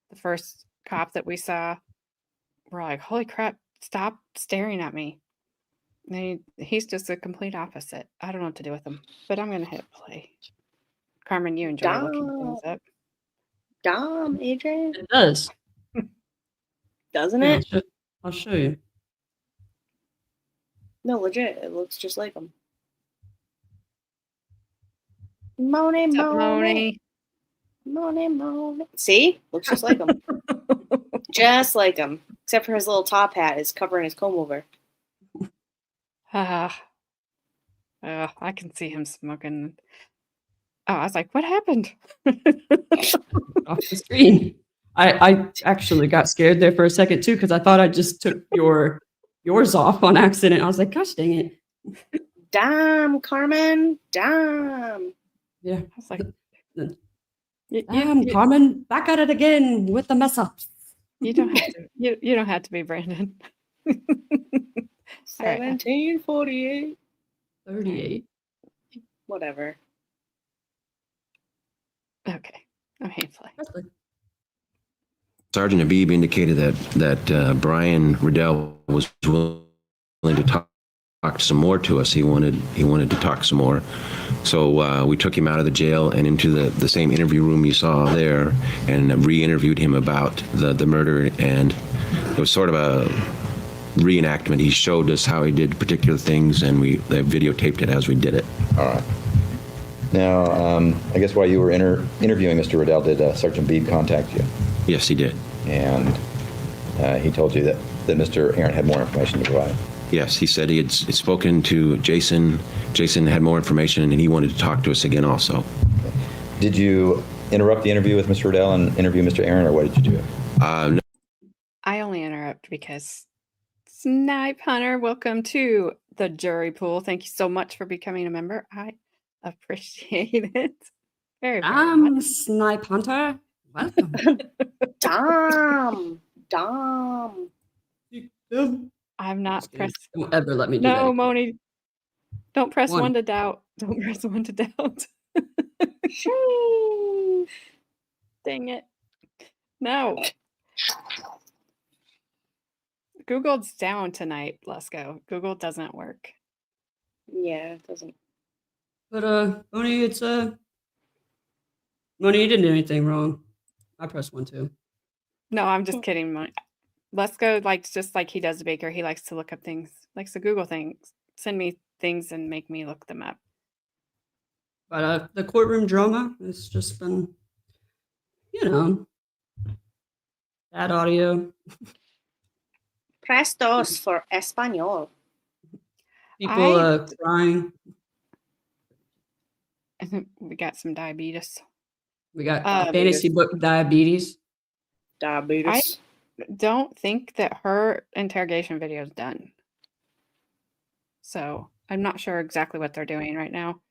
The first cop that we saw, we're like, holy crap, stop staring at me. And he's just a complete opposite. I don't know what to do with him, but I'm going to hit play. Carmen, you enjoy looking things up. AJ? It does. Doesn't Yeah, it? I'll show you. No, legit. It looks just like him. Moni, What's up, Moni. Moni. See? Looks just like him. Just like him. Except for his little top hat is covering his comb over. I can see him smoking. Oh, I was like, what happened? Off the screen. I actually got scared there for a second too, because I thought I just took yours off on accident. I was like, gosh dang it. Damn, Carmen. Damn. Yeah. I was like, Carmen, back at it again with the mess ups. You don't have to. You don't have to be Brandon. All right. 1748. 38. Whatever. Okay. I'm hitting play. Sergeant Habib indicated that Brian Riddell was willing to talk some more to us. He wanted to talk some more. So we took him out of the jail and into the same interview room you saw there, and re-interviewed him about the murder. And it was sort of a reenactment. He showed us how he did particular things, and they videotaped it as we did it. All right. Now, I guess while you were interviewing Mr. Riddell, did Sergeant Beebe contact you? Yes, he did. And he told you that Mr. Aaron had more information to provide? Yes, he said he had spoken to Jason. Jason had more information, and he wanted to talk to us again also. Did you interrupt the interview with Mr. Riddell and interview Mr. Aaron, or what did you do? No. I only interrupt because Snipe Hunter, welcome to the jury pool. Thank you so much for becoming a member. I appreciate it very much. Snipe Hunter. Welcome. Dom. I'm not pressed. Don't ever let me do that. No, again. Moni. Don't press One. one to doubt. Don't press one to doubt. Sheesh. Dang it. No. Google's down tonight, Lesko. Google doesn't work. Yeah, it doesn't. But Moni, it's Moni, you didn't do anything wrong. I pressed 1 too. No, I'm just kidding. Lesko likes, just like he does Baker, he likes to look up things, likes to Google things, send me things and make me look them up. But the courtroom drama has just been, bad audio. Press dos for Espanol. People crying. I think we got some diabetes. We got fantasy book diabetes. I don't think that her interrogation video is done. So I'm not sure exactly what they're doing right now.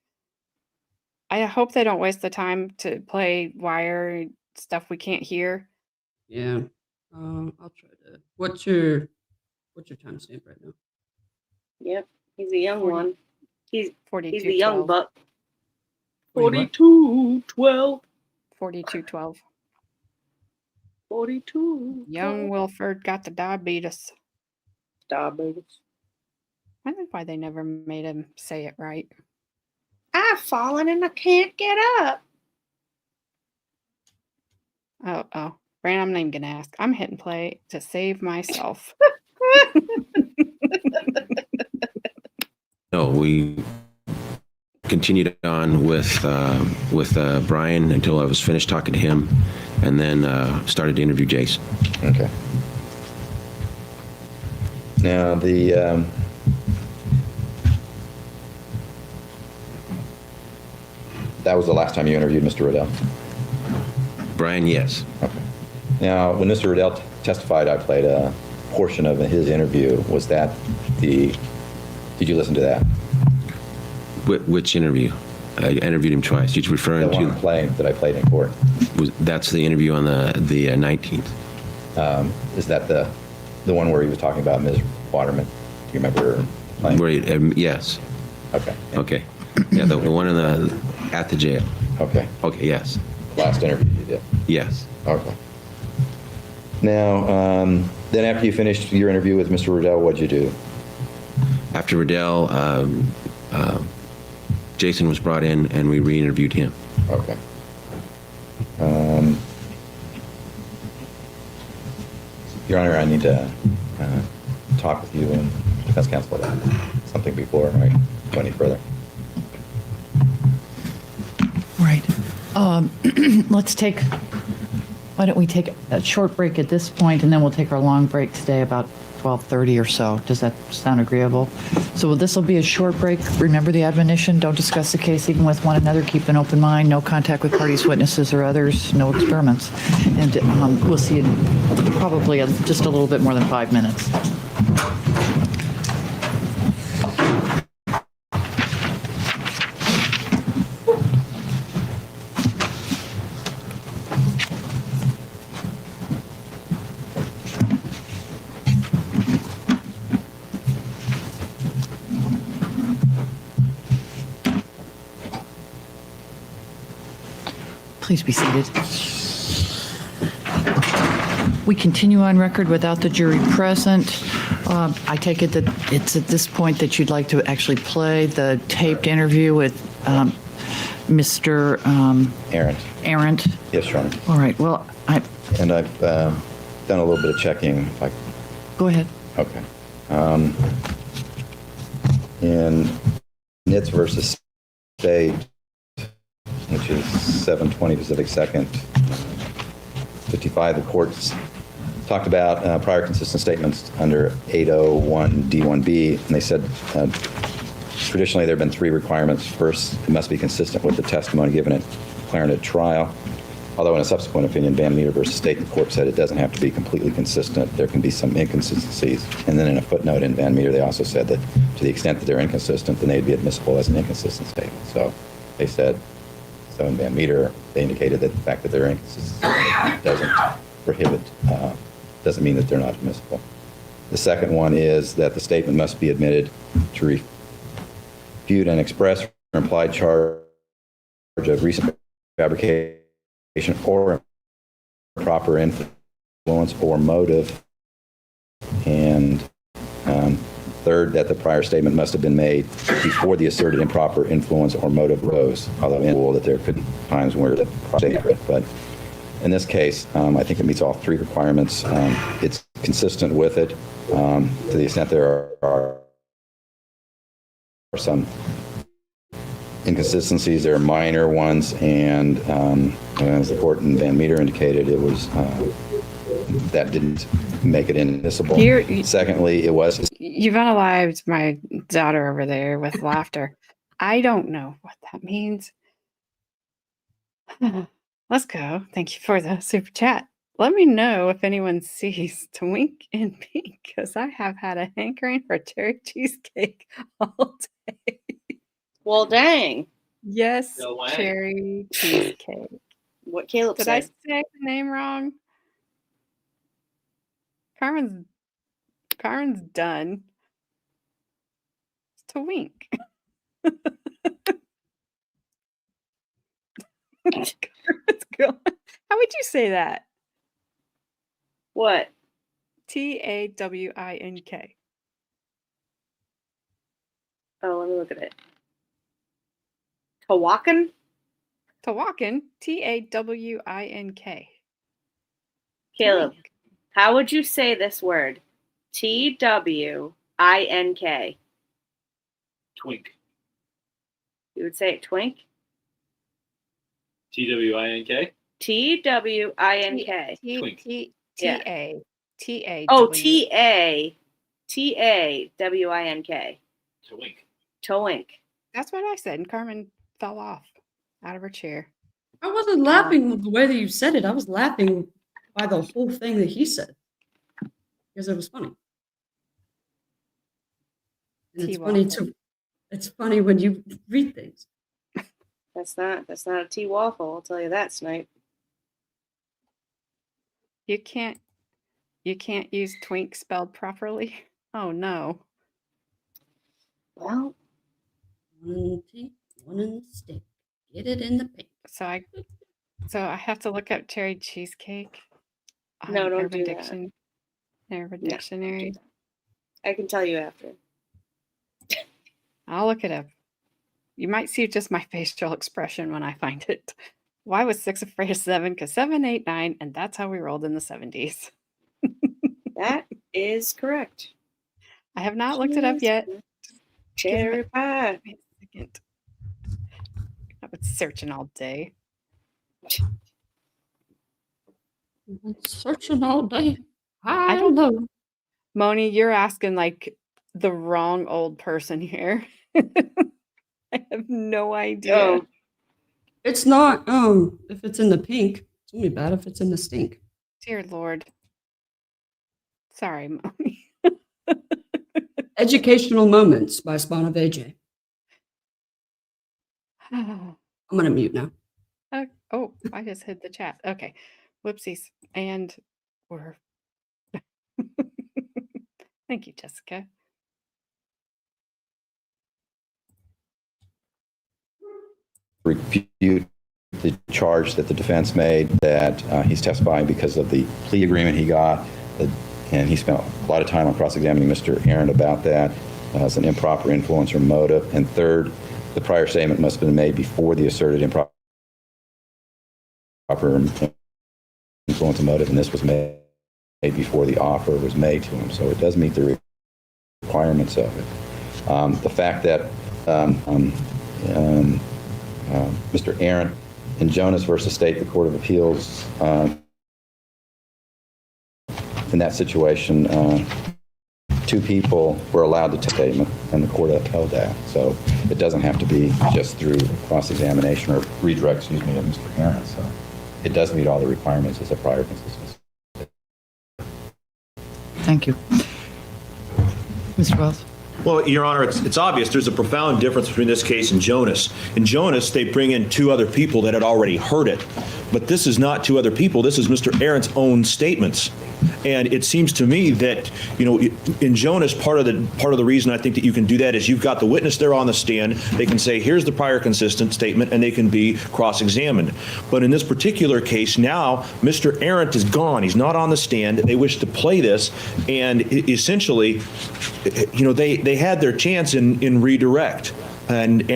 I hope they don't waste the time to play wire stuff we can't hear. Yeah. I'll try to. What's your timestamp right now? Yep, he's a young one. He's 42. He's the young buck. 4212. 4212. 42. Young Wilford got the diabetes. Diabetes. I think why they never made him say it right. I've fallen and I can't get up. Oh. Brandon, I'm not even going to ask. I'm hitting play to save myself. No, we continued on with Brian until I was finished talking to him, and then started to interview Jason. Okay. Now, that was the last time you interviewed Mr. Riddell? Brian, yes. Okay. Now, when Mr. Riddell testified, I played a portion of his interview. Was that did you listen to that? Which interview? I interviewed him twice. You're referring The one that I played in court. That's the interview on the 19th. Is that the one where he was talking about Ms. Waterman? Do you remember playing? Yes. Okay. Okay. Yeah, the one At the jail. Okay. Okay, yes. Last interview you did. Yes. Okay. Now, then after you finished your interview with Mr. Riddell, what'd you do? After Riddell, Jason was brought in and we re-interviewed him. Okay. Your Honor, I need to talk with you and defense counsel about something before I go any further. Right. Why don't we take a short break at this point, and then we'll take our long break today about 12:30 or so. Does that sound agreeable? So this will be a short break. Remember the admonition, don't discuss the case even with one another. Keep an open mind, no contact with parties, witnesses, or others, no experiments. And we'll see you probably just a little bit more than 5 minutes. Please be seated. We continue on record without the jury present. I take it that it's at this point that you'd like to actually play the taped interview with Mr. Arendt. Yes, Your Honor. All right. Well, And I've done a little bit of checking. Go ahead. Okay. In Nitz versus State, which is 720 Pacific 2nd, 55, the courts talked about prior consistent statements under 801D1B, and they said traditionally there have been 3 requirements. First, it must be consistent with the testimony given at Clarendon trial. Although in a subsequent opinion, Van Meter versus State, the court said it doesn't have to be completely consistent. There can be some inconsistencies. And then in a footnote in Van Meter, they also said that to the extent that they're inconsistent, then they'd be admissible as an inconsistent statement. So they said, so in Van Meter, they indicated that the fact that they're inconsistent doesn't prohibit, doesn't mean that they're not admissible. The second one is that the statement must be admitted to refute an express or implied charge of recent fabrication or improper influence or motive. And third, that the prior statement must have been made before the asserted improper influence or motive arose, although in rule that there could be times where the statement, but in this case, I think it meets all 3 requirements. It's consistent with it to the extent there are some inconsistencies. There are minor ones, and as the court in Van Meter indicated, it was that didn't make it inadmissible. Secondly, it was. You've unalived my daughter over there with laughter. I don't know what that means. Let's go. Thank you for the super chat. Let me know if anyone sees Twink in pink, because I have had a hankering for cherry cheesecake all day. Well, dang. Yes, No way. cherry cheesecake. What Caleb Did I said. say the name wrong? Carmen's done. It's Twink. Carmen's gone. How would you say that? What? Tawink. Oh, let me look at it. Tawakan? Tawakin. Tawink. Caleb, how would you say this word? Twink. Twink. You would say it twink? TWINK. TWINK. Twink. T-A. Oh, TAWINK. Twink. Twink. That's what I said, and Carmen fell off out of her chair. I wasn't laughing with the way that you said it. I was laughing by the whole thing that he said because it was funny. And it's funny too. It's funny when you read things. That's not a tea waffle, I'll tell you that, Snipe. You can't use twink spelled properly. Oh no. Well, One tea, one in the stick. Get it in the pink. So I have to look up cherry cheesecake on No, don't Urban do that. Urban No, don't do Dictionary. that. I can tell you after. I'll look it up. You might see just my facial expression when I find it. Why was 6 afraid of 7? Because 7, 8, 9, and that's how we rolled in the 70s. That is correct. I have not looked it up yet. Cherry pie. Give me a second. I've been searching all day. I've been searching all day. I don't know. Moni, you're asking like the wrong old person here. I have no idea. Oh. It's not, if it's in the pink. It's only bad if it's in the stink. Dear Lord. Sorry, Moni. Educational Moments by Spana VJ. I'm going to mute now. Oh, I just hit the chat. Okay. Whoopsies. And we're. Thank you, Jessica. Refute the charge that the defense made that he's testifying because of the plea agreement he got, and he spent a lot of time on cross-examining Mr. Aaron about that as an improper influence or motive. And third, the prior statement must have been made before the asserted improper influence or motive, and this was made before the offer was made to him. So it does meet the requirements of it. The fact that Mr. Aaron in Jonas versus State, the Court of Appeals, in that situation, two people were allowed to take a statement, and the court upheld that. So it doesn't have to be just through cross-examination or redirect, of Mr. Aaron. So it does meet all the requirements as a prior consistency. Thank you. Mr. Wells. Well, Your Honor, it's obvious there's a profound difference between this case and Jonas. In Jonas, they bring in two other people that had already heard it. But this is not two other people. This is Mr. Aaron's own statements. And it seems to me that, in Jonas, part of the reason I think that you can do that is you've got the witness there on the stand. They can say, here's the prior consistent statement, and they can be cross-examined. But in this particular case, now Mr. Aaron is gone. He's not on the stand. They wish to play this. And essentially, they had their chance in redirect. And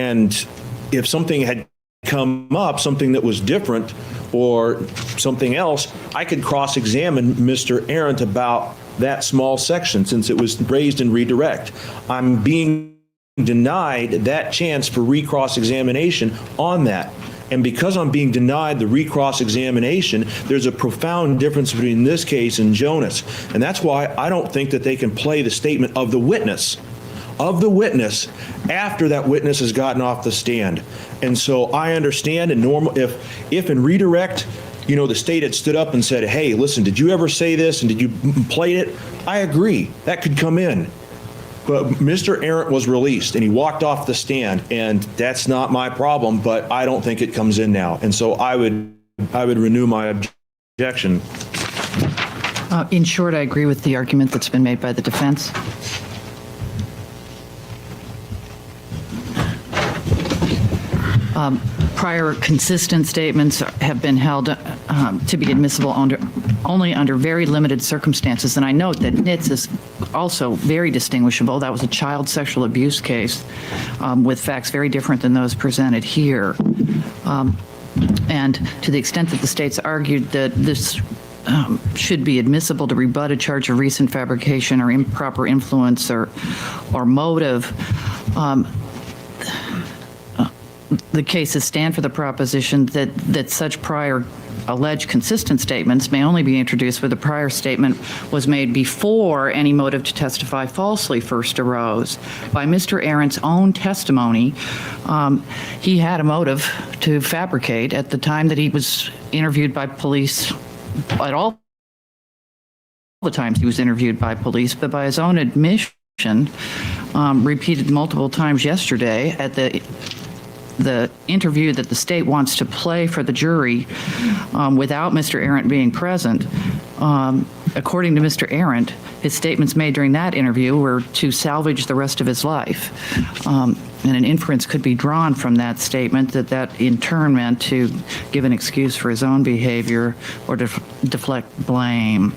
if something had come up, something that was different or something else, I could cross-examine Mr. Arendt about that small section since it was raised in redirect. I'm being denied that chance for recross-examination on that. And because I'm being denied the recross-examination, there's a profound difference between this case and Jonas. And that's why I don't think that they can play the statement of the witness after that witness has gotten off the stand. And so I understand in normal, if in redirect, the state had stood up and said, hey, listen, did you ever say this and did you play it? I agree, that could come in. But Mr. Arendt was released and he walked off the stand, and that's not my problem, but I don't think it comes in now. And so I would renew my objection. In short, I agree with the argument that's been made by the defense. Prior consistent statements have been held to be admissible only under very limited circumstances. And I note that Nitz is also very distinguishable. That was a child sexual abuse case with facts very different than those presented here. And to the extent that the state's argued that this should be admissible to rebut a charge of recent fabrication or improper influence or motive, the cases stand for the proposition that such prior alleged consistent statements may only be introduced where the prior statement was made before any motive to testify falsely first arose. By Mr. Arendt's own testimony, he had a motive to fabricate at the time that he was interviewed by police, at all the times he was interviewed by police, but by his own admission, repeated multiple times yesterday at the interview that the state wants to play for the jury without Mr. Arendt being present. According to Mr. Arendt, his statements made during that interview were to salvage the rest of his life. and an inference could be drawn from that statement that in turn meant to give an excuse for his own behavior or to deflect blame.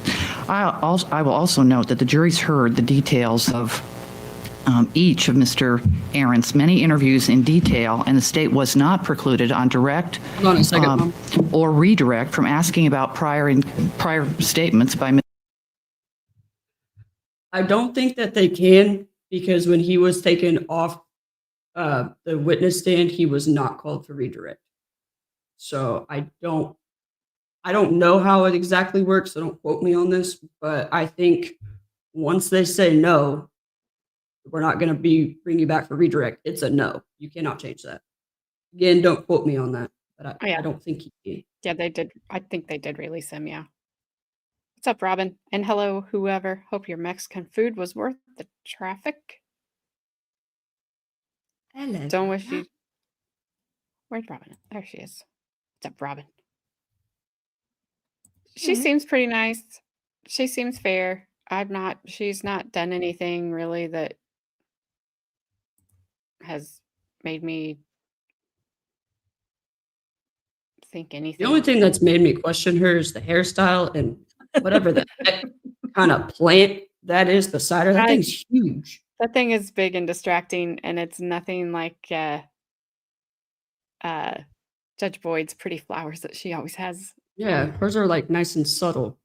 I will also note that the jury's heard the details of each of Mr. Arendt's many interviews in detail, and the state was not precluded on direct Hold on a second, Mom. or redirect from asking about prior statements by Mr. I don't think that they can, because when he was taken off the witness stand, he was not called for redirect. So I don't know how it exactly works, so don't quote me on this, but I think once they say no, we're not going to bring you back for redirect, it's a no. You cannot change that. Again, don't quote me on that, but I don't think he can. Yeah, they did. I think they did release him. Yeah. What's up, Robin? And hello, whoever. Hope your Mexican food was worth the traffic. Hello. Don't wish you. Where's Robin? There she is. What's up, Robin? She seems pretty nice. She seems fair. She's not done anything really that has made me think anything. The only thing that's made me question her is the hairstyle and whatever that kind of plant that is beside her. That thing's huge. That thing is big and distracting, and it's nothing like Judge Boyd's pretty flowers that she always has. Yeah, hers are like nice and subtle.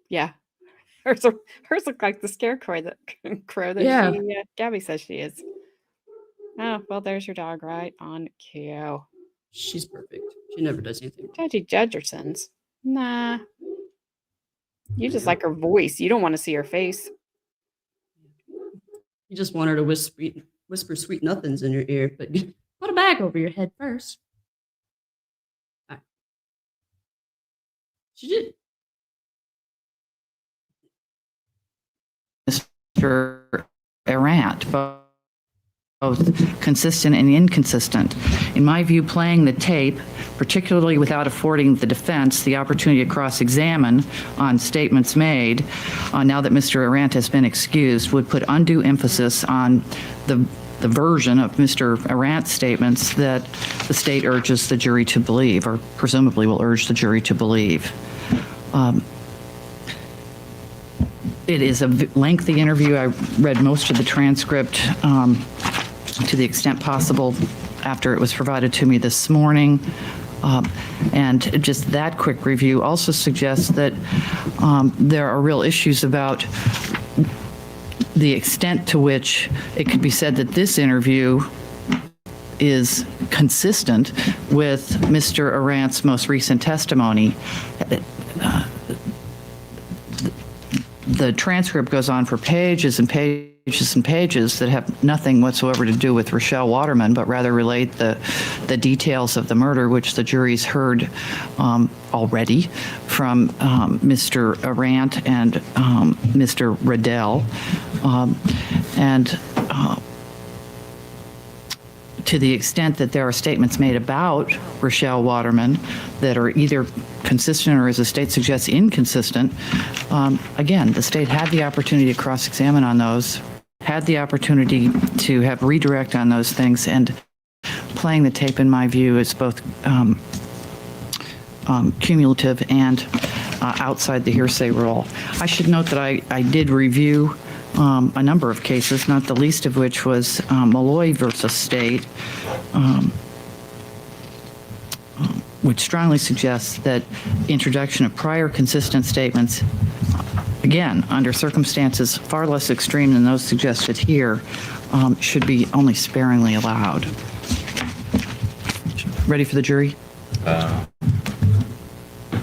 Yeah. Hers look like the scarecrow that Yeah. Gabby says she is. Oh, well, there's your dog right on cue. She's perfect. She never does anything. Judgy Judgersons. Nah. You just like her voice. You don't want to see her face. You just want her to whisper sweet nothings in your ear, but put a bag over your head first. All right. She did. Mr. Arendt, both consistent and inconsistent. In my view, playing the tape, particularly without affording the defense the opportunity to cross-examine on statements made, now that Mr. Arendt has been excused, would put undue emphasis on the version of Mr. Arendt's statements that the state urges the jury to believe, or presumably will urge the jury to believe. It is a lengthy interview. I read most of the transcript to the extent possible after it was provided to me this morning. And just that quick review also suggests that there are real issues about the extent to which it could be said that this interview is consistent with Mr. Arendt's most recent testimony. The transcript goes on for pages and pages and pages that have nothing whatsoever to do with Rachelle Waterman, but rather relate the details of the murder, which the jury's heard already from Mr. Arendt and Mr. Riddell. To the extent that there are statements made about Rachelle Waterman that are either consistent or, as the state suggests, inconsistent, again, the state had the opportunity to cross-examine on those, had the opportunity to have redirect on those things, and playing the tape, in my view, is both cumulative and outside the hearsay rule. I should note that I did review a number of cases, not the least of which was Malloy versus State, which strongly suggests that introduction of prior consistent statements, again, under circumstances far less extreme than those suggested here, should be only sparingly allowed. Ready for the jury?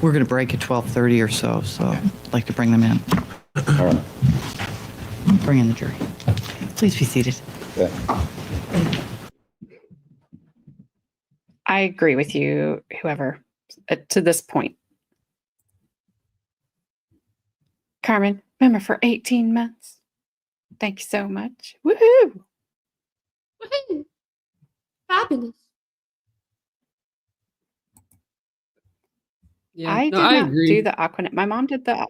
We're going to break at 12:30 or so, I'd like to bring them in. All right. Bring in the jury. Please be seated. Yeah. I agree with you, whoever, to this point. Carmen, remember for 18 months. Thank you so much. Woohoo! Woohoo! Fabulous. Yeah, I did I not agree. do the Aquanet. My mom did the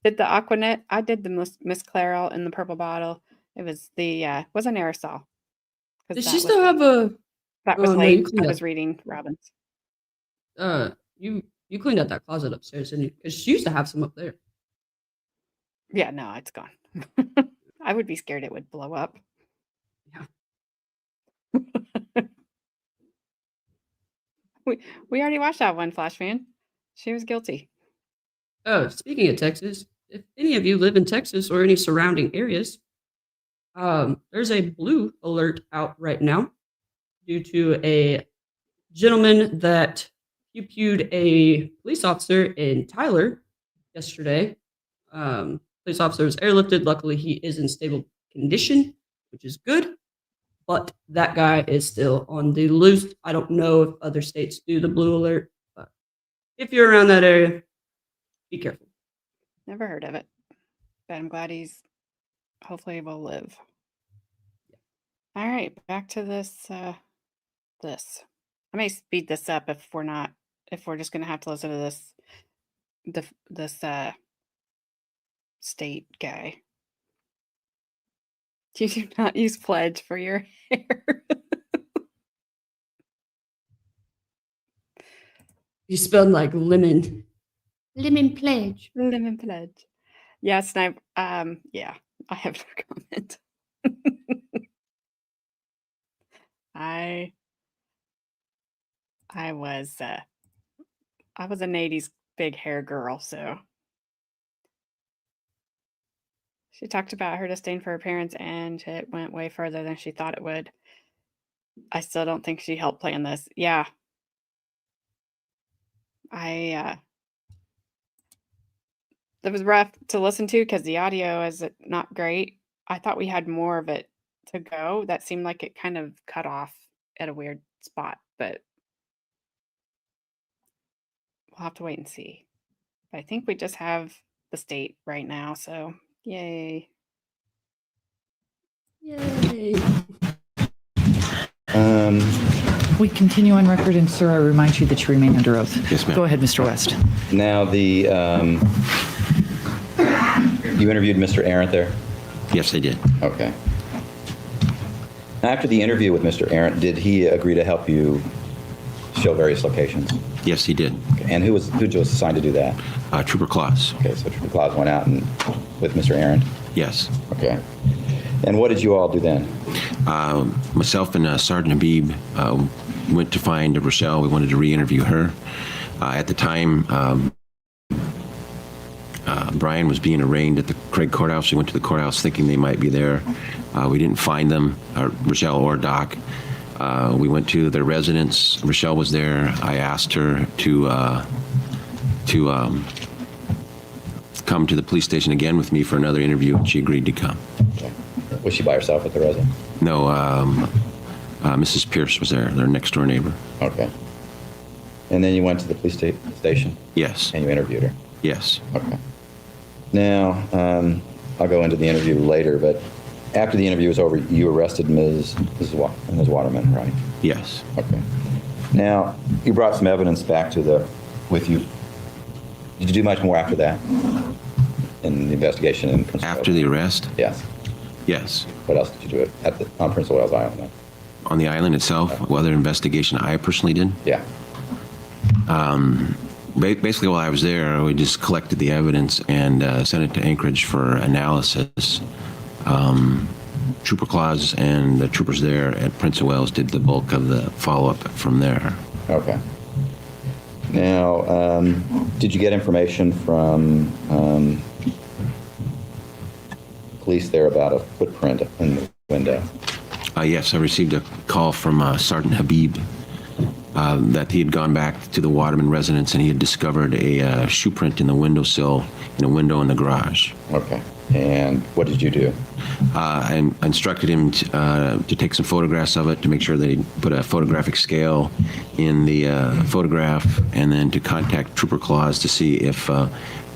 Aquanet. I did the Miss Clairol in the purple bottle. It was the was an aerosol. Does that she was still have a? that was Oh, no, late. you cleaned I up. was reading Robin's. You cleaned out that closet upstairs, didn't you? Because she used to have some up there. Yeah, no, it's gone. I would be scared it would blow up. Yeah. We already watched that one, Flash fan. She was guilty. Oh, speaking of Texas, if any of you live in Texas or any surrounding areas, there's a blue alert out right now due to a gentleman that pew-pewed a police officer in Tyler yesterday. Police officer was airlifted. Luckily, he is in stable condition, which is good. But that guy is still on the loose. I don't know if other states do the blue alert, but if you're around that area, be careful. Never heard of it. But I'm glad he's hopefully will live. All right, back to this this. I may speed this up if we're just gonna have to listen to this state guy. You do not use pledge for your hair. You spelled like lemon. Lemon pledge. Lemon pledge. Yes, and yeah, I have no comment. I was an 80s big hair girl, so she talked about her disdain for her parents, and it went way further than she thought it would. I still don't think she helped plan this. Yeah. That was rough to listen to because the audio is not great. I thought we had more of it to go. That seemed like it kind of cut off at a weird spot, but we'll have to wait and see. But I think we just have the state right now, so yay. Yay. We continue on record, and sir, I remind you that you remain under oath. Yes, ma'am. Go ahead, Mr. West. Now, you interviewed Mr. Arendt there? Yes, I did. Okay. After the interview with Mr. Arendt, did he agree to help you show various locations? Yes, he did. Okay. And who was assigned to do that? Trooper Claus. Okay, so Trooper Claus went out with Mr. Arendt? Yes. Okay. And what did you all do then? Myself and Sergeant Habib went to find Rachelle. We wanted to re-interview her. At the time, Brian was being arraigned at the Craig Courthouse. We went to the courthouse thinking they might be there. We didn't find them, Rachelle or Doc. We went to their residence. Rachelle was there. I asked her to come to the police station again with me for another interview, and she agreed to come. Okay. Was she by herself at the residence? No, Mrs. Pierce was there, their next door neighbor. Okay. And then you went to the police station? Yes. And you interviewed her? Yes. Okay. Now, I'll go into the interview later, but after the interview was over, you arrested Ms. Waterman, right? Yes. Okay. Now, you brought some evidence back with you. Did you do much more after that in the investigation in Prince After the arrest? Yes. Yes. What else did you do on Prince of Wales Island? On the island itself, what other investigation I personally did? Yeah. Basically, while I was there, we just collected the evidence and sent it to Anchorage for analysis. Trooper Claus and the troopers there at Prince of Wales did the bulk of the follow-up from there. Okay. Now, did you get information from police there about a footprint in the window? Yes, I received a call from Sergeant Habib that he had gone back to the Waterman residence and he had discovered a shoe print in the windowsill in a window in the garage. Okay. And what did you do? I instructed him to take some photographs of it, to make sure that he put a photographic scale in the photograph, and then to contact Trooper Claus to see if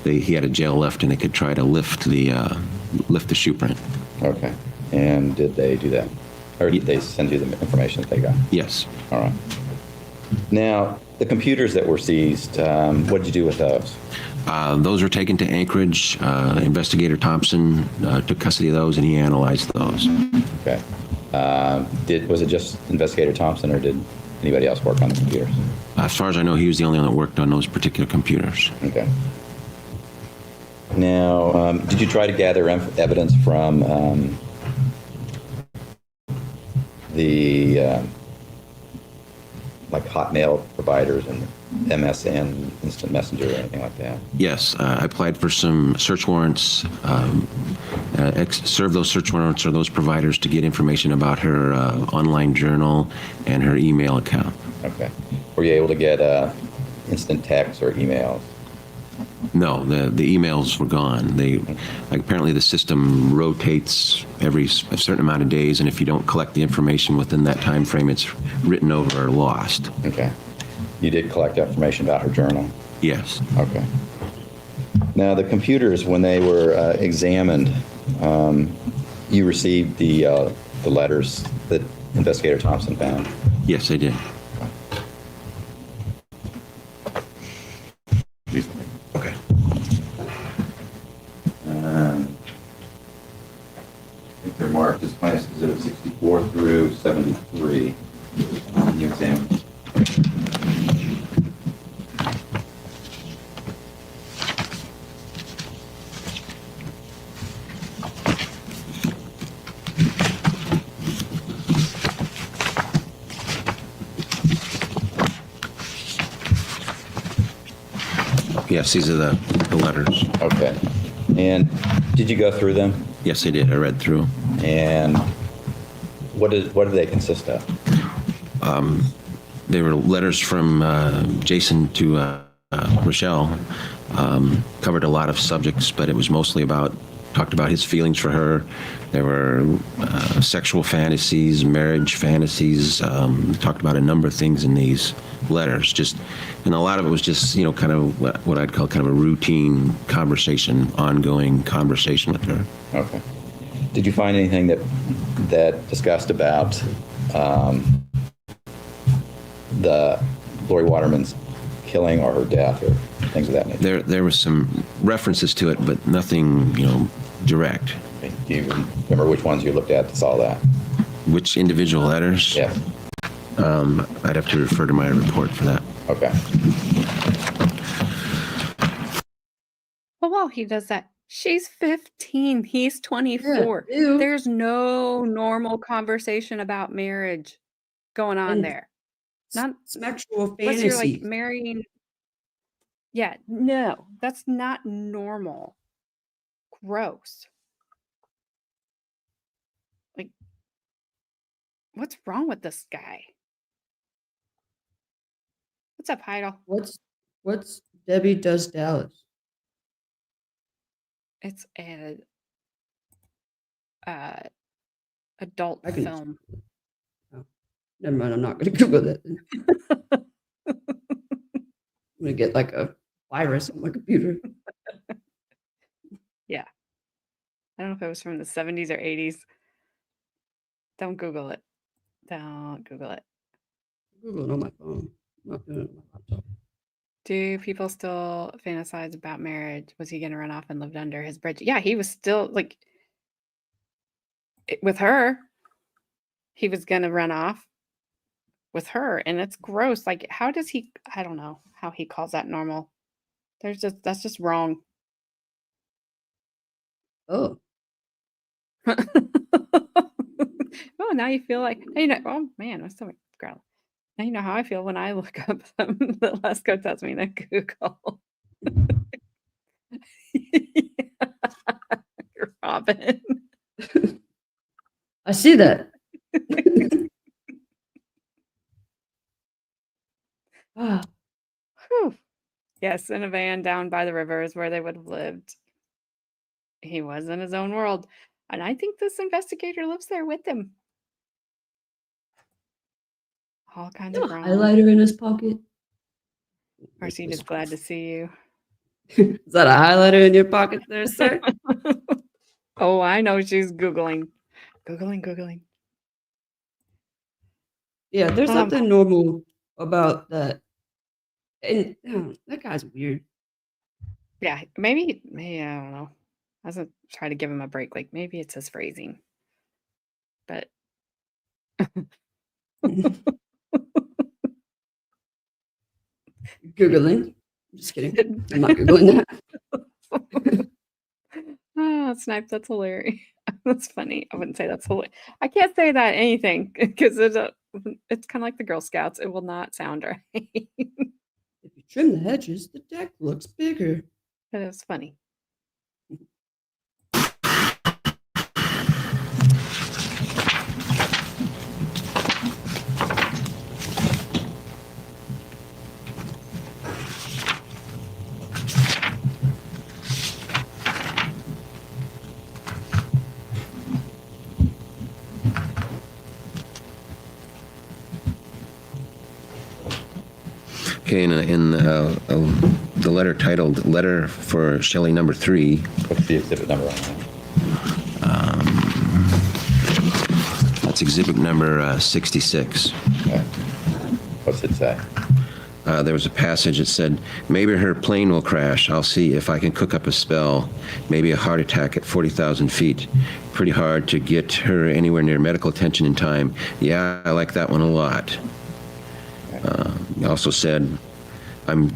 he had a jail left and they could try to lift the shoe print. Okay. And did they do that? Or did they send you the information that they got? Yes. All right. Now, the computers that were seized, what did you do with those? Those were taken to Anchorage. Investigator Thompson took custody of those, and he analyzed those. Okay. Was it just Investigator Thompson, or did anybody else work on the computers? As far as I know, he was the only one that worked on those particular computers. Okay. Now, did you try to gather evidence from the like Hotmail providers and MSN, Instant Messenger, or anything like that? Yes, I applied for some search warrants, served those search warrants or those providers to get information about her online journal and her email account. Okay. Were you able to get instant text or emails? No, the emails were gone. Apparently the system rotates every a certain amount of days, and if you don't collect the information within that time frame, it's written over or lost. Okay. You did collect information about her journal? Yes. Okay. Now, the computers, when they were examined, you received the letters that Investigator Thompson found? Yes, I did. Okay. I think they're marked as Class Exhibit 64 through 73. Can you examine? Yes, these are the letters. Okay. And did you go through them? Yes, I did. I read through. And what did they consist of? They were letters from Jason to Rachelle. Covered a lot of subjects, but it was mostly talked about his feelings for her. There were sexual fantasies, marriage fantasies, talked about a number of things in these letters. And a lot of it was just, kind of what I'd call kind of a routine conversation, ongoing conversation with her. Okay. Did you find anything that discussed about the Lauri Waterman's killing or her death or things of that nature? There was some references to it, but nothing, direct. Okay. Do you remember which ones you looked at that saw that? Which individual letters? Yeah. I'd have to refer to my report for that. Okay. Well, while he does that, she's 15. He's 24. Yeah, ew. There's no normal conversation about marriage going on And there. Not some actual unless you're like fantasy. marrying. Yeah, no, that's not normal. Gross. Like, what's wrong with this guy? What's up, Heidel? What's Debbie Does Dallas? It's a adult I can- film. Oh, never mind. I'm not going to Google that. Then. I'm going to get like a virus on my computer. Yeah. I don't know if it was from the 70s or 80s. Don't Google it. Don't Google it. Google it on my phone. I'm not doing it on my laptop. Do people still fantasize about marriage? Was he going to run off and lived under his bridge? Yeah, he was still like with her. He was going to run off with her, and it's gross. Like, how does he? I don't know how he calls that normal. That's just wrong. Oh, Oh, now you feel like oh man, my stomach growling. Now you know how I feel when I look up the last code tells me to Google. Robin. I see that. Ah, Whew. Yes, in a van down by the river is where they would have lived. He was in his own world. And I think this investigator lives there with him. All kinds got of a wrong. highlighter in his pocket. Marcine is glad to see you. Is that a highlighter in your pocket there, sir? Oh, I know she's Googling. Googling. Yeah, there's Um, nothing normal about that. And that guy's weird. Yeah, maybe I don't know. I was gonna try to give him a break. Like maybe it's his phrasing, but Googling. Just kidding. I'm not Googling that. oh, Snipe, that's hilarious. That's funny. I wouldn't say that's hilarious. I can't say that anything because it's kind of like the Girl Scouts. It will not sound right. If you trim the hedges, the deck looks bigger. But it was funny. Okay, in the letter titled "Letter for Shelley Number 3." What's the exhibit number on that? That's exhibit number 66. Okay. What's it say? There was a passage that said, "Maybe her plane will crash. I'll see if I can cook up a spell. Maybe a heart attack at 40,000 feet. Pretty hard to get her anywhere near medical attention in time. Yeah, I like that one a lot." He also said,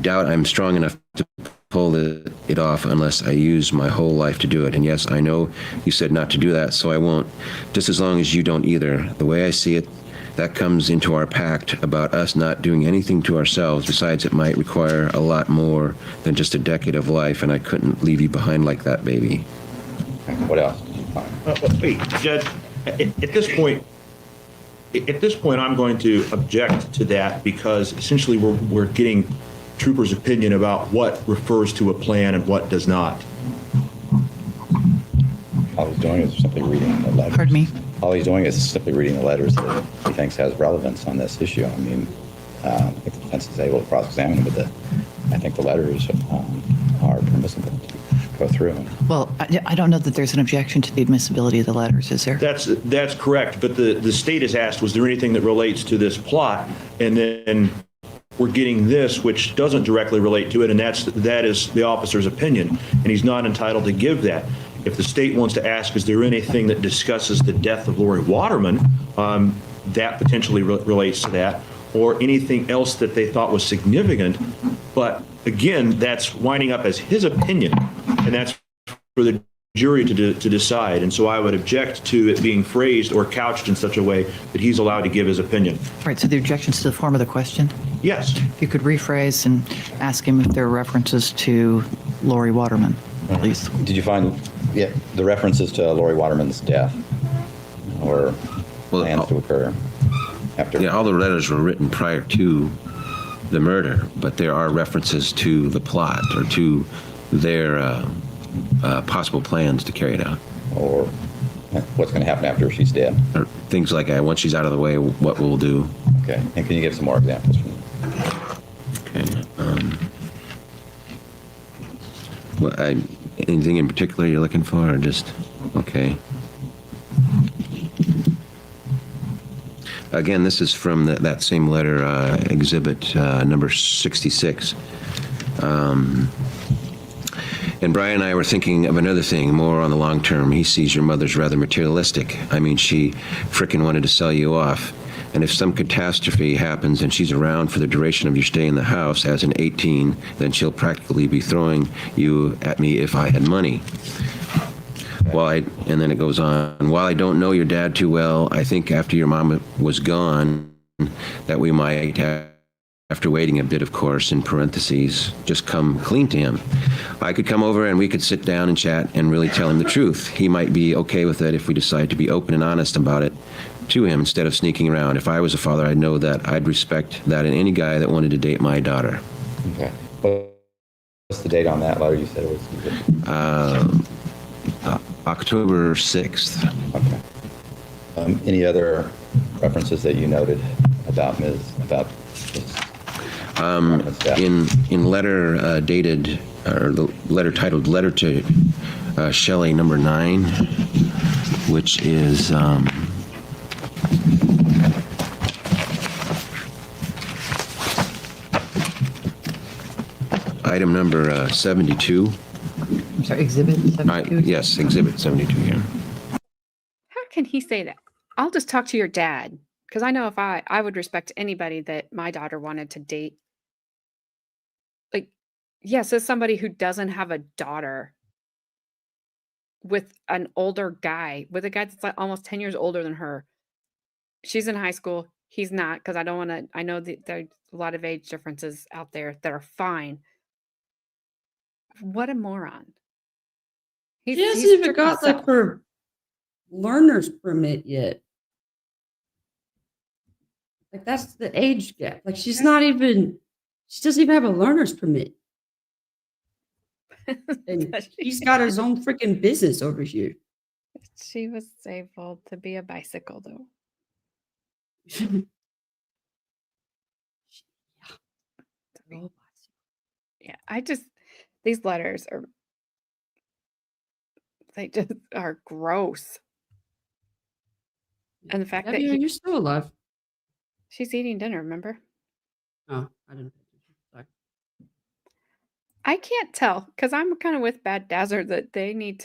doubt I'm strong enough to pull it off unless I use my whole life to do it. And yes, I know you said not to do that, so I won't, just as long as you don't either. The way I see it, that comes into our pact about us not doing anything to ourselves. Besides, it might require a lot more than just a decade of life, and I couldn't leave you behind like that, baby. Okay. What else did you find? Wait, Judge, at this point, I'm going to object to that because essentially we're getting Trooper's opinion about what refers to a plan and what does not. All he's doing is simply reading the letters. Pardon me? All he's doing is simply reading the letters that he thinks has relevance on this issue. I mean, if the defense is able to cross-examine him, but I think the letters are permissible to go through. Well, I don't know that there's an objection to the admissibility of the letters, is there? That's correct, but the state has asked, was there anything that relates to this plot? And then we're getting this, which doesn't directly relate to it, and that is the officer's opinion, and he's not entitled to give that. If the state wants to ask, is there anything that discusses the death of Lauri Waterman, that potentially relates to that, or anything else that they thought was significant. But again, that's winding up as his opinion, and that's for the jury to decide. And so I would object to it being phrased or couched in such a way that he's allowed to give his opinion. All right, so the objection's to the form of the question? Yes. If you could rephrase and ask him if there are references to Lauri Waterman, please. Did you find the references to Lauri Waterman's death or plans to occur after? Yeah, all the letters were written prior to the murder, but there are references to the plot or to their possible plans to carry it out. Or what's going to happen after she's dead? Or things like once she's out of the way, what we'll do. Okay, and can you give some more examples from Okay. Anything in particular you're looking for, or just, okay. Again, this is from that same letter, exhibit number 66. And Brian and I were thinking of another thing, more on the long term. He sees your mother's rather materialistic. I mean, she frickin' wanted to sell you off. And if some catastrophe happens and she's around for the duration of your stay in the house as an 18, then she'll practically be throwing you at me if I had money. And then it goes on, while I don't know your dad too well, I think after your mom was gone, that we might, after waiting a bit, of course, in parentheses, just come clean to him. I could come over and we could sit down and chat and really tell him the truth. He might be okay with it if we decide to be open and honest about it to him instead of sneaking around. If I was a father, I'd know that. I'd respect that in any guy that wanted to date my daughter. Okay. What's the date on that letter? You said it was October 6th. Okay. Any other references that you noted about Ms. In letter dated, or the letter titled "Letter to Shelley Number 9," which is item number 72. I'm sorry, Exhibit 72? Yes, Exhibit 72, yeah. How can he say that? I'll just talk to your dad. Because I know if I would respect anybody that my daughter wanted to date. Like, yes, as somebody who doesn't have a daughter with an older guy, with a guy that's like almost 10 years older than her. She's in high school. He's not, because I don't want to. I know that there's a lot of age differences out there that are fine. What a moron. She He's hasn't even stripped got like himself. her learner's permit yet. Like that's the age gap. Like she doesn't even have a learner's permit. And he's got his own freaking business over here. She was able to be a bicycle, though. Yeah, these letters are, they just are gross. And the fact that Debbie, are you still alive? she's eating dinner, remember? Oh, I didn't. Sorry. I can't tell because I'm kind of with Bad Dazzler that he needs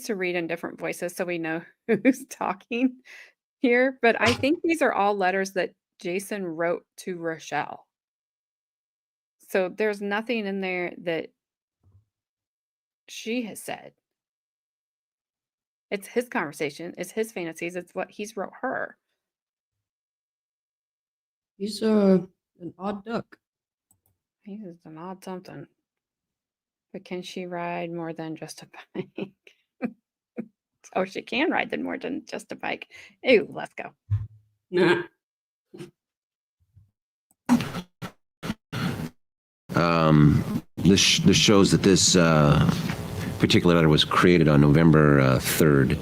to read in different voices so we know who's talking here. But I think these are all letters that Jason wrote to Rachelle. So there's nothing in there that she has said. It's his conversation, it's his fantasies, it's what he's wrote her. He's an odd duck. He's just an odd something. But can she ride more than just a bike? Oh, she can ride more than just a bike. Ew, let's go. Nah. This shows that this particular letter was created on November 3rd,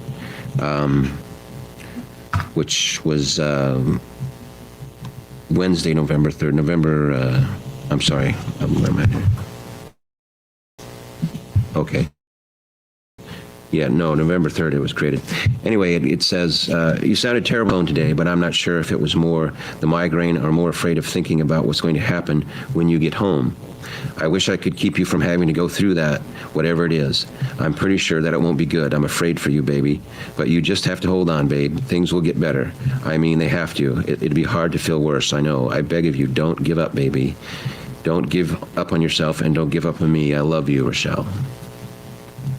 which was Wednesday, November 3rd. I'm sorry. Where am I? Okay. Yeah, no, November 3rd it was created. Anyway, it says, you sounded terrible today, but I'm not sure if it was more the migraine or more afraid of thinking about what's going to happen when you get home. I wish I could keep you from having to go through that, whatever it is. I'm pretty sure that it won't be good. I'm afraid for you, baby. But you just have to hold on, babe. Things will get better. I mean, they have to. It'd be hard to feel worse, I know. I beg of you, don't give up, baby. Don't give up on yourself and don't give up on me. I love you, Rachelle.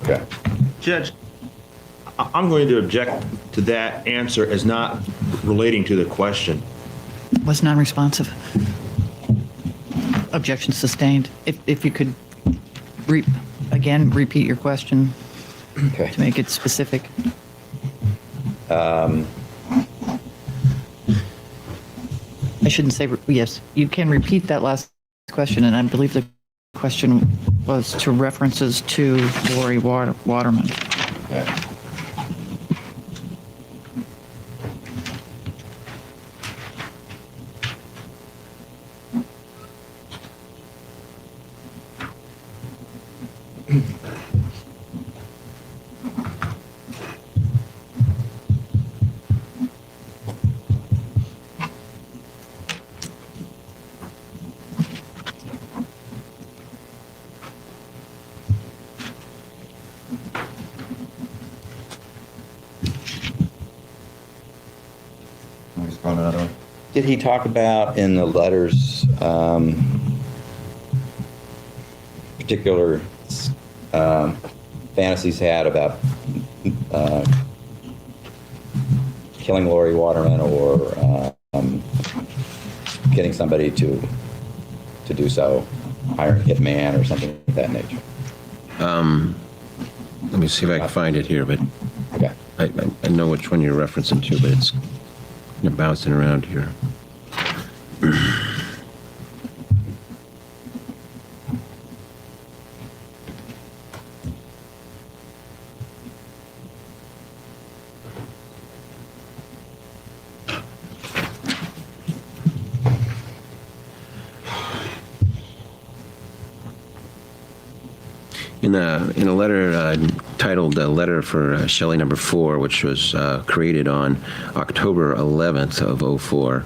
Okay. Judge, I'm going to object to that answer as not relating to the question. Was non-responsive. Objection sustained. If you could repeat your question Okay. to make it specific. Um, I shouldn't say, yes, you can repeat that last question, and I believe the question was to references to Lauri Waterman. okay. Did he talk about in the letters particular fantasies had about killing Lauri Waterman or getting somebody to do so, hiring a hitman or something of that nature? Let me see if I can find it here, but Okay. I know which one you're referencing to, but it's bouncing around here. In a letter titled Letter for Shelley number 4, which was created on October 11th of '04,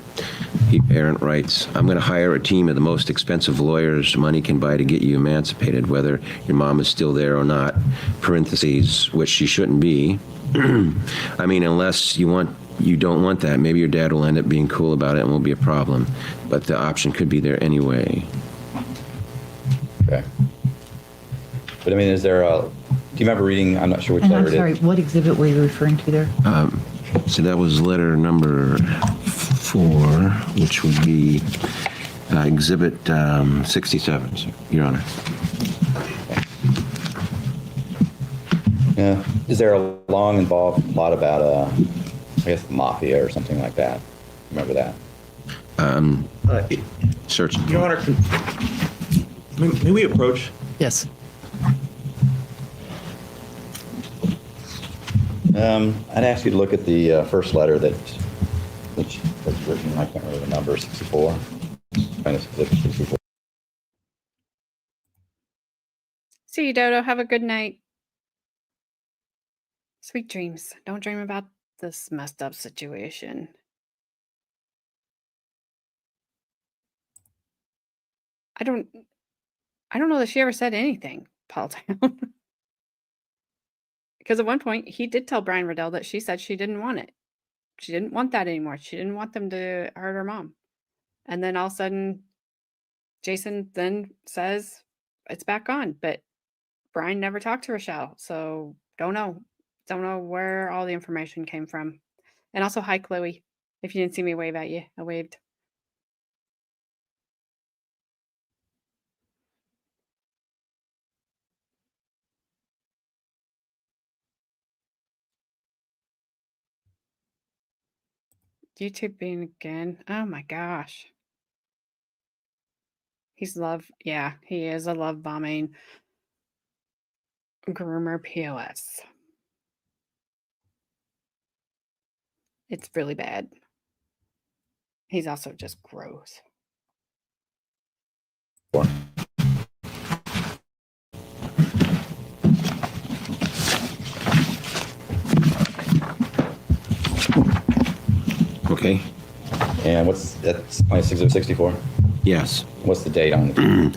Parent writes, I'm going to hire a team of the most expensive lawyers money can buy to get you emancipated, whether your mom is still there or not, parentheses, which she shouldn't be. I mean, unless you don't want that, maybe your dad will end up being cool about it and won't be a problem. But the option could be there anyway. Okay. But I mean, is there a, do you remember reading, I'm not sure which And letter I'm it sorry, is. what exhibit were you referring to there? So that was letter number 4, which would be Exhibit 67, Your Honor. Yeah. Is there a long involved plot about, I guess, the mafia or something like that? Remember that? Search. Your Honor, may we approach? Yes. I'd ask you to look at the first letter that's written, I can't remember the number, 64. Kind of 64. See you, Dodo. Have a good night. Sweet dreams. Don't dream about this messed up situation. I don't know that she ever said anything, Paul Town. Because at one point he did tell Brian Riddell that she said she didn't want it. She didn't want that anymore. She didn't want them to hurt her mom. And then all of a sudden, Jason then says it's back on. But Brian never talked to Rachelle. So don't know. Don't know where all the information came from. And also, hi, Chloe. If you didn't see me wave at you, I waved. YouTube being again. Oh my gosh. He's yeah, he is a love bombing groomer POS. It's really bad. He's also just gross. Okay. And that's 26 of 64? Yes. What's the date on it?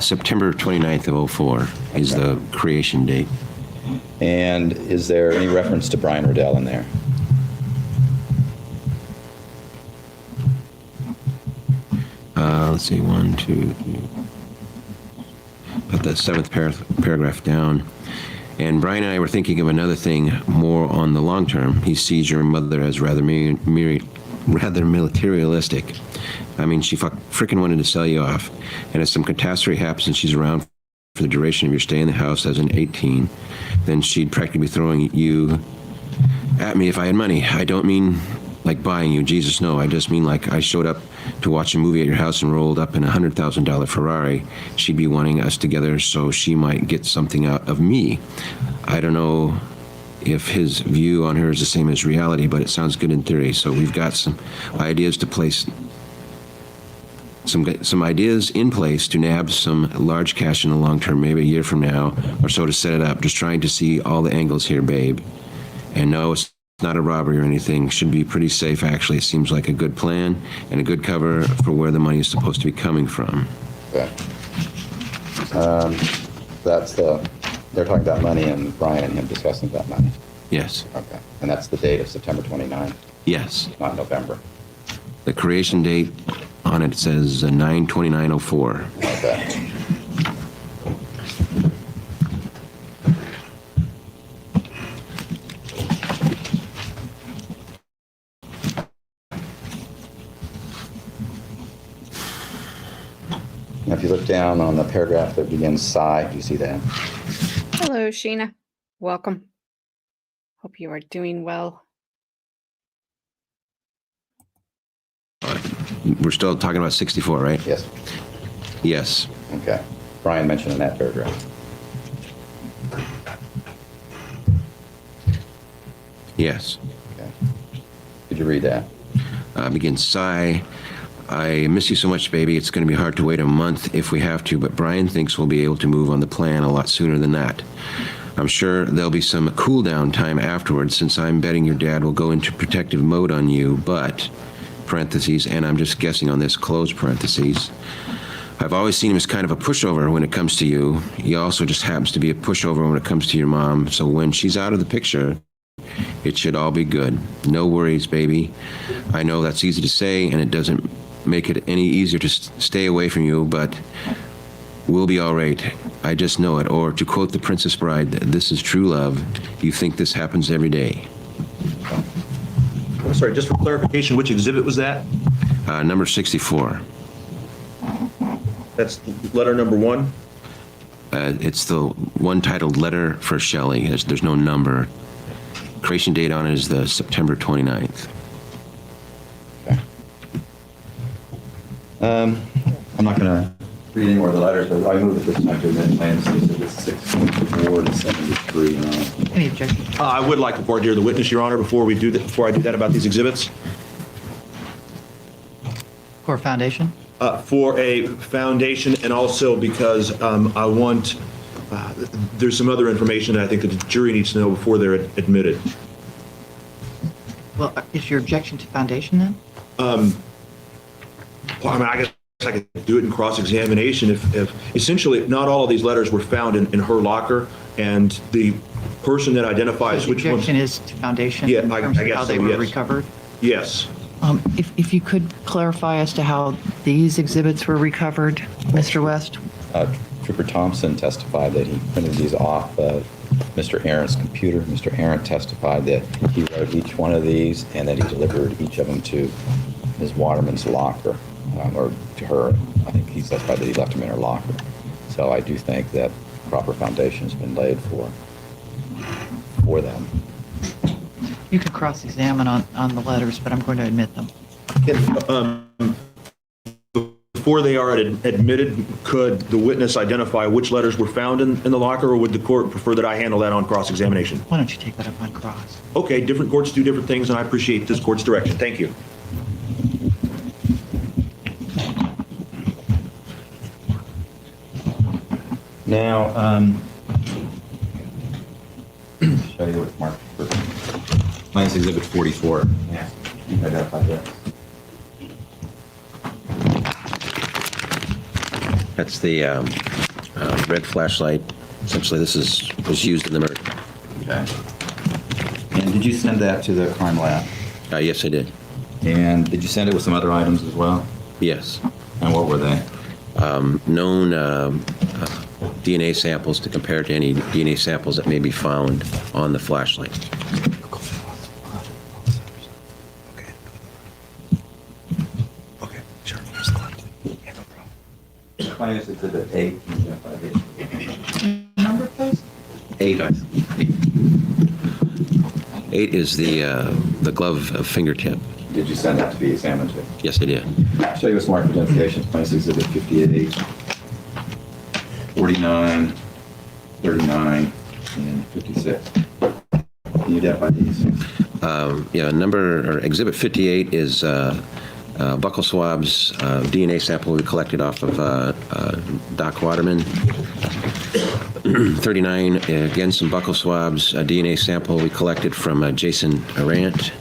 September 29th of 04 is the creation date. And is there any reference to Brian Riddell in there? Let's see, 1, 2, 3. Put the 7th paragraph down. And Brian and I were thinking of another thing more on the long term. He sees your mother as rather materialistic. I mean, she frickin' wanted to sell you off. And if some catastrophe happens and she's around for the duration of your stay in the house as an 18, then she'd practically be throwing you at me if I had money. I don't mean like buying you, Jesus, no. I just mean like I showed up to watch a movie at your house and rolled up in a $100,000 Ferrari. She'd be wanting us together so she might get something out of me. I don't know if his view on her is the same as reality, but it sounds good in theory. So we've got some ideas to place, some ideas in place to nab some large cash in the long term, maybe a year from now or so to set it up. Just trying to see all the angles here, babe. And no, it's not a robbery or anything. Should be pretty safe, actually. It seems like a good plan and a good cover for where the money is supposed to be coming from. Okay. They're talking about money and Brian and him discussing that money. Yes. Okay. And that's the date of September 29th? Yes. Not November? The creation date on it says 9/29/04. Okay. Now, if you look down on the paragraph that begins "sigh," do you see that? Hello, Sheena. Welcome. Hope you are doing well. We're still talking about 64, right? Yes. Yes. Okay. Brian mentioned in that paragraph. Yes. Okay. Could you read that? Begins, sigh. I miss you so much, baby. It's going to be hard to wait a month if we have to, but Brian thinks we'll be able to move on the plan a lot sooner than that. I'm sure there'll be some cool down time afterwards, since I'm betting your dad will go into protective mode on you, but parentheses, and I'm just guessing on this, close parentheses. I've always seen him as kind of a pushover when it comes to you. He also just happens to be a pushover when it comes to your mom. So when she's out of the picture, it should all be good. No worries, baby. I know that's easy to say, and it doesn't make it any easier to stay away from you, but we'll be all right. I just know it. Or to quote the Princess Bride, this is true love. You think this happens every day. I'm sorry, just for clarification, which exhibit was that? Number 64. That's letter number 1? It's the one titled Letter for Shelley. There's no number. Creation date on it is the September 29th. Okay. I'm not going to read any more of the letters, but I move at this time to amend plans exhibits 64 to 73. Any objection? I would like the board to hear the witness, Your Honor, before I do that about these exhibits. Core foundation? For a foundation, and also because I want, there's some other information that I think that the jury needs to know before they're admitted. Well, is your objection to foundation then? Well, I mean, I guess I could do it in cross-examination if essentially not all of these letters were found in her locker, and the person that identifies So the which ones. objection is to foundation Yeah, in terms I of guess how they so, were yes. recovered? Yes. If you could clarify as to how these exhibits were recovered, Mr. West? Trooper Thompson testified that he printed these off Mr. Arendt's computer. Mr. Arendt testified that he wrote each one of these and that he delivered each of them to Ms. Waterman's locker, or to her. I think he testified that he left them in her locker. So I do think that proper foundation has been laid for them. You could cross-examine on the letters, but I'm going to admit them. Before they are admitted, could the witness identify which letters were found in the locker, or would the court prefer that I handle that on cross-examination? Why don't you take that up on cross? Okay, different courts do different things, and I appreciate this court's direction. Thank you. Now, show you what's marked for Plans Exhibit 44. Yeah, you can identify that. That's the red flashlight. Essentially, this was used in the murder. Okay. And did you send that to the crime lab? Yes, I did. And did you send it with some other items as well? Yes. And what were they? Known DNA samples to compare to any DNA samples that may be found on the flashlight. Okay, sure. Here's the left. Yeah, no problem. Plans Exhibit 8. Can you identify it? Number, please? 8. 8 is the glove fingertip. Did you send that to be examined too? Yes, I did. I'll show you what's marked for identification. Plans Exhibit 58, 49, 39, and 56. Can you identify these? Exhibit 58 is buccal swabs, DNA sample we collected off of Doc Waterman. 39, again, some buccal swabs, a DNA sample we collected from Jason Arendt.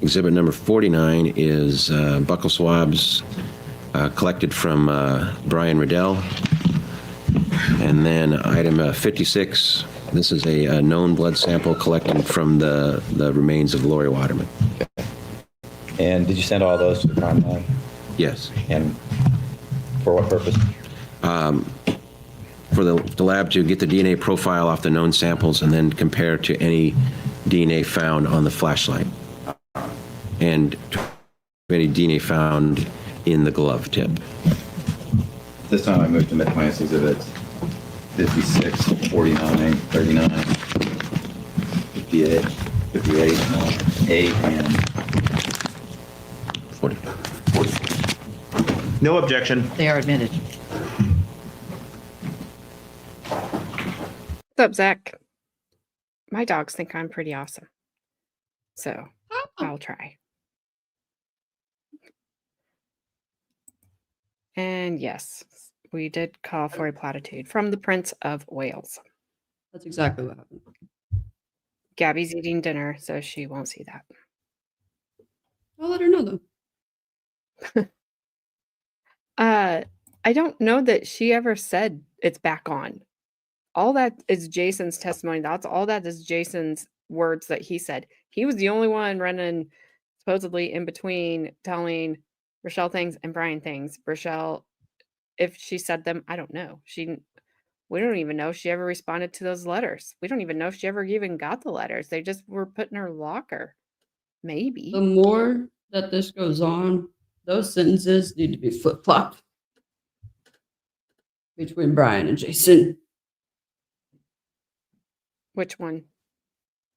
Exhibit number 49 is buccal swabs collected from Brian Riddell. And then item 56, this is a known blood sample collected from the remains of Lauri Waterman. Okay. And did you send all those to the crime lab? Yes. And for what purpose? For the lab to get the DNA profile off the known samples and then compare to any DNA found on the flashlight. And any DNA found in the glove tip. This time I moved to Plans Exhibits 56, 49, 39, 58, 8, and 40. 40. No objection. They are admitted. What's up, Zach? My dogs think I'm pretty awesome. So I'll try. And yes, we did call for a platitude from the Prince of Wales. That's exactly what happened. Gabby's eating dinner, so she won't see that. I'll let her know though. I don't know that she ever said it's back on. All that is Jason's testimony. That's all that is Jason's words that he said. He was the only one running supposedly in between telling Rachelle things and Brian things. Rachelle, if she said them, I don't know. We don't even know if she ever responded to those letters. We don't even know if she ever even got the letters. They just were put in her locker. Maybe. The more that this goes on, those sentences need to be flip-flopped between Brian and Jason. Which one?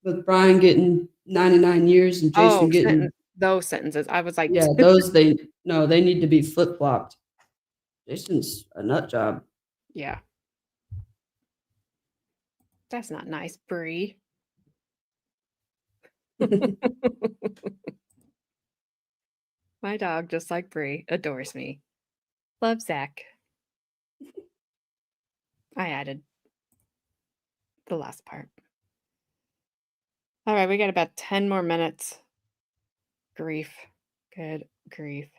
With Brian getting 99 years and Jason getting those sentences. I was like, yeah, those they need to be flip-flopped. Jason's a nut job. Yeah. That's not nice, Bree. My dog, just like Bree, adores me. Love Zach. I added the last part. All right, we got about 10 more minutes. Grief. Good grief.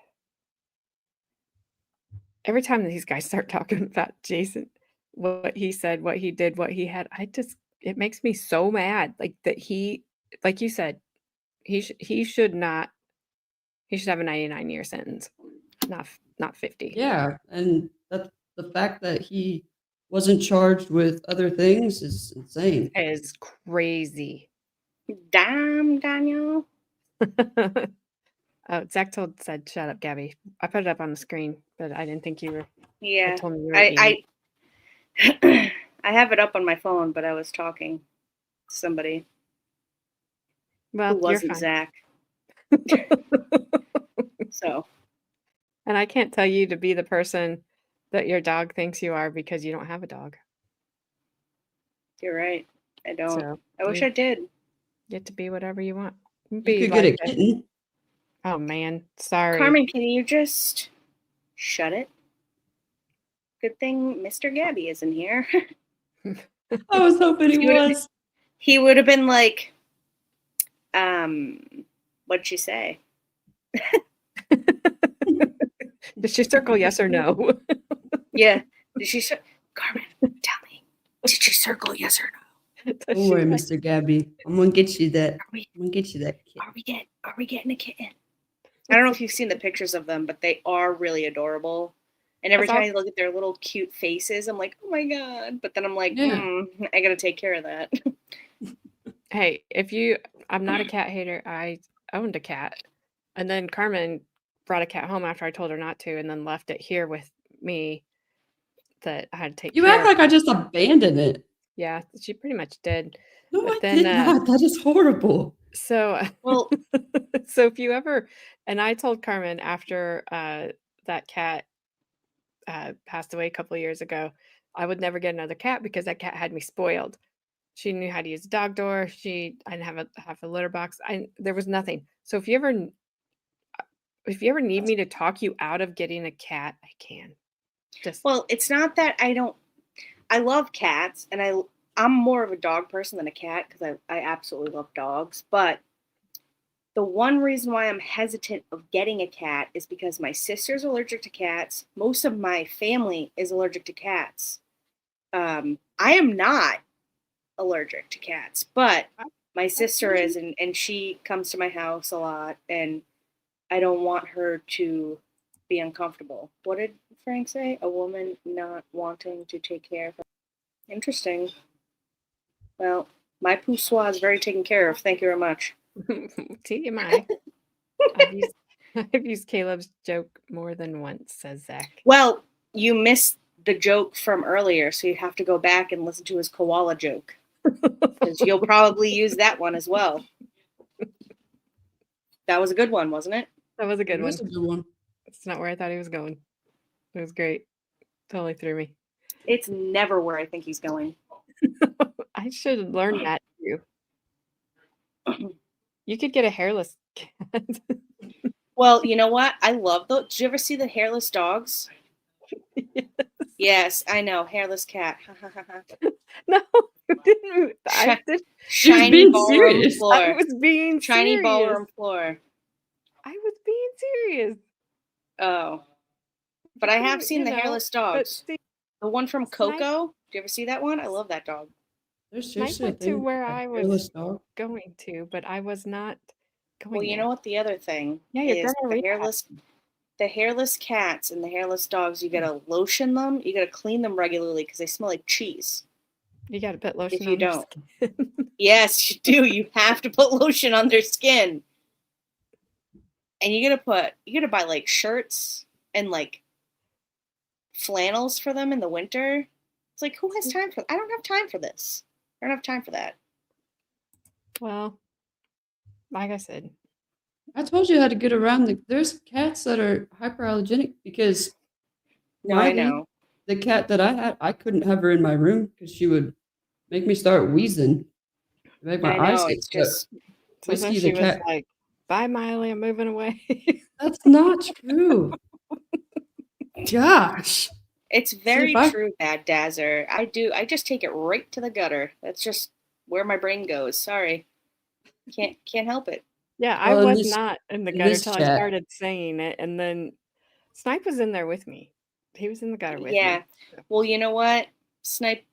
Every time these guys start talking about Jason, what he said, what he did, what he had, it makes me so mad. Like that like you said, he should have a 99-year sentence, not 50. Yeah, and that's the fact that he wasn't charged with other things is insane. It is crazy. Damn, Daniel. Oh, Zach said, "Shut up, Gabby." I put it up on the screen, but I didn't think you were. Yeah, Told me you were I have it up on my phone, but I was talking to somebody Well, who you're wasn't fine. Zach. So. And I can't tell you to be the person that your dog thinks you are because you don't have a dog. You're right. I don't. So I wish I did. Get to be whatever you want. You could get a kitten. Oh man, sorry. Carmen, can you just shut it? Good thing Mr. Gabby isn't here. I was hoping he was. He would have been like, what'd she say? Did she circle yes or no? Yeah. Did she Carmen, tell me. Did she circle yes or no? Don't worry, Mr. Gabby. I'm gonna get you that. I'm gonna get you that kitten. Are we getting a kitten? I don't know if you've seen the pictures of them, but they are really adorable. And every time I look at their little cute faces, I'm like, oh my God. But then I'm like, I gotta take care of that. Hey, I'm not a cat hater. I owned a cat. And then Carmen brought a cat home after I told her not to, and then left it here with me that I had to take care of. You act like I just abandoned it. Yeah, she pretty much did. No, but I did not. That is horrible. So, well, so if you ever, and I told Carmen after that cat passed away a couple of years ago, I would never get another cat because that cat had me spoiled. She knew how to use a dog door. I didn't have a litter box. There was nothing. So if you ever need me to talk you out of getting a cat, I can. Well, it's not that I love cats, and I'm more of a dog person than a cat because I absolutely love dogs. But the one reason why I'm hesitant of getting a cat is because my sister's allergic to cats. Most of my family is allergic to cats. I am not allergic to cats, but my sister is, and she comes to my house a lot, and I don't want her to be uncomfortable. What did Frank say? A woman not wanting to take care of her. Interesting. Well, my poussoir is very taken care of. Thank you very much. TMI. I've used Caleb's joke more than once, says Zach. Well, you missed the joke from earlier, so you have to go back and listen to his koala joke. Because you'll probably use that one as well. That was a good one, wasn't it? That was a good one. It was a good one. It's not where I thought he was going. It was great. Totally threw me. It's never where I think he's going. I should learn that too. You could get a hairless cat. Well, you know what? I love those. Did you ever see the hairless dogs? Yes. Yes, I know. Hairless cat. No, didn't. I did. She was Shiny being ballroom serious. floor. I was being Shiny serious. ballroom floor. I was being serious. Oh. But I have seen You the know, hairless but dogs. see, The one from Snipe, Coco. Do you ever see that one? I love that dog. There's Snipe seriously a went to thing. where A I hairless was dog. going to, but I was not going Well, you there. know what the other thing Yeah, you're is gonna read the hairless cats and the hairless dogs, you gotta lotion them, you gotta clean them regularly because they smell like cheese. You got to put lotion If you on your don't. skin. Yes, you do. You have to put lotion on their skin. And you gotta buy like shirts and like flannels for them in the winter. It's like, who has time for I don't have time for this. I don't have time for that. Well, like I said, I told you how to get around there's cats that are hyperallergenic because No, I Miley, know. the cat that I had, I couldn't have her in my room because she would make me start wheezing, make my I eyes know, hit. it's But just so then Whiskey she the was cat, like, "Bye, Miley, I'm moving away." that's not true. Gosh. it's See, very if I, true, Bad Dazzer. I just take it right to the gutter. That's just where my brain goes. Sorry. Can't help it. Yeah, I well, was not in the gutter this till I chat, started saying it, and then Snipe was in there with me. He was in the gutter with Yeah. me. Well, you know what? Snipe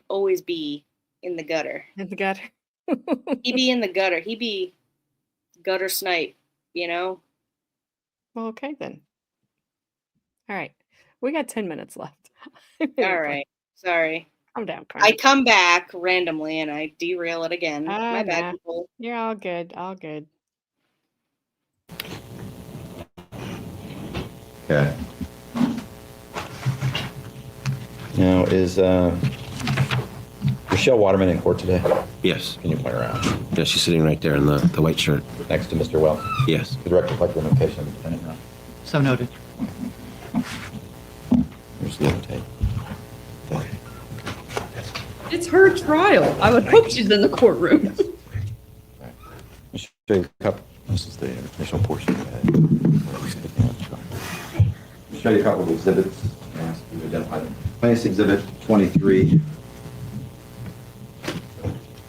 always be in the gutter. In the gutter. He be in the gutter. He be gutter Snipe, you know? Well, okay then. All right, we got 10 minutes left. All right. Sorry. Calm down, I Carmen. come back randomly and I derail it again. My bad, Nah, people. you're all good. All good. Okay. Now, is Rachelle Waterman in court today? Yes. Can you point her out? Yeah, she's sitting right there in the white shirt. Next to Mr. Wells? Yes. The direct reflect the notation of the defendant, right? So noted. Here's the other tape. it's her trial. I would hope she's in the courtroom. Let me show you a couple. This is the initial portion. Show you a couple of exhibits. Ask you to identify them. Plaintiff's Exhibit 23.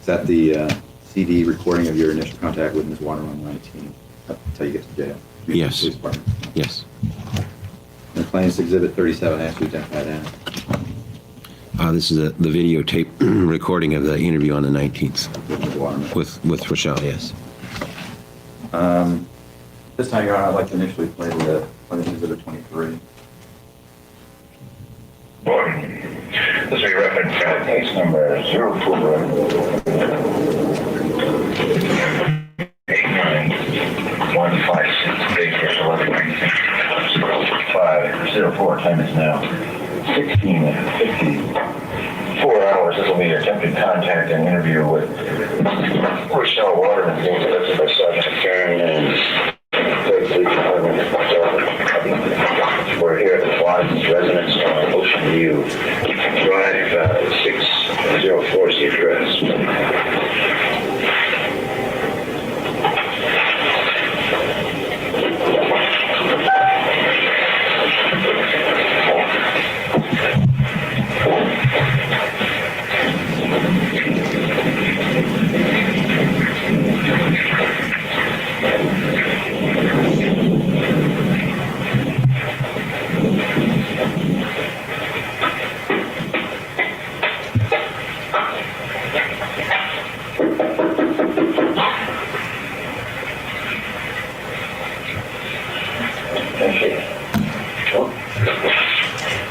Is that the CD recording of your initial contact with Ms. Waterman on 19 until you get to jail? Yes. Police department. Yes. And Plaintiff's Exhibit 37. Ask you to identify that. This is the videotape recording of the interview on the 19th With Ms. Waterman. with Rachelle. Yes. This time, Your Honor, I'd like to initially play the Plaintiff's Exhibit 23. This is reference case number 04156, date for 11/19/0504. Time is now 16:54 hours. This will be attempted contact and interview with Rachelle Waterman, being conducted by Sergeant Karen and Police Department. We're here at the Waterman's residence on Ocean View Drive, 604 is the address.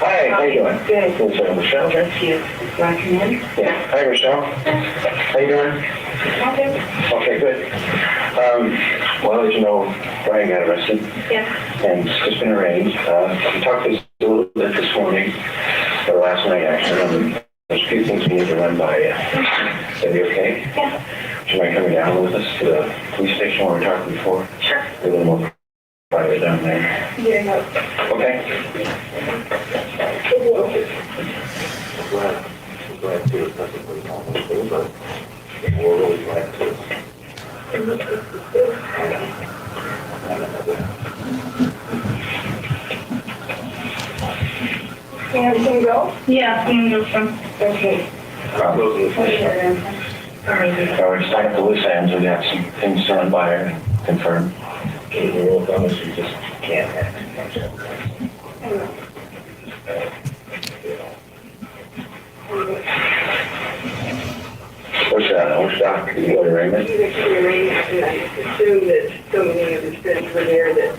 Hi, how you doing? Good. This is Rachelle. Thank you. Recommend? Yeah. Hi, Rachelle. How you doing? Okay. Okay, good. Well, as you know, Brian got arrested. Yeah. And it's just been arranged. We talked this a little bit this morning, or last night actually. There's a few things we need to run by you. Is that okay? Yeah. Would you mind coming down with us to the police station where we talked before? Sure. A little more private down there. Here you go. Okay? We're glad to. It's nothing we normally do, but we're really glad to. Can everything go? Yeah, I'm going to go from. Okay. We're just tying up the loose ends. We got some things to run by her and confirm. The rule of thumb is you just can't act. Which doc? You go to Raymond? You go to Raymond, and I just assume that so many of the students were there that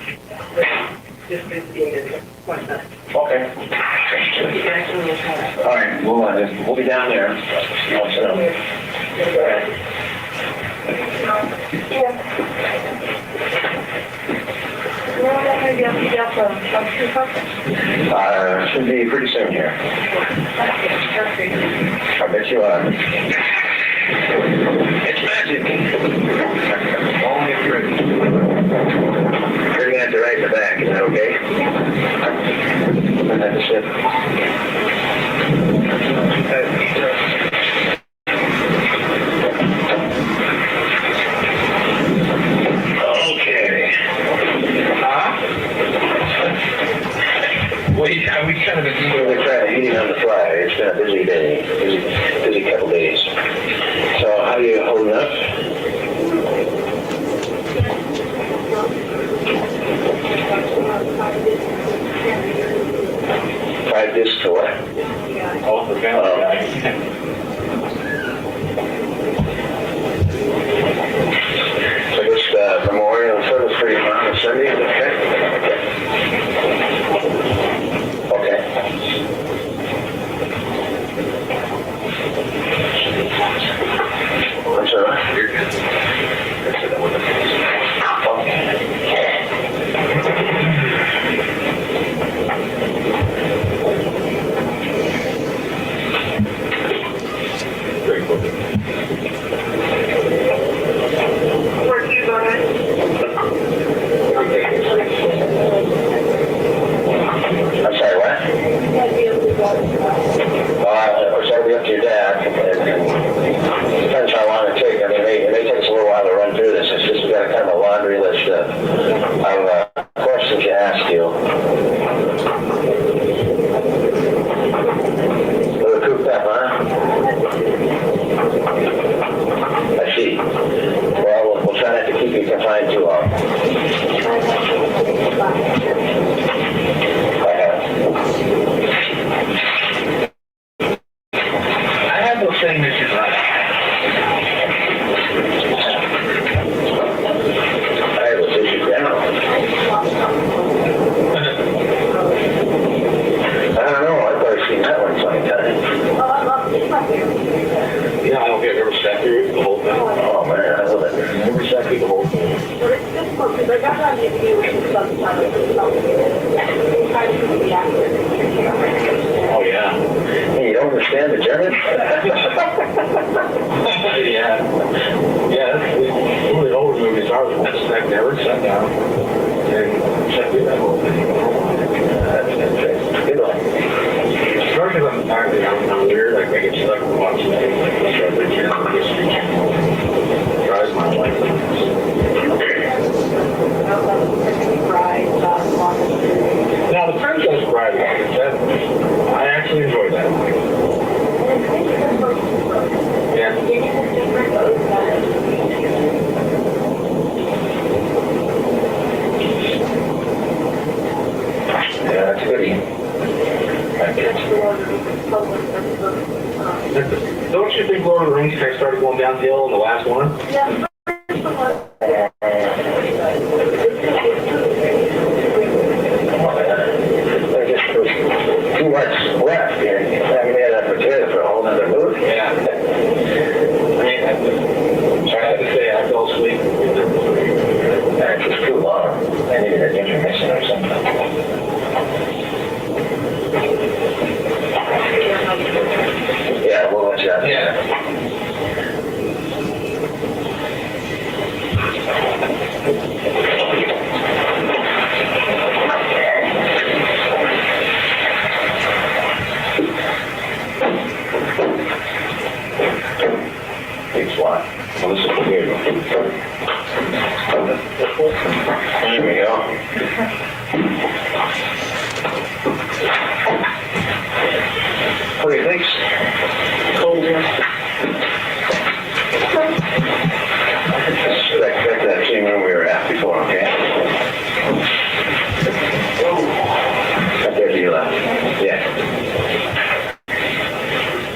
just visiting and whatnot. Okay. All right, we'll be down there. I'll sit down. Should be pretty soon here. I bet you are. It's magic. Only if you're ready. You're going to have to write in the back. Is that okay? And that's it. Okay. We kind of been doing eating on the fly. It's been a busy day, busy couple days. So how are you holding up? Five discs to what? Oh, for family guy. So this memorial service for your mom on Sunday, is that okay? I'm sorry. You're good. Very cool. Where do you go I'm sorry, what? Or so it'll be up to your dad. Depends how long it takes. I mean, it may take us a little while to run through this. It's just we've got kind of a laundry list of questions to ask you. A little cooped up, huh? I see. Well, we'll try not to keep you confined too long. I have those signatures right. I have those issues down. I don't know. I've probably seen that one 20 times. Yeah, I don't think I've ever sat through the whole thing. Oh man, I love it. I've never sat through the whole thing. Oh yeah. Hey, you don't understand the German? Yeah. Yeah, some of the older movies are the ones that never sat down and sat through that whole thing. That's interesting. Good one. Especially when I'm weird, I get stuck watching things like the Discovery Channel, History Channel. Drives my life. Now, the Princess Bride one, I actually enjoyed that one. Yeah. Yeah, that's a goodie. Don't you think Lord of the Rings kind of started going downhill in the last one? Yeah. Too much left here. I mean, they had that material for a whole other movie. Yeah. I mean, I have to say, I fell asleep. That's just too long. I needed an intermission or something. Yeah, we'll let you out. Yeah. Big SWAT. Well, this is weird. There we go. What do you think? Cold That's that same room we were at before, okay? Right there to your left. Yeah.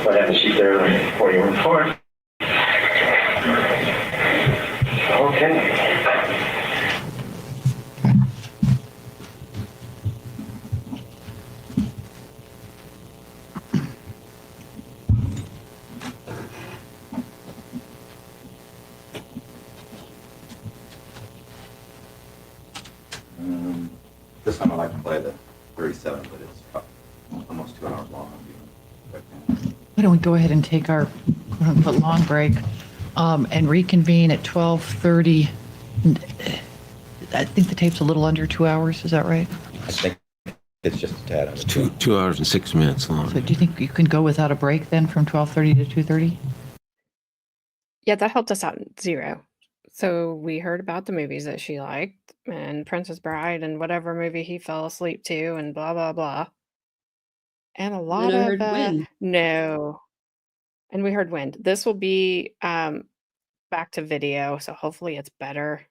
So I had the sheet there before you went for it. Okay. This time I like to play the 37, but it's almost 2 hours long. Why don't we go ahead and take our quote-unquote long break and reconvene at 12:30? I think the tape's a little under 2 hours. Is that right? I think it's just a tad under 2 hours and 6 minutes long. So do you think you can go without a break then from 12:30 to 2:30? Yeah, that helped us out in 0. So we heard about the movies that she liked and Princess Bride and whatever movie he fell asleep to and blah, blah, blah. And a lot I of, heard Wind. no. And we heard Wind. This will be back to video, so hopefully it's better.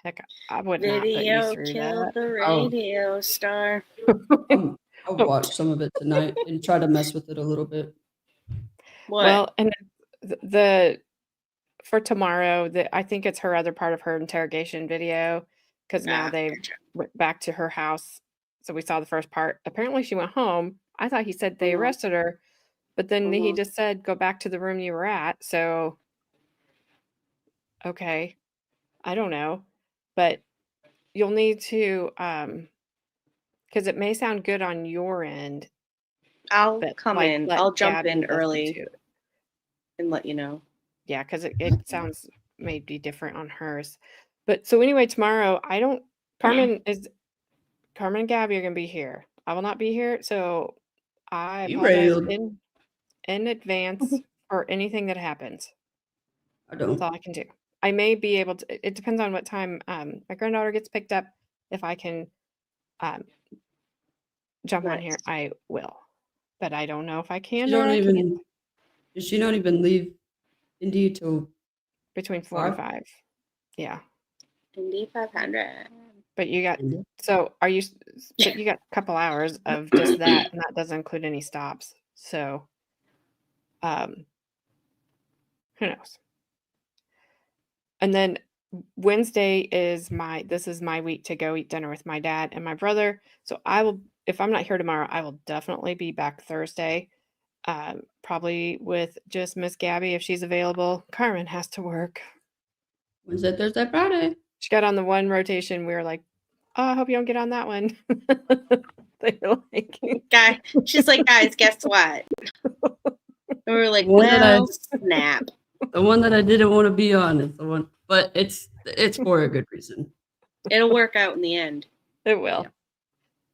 Heck, I would not put you Video through killed that. the radio star. I'll watch some of it tonight and try to mess with it a little bit. What? Well, and the for tomorrow, I think it's her other part of her interrogation video because now Ah, they gotcha. went back to her house. So we saw the first part. Apparently, she went home. I thought he said they arrested her, but then he just said, go back to the room you were at. So, okay, I don't know. But you'll need to, because it may sound good on your end, I'll but come like in. let I'll jump Gabby in listen early to it. and let you know. Yeah, because it sounds maybe different on hers. But so anyway, tomorrow, Carmen and Gabby are gonna be here. I will not be here, so I You apologize railed. in advance for anything that happens. I That's don't. all I can do. I may be able to. It depends on what time my granddaughter gets picked up. If I can jump on here, I will. But I don't know if I can She or don't I can't. even. Does she not even leave Indy till Between 4 and 5? 5. Yeah. Indy 500. But you got so are you but you got a couple hours of just that, and that doesn't include any stops. So who knows? And then Wednesday is this is my week to go eat dinner with my dad and my brother. So I will, if I'm not here tomorrow, I will definitely be back Thursday. Probably with just Miss Gabby if she's available. Carmen has to work. Wednesday, Thursday, Friday. She got on the one rotation. We were like, oh, I hope you don't get on that one. They were like, she's like, guys, guess what? And we were like, One that I- well, snap. The one that I didn't want to be on is the one, but it's for a good reason. It'll work out in the end. It will.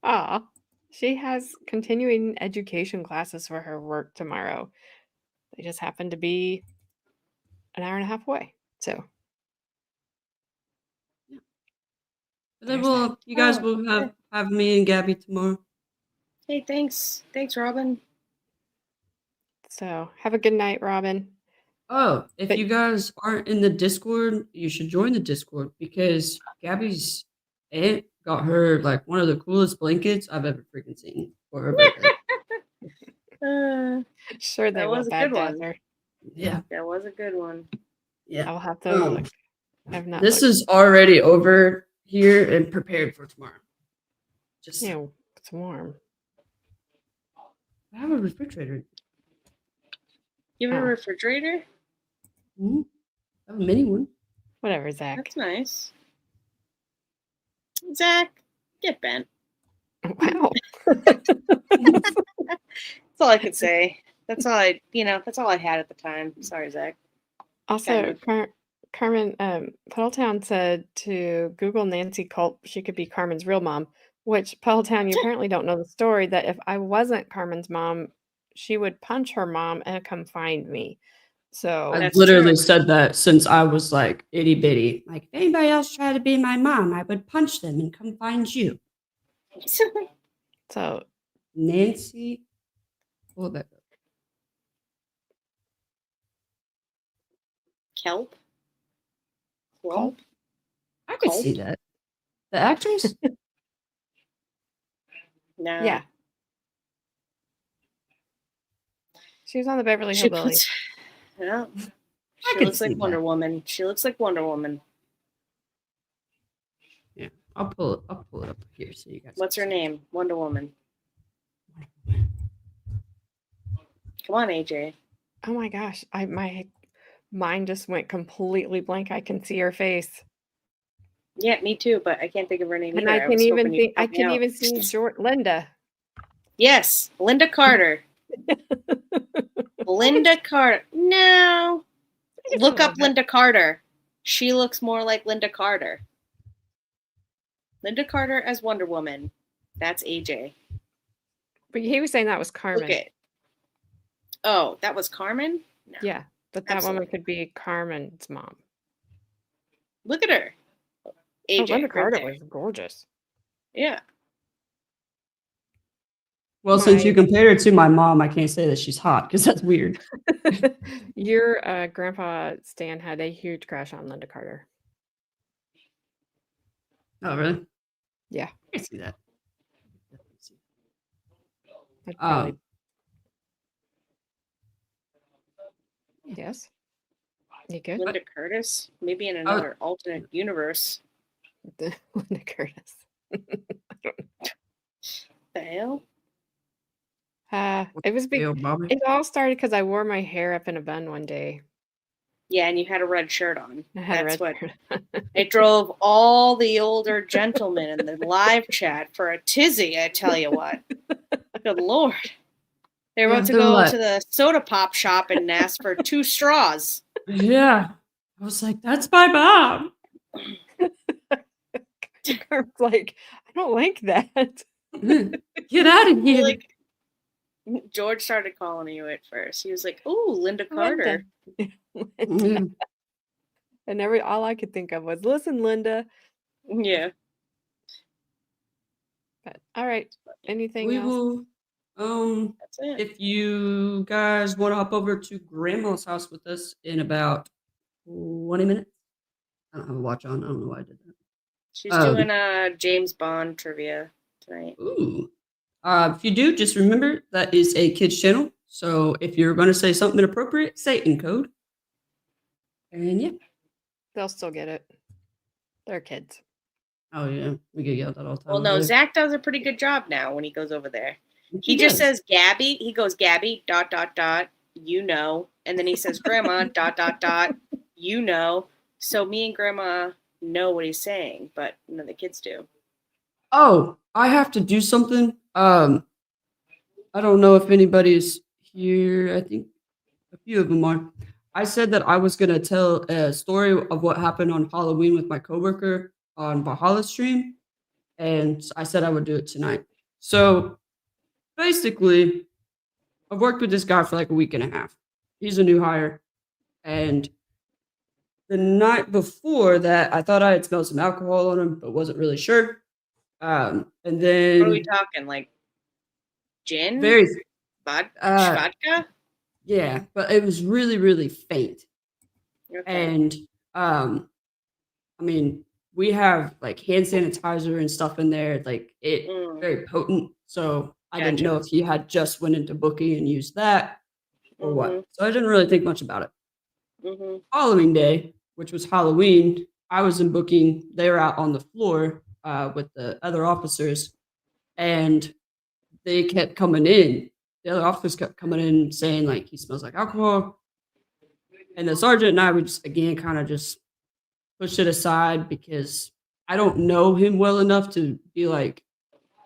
Ah, she has continuing education classes for her work tomorrow. They just happen to be an hour and a half away. So But then you guys will have me and Gabby tomorrow. Hey, thanks. Thanks, Robin. So have a good night, Robin. Oh, if you guys aren't in the Discord, you should join the Discord because Gabby's aunt got her like one of the coolest blankets I've ever freaking seen for her birthday. Sure, they that will. was a Bad good one. Bowser. Yeah. That was a good one. Yeah. I'll have to look. I've not. This looked. is already over here and prepared for tomorrow. Just Ew, it's warm. I have a refrigerator. You have a refrigerator? Mm-hmm. I have a mini one. Whatever, Zach. That's nice. Zach, get bent. Wow. That's all I could say. That's all I had at the time. Sorry, Zach. Also, Carmen Puddletown said to Google Nancy Culp, she could be Carmen's real mom, which Puddletown, you apparently don't know the story that if I wasn't Carmen's mom, she would punch her mom and come find me. So I've literally said that since I was like itty bitty. Like, if anybody else tried to be my mom, I would punch them and come find you. So Nancy, hold that up. Kelp. Culp? I could see that. The actress? No. Yeah. She was on the Beverly She Hillbillies. puts. Yeah. She could looks like see Wonder that. Woman. She looks like Wonder Woman. Yeah, I'll pull it up here so you guys. What's can her see. name? Wonder Woman. Come on, AJ. Oh my gosh, my mind just went completely blank. I can see her face. Yeah, me too, but I can't think of her name And either. I I can was even hoping you think could I help me can out. even see Linda. Yes, Linda Carter. Linda Carter. No. Look up Linda Carter. She looks more like Linda Carter. Linda Carter as Wonder Woman. That's AJ. But he was saying that was Carmen. Look at. Oh, that was Carmen? No. Yeah, but that Absolutely. woman could be Carmen's mom. Look at her. AJ. Oh, Linda right Carter there. was gorgeous. Yeah. Well, since you compared her to my mom, I can't say that she's hot because that's weird. Your grandpa Stan had a huge crush on Linda Carter. Oh, really? Yeah. I can see that. I'd probably. Yes. You good? Linda Curtis? Maybe in another alternate universe. Linda Curtis. I don't know. The hell? It was Gail Bobby? it all started because I wore my hair up in a bun one day. Yeah, and you had a red shirt on. I had a That's red what shirt. it drove all the older gentlemen in the live chat for a tizzy, I tell you what. Good Lord. They were about to they're go like- to the soda pop shop and ask for 2 straws. Yeah. I was like, that's my mom. Carmen's like, I don't like that. Get out of here. Like, George started calling you at first. He was like, "Ooh, Linda Carter." Linda. And all I could think of was, listen, Linda. Yeah. But all right. Anything We else? will. That's it. If you guys want to hop over to Grandma's house with us in about 20 minutes. I don't have a watch on. I don't know why I did that. She's doing James Bond trivia tonight. Ooh. If you do, just remember that is a kids channel. So if you're going to say something inappropriate, say it in code. And yeah. They'll still get it. They're kids. Oh yeah, we get yelled at all the time. Well, no, really. Zach does a pretty good job now when he goes over there. He does. just says Gabby. He goes Gabby ... You know, and then he says Grandma ... You know. So me and Grandma know what he's saying, but none of the kids do. Oh, I have to do something. I don't know if anybody's here. I think a few of them are. I said that I was gonna tell a story of what happened on Halloween with my coworker on Valhalla's stream, and I said I would do it tonight. So basically, I've worked with this guy for like a week and a half. He's a new hire, and the night before that, I thought I had smelled some alcohol on him, but wasn't really sure. And then What are we talking? Like gin? very Vodka? yeah, but it was really, really faint. Okay. And I mean, we have like hand sanitizer and stuff in there, like it very potent. So I didn't know if he had just went into booking and used that or what. So I didn't really think much about it. Following day, which was Halloween, I was in booking. They were out on the floor with the other officers, and they kept coming in. The other officers kept coming in saying like he smells like alcohol. And the sergeant and I would just again kind of just push it aside because I don't know him well enough to be like,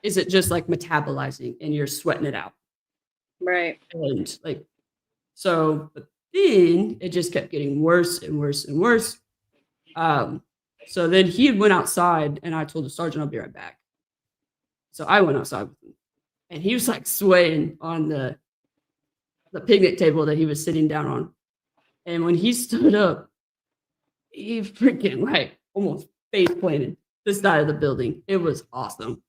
is it just like metabolizing and you're sweating it out? Right. And like, so, but then it just kept getting worse and worse and worse. So then he went outside and I told the sergeant, I'll be right back. So I went outside with him and he was like swaying on the picnic table that he was sitting down on. And when he stood up, he freaking like almost face planted this side of the building. It was awesome.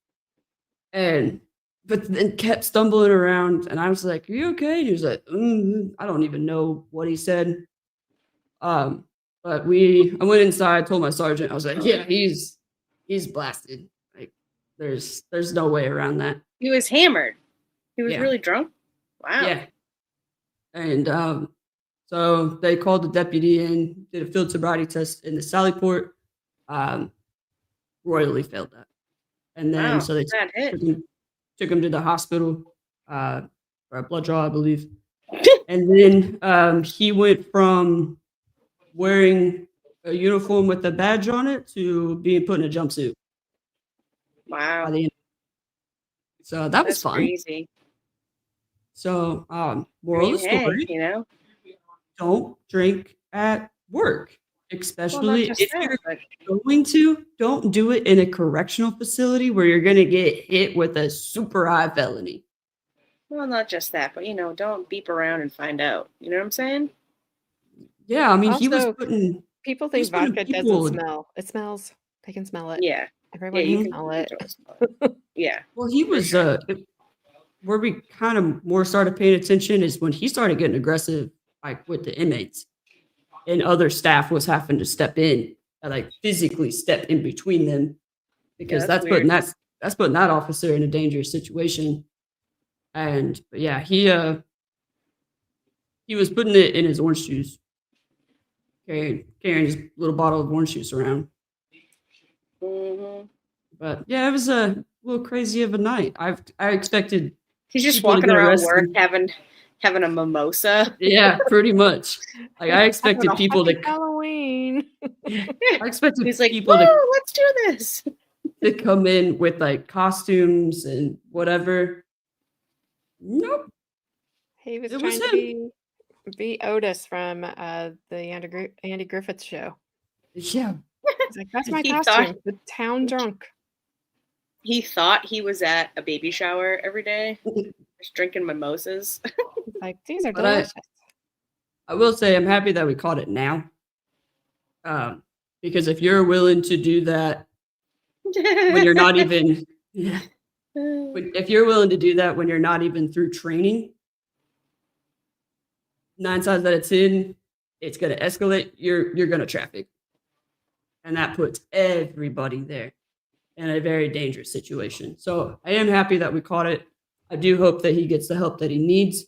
But then kept stumbling around and I was like, are you okay? And he was like, I don't even know what he said. But I went inside, told my sergeant, I was like, yeah, he's blasted. Like, there's no way around that. He was hammered. He was Yeah. really drunk. Wow. Yeah. And so they called the deputy in, did a field sobriety test in the Sally Port. Royally failed that. And then Wow, so they bad hit. took him to the hospital for a blood draw, I believe. And then he went from wearing a uniform with a badge on it to being put in a jumpsuit. Wow. By the end. So that was That's fun. crazy. So I moral mean, of the story, hey, you know, don't drink at work. well, Especially not just if that, you're but going to, don't do it in a correctional facility where you're going to get hit with a super high felony. well, not just that, but you know, don't beep around and find out. You know what I'm saying? Yeah, I mean, he was Also, putting people he was think putting vodka people. doesn't smell. It smells. They can smell it. Yeah. Everyone Yeah, can you smell can it. totally smell it. Yeah. Well, he was where we kind of more started paying attention is when he started getting aggressive, like with the inmates, and other staff was having to step in, and, like physically step in between them, because that's that's putting weird. that's putting that officer in a dangerous situation. And but yeah, he was putting it in his orange juice, carrying his little bottle of orange juice around. Mm-hmm. But yeah, it was a little crazy of a night. I expected He's just people to walking get around work arrested. having a mimosa. Yeah, pretty much. Like I Having expected a people to happy Halloween. I expected He's like, people whoa, let's do this. to come in with like costumes and whatever. Nope, He was it was trying to him. be Otis from the Andy Griffith show. Yeah, He's like, that's my He costume. thought- The town drunk. He thought he was at a baby shower every day, just drinking mimosas. He's like, these are But delicious. I will say I'm happy that we caught it now. Because if you're willing to do that when you're not even if you're willing to do that when you're not even through training, 9 times out of 10, it's gonna escalate. You're gonna traffic. And that puts everybody there in a very dangerous situation. So I am happy that we caught it. I do hope that he gets the help that he needs.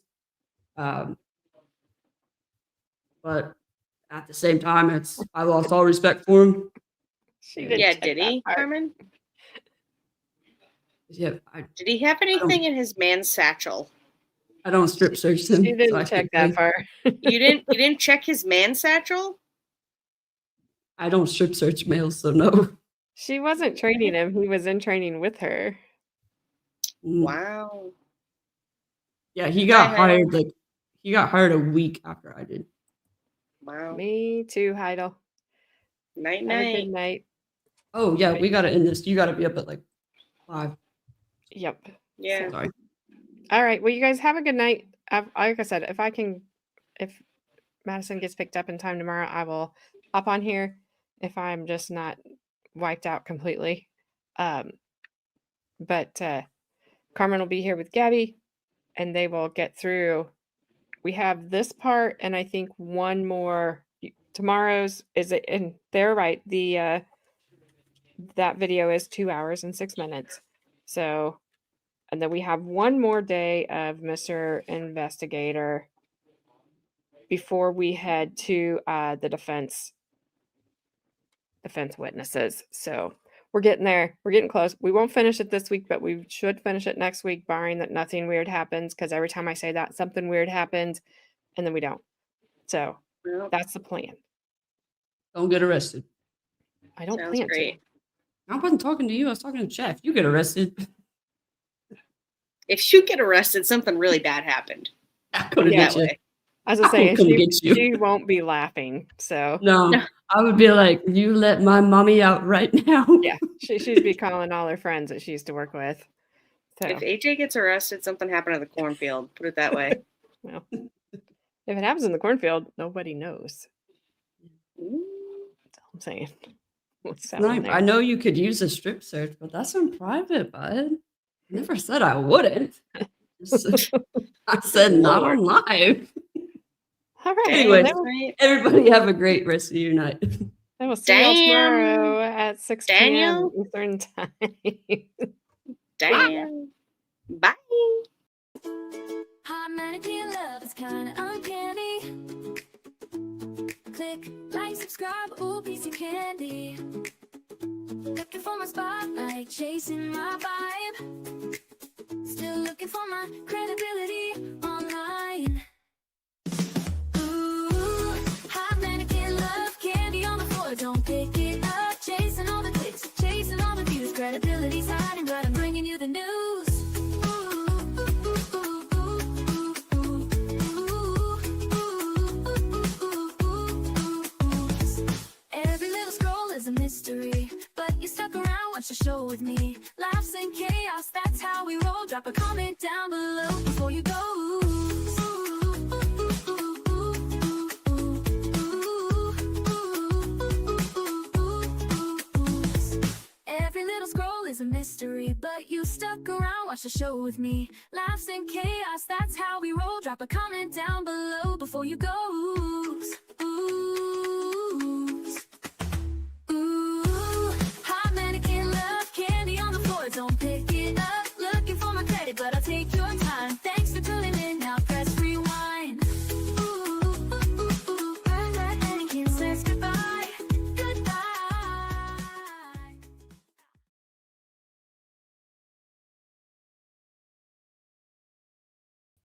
But at the same time, I lost all respect for him. She didn't Yeah, check did that he, part. Did Yeah, he have anything in his man's satchel? I don't strip search him. She didn't so I check can't that say. part. You didn't check his man satchel? I don't strip search males, so no. She wasn't training him. He was in training with her. Wow. Yeah, he got Hi, hired a week after I did. Wow. Me too, Heidel. Night Have a good night. night. Oh yeah, we gotta end this. You gotta be up at like 5. Yep. Yeah. Sorry. All right. Well, you guys have a good night. Like I said, if Madison gets picked up in time tomorrow, I will hop on here if I'm just not wiped out completely. But Carmen will be here with Gabby and they will get through. We have this part and I think one more. Tomorrow's is it, and they're right. That video is 2 hours and 6 minutes. So, and then we have one more day of Mr. Investigator before we head to the defense witnesses. So we're getting there. We're getting close. We won't finish it this week, but we should finish it next week, barring that nothing weird happens. Because every time I say that, something weird happens, and then we don't. So Well, that's the plan. Don't get arrested. I don't sounds plan great. I wasn't talking to you. I was talking to Jeff. You get arrested. If you get arrested, something really bad happened. I to. couldn't Yeah. get you. As I I say, will come get you. she won't be laughing. So No, I would be like, you let my mommy out right now. yeah, she'd be calling all her friends that she used to work with. So If AJ gets arrested, something happened in the cornfield. Put it that way. well, if it happens in the cornfield, nobody knows. Ooh. That's all I'm saying. What's Snipe, happening there? I know you could use a strip search, but that's in private, bud. Never said I wouldn't. I said not on live. All right. Anyways, Then we'll, everybody have a great rest of your night. then we'll see y'all Damn. tomorrow at 6 p.m. Daniel? Eastern time. Damn. Bye. Automatically in love is kinda uncanny. Click, like, subscribe, ooh, piece of candy. Looking for my spotlight, chasing my vibe. Still looking for my credibility online. Ooh, hot mannequin love, candy on the floor, don't pick it up. Chasing all the clicks, chasing all the views. Credibility's hiding, but I'm bringing you the news. Every little scroll is a mystery, but you stuck around, watch the show with me. Laughs and chaos, that's how we roll. Drop a comment down below before you go. Every little scroll is a mystery, but you stuck around, watch the show with me. Laughs and chaos, that's how we roll. Drop a comment down below before you go. Ooh.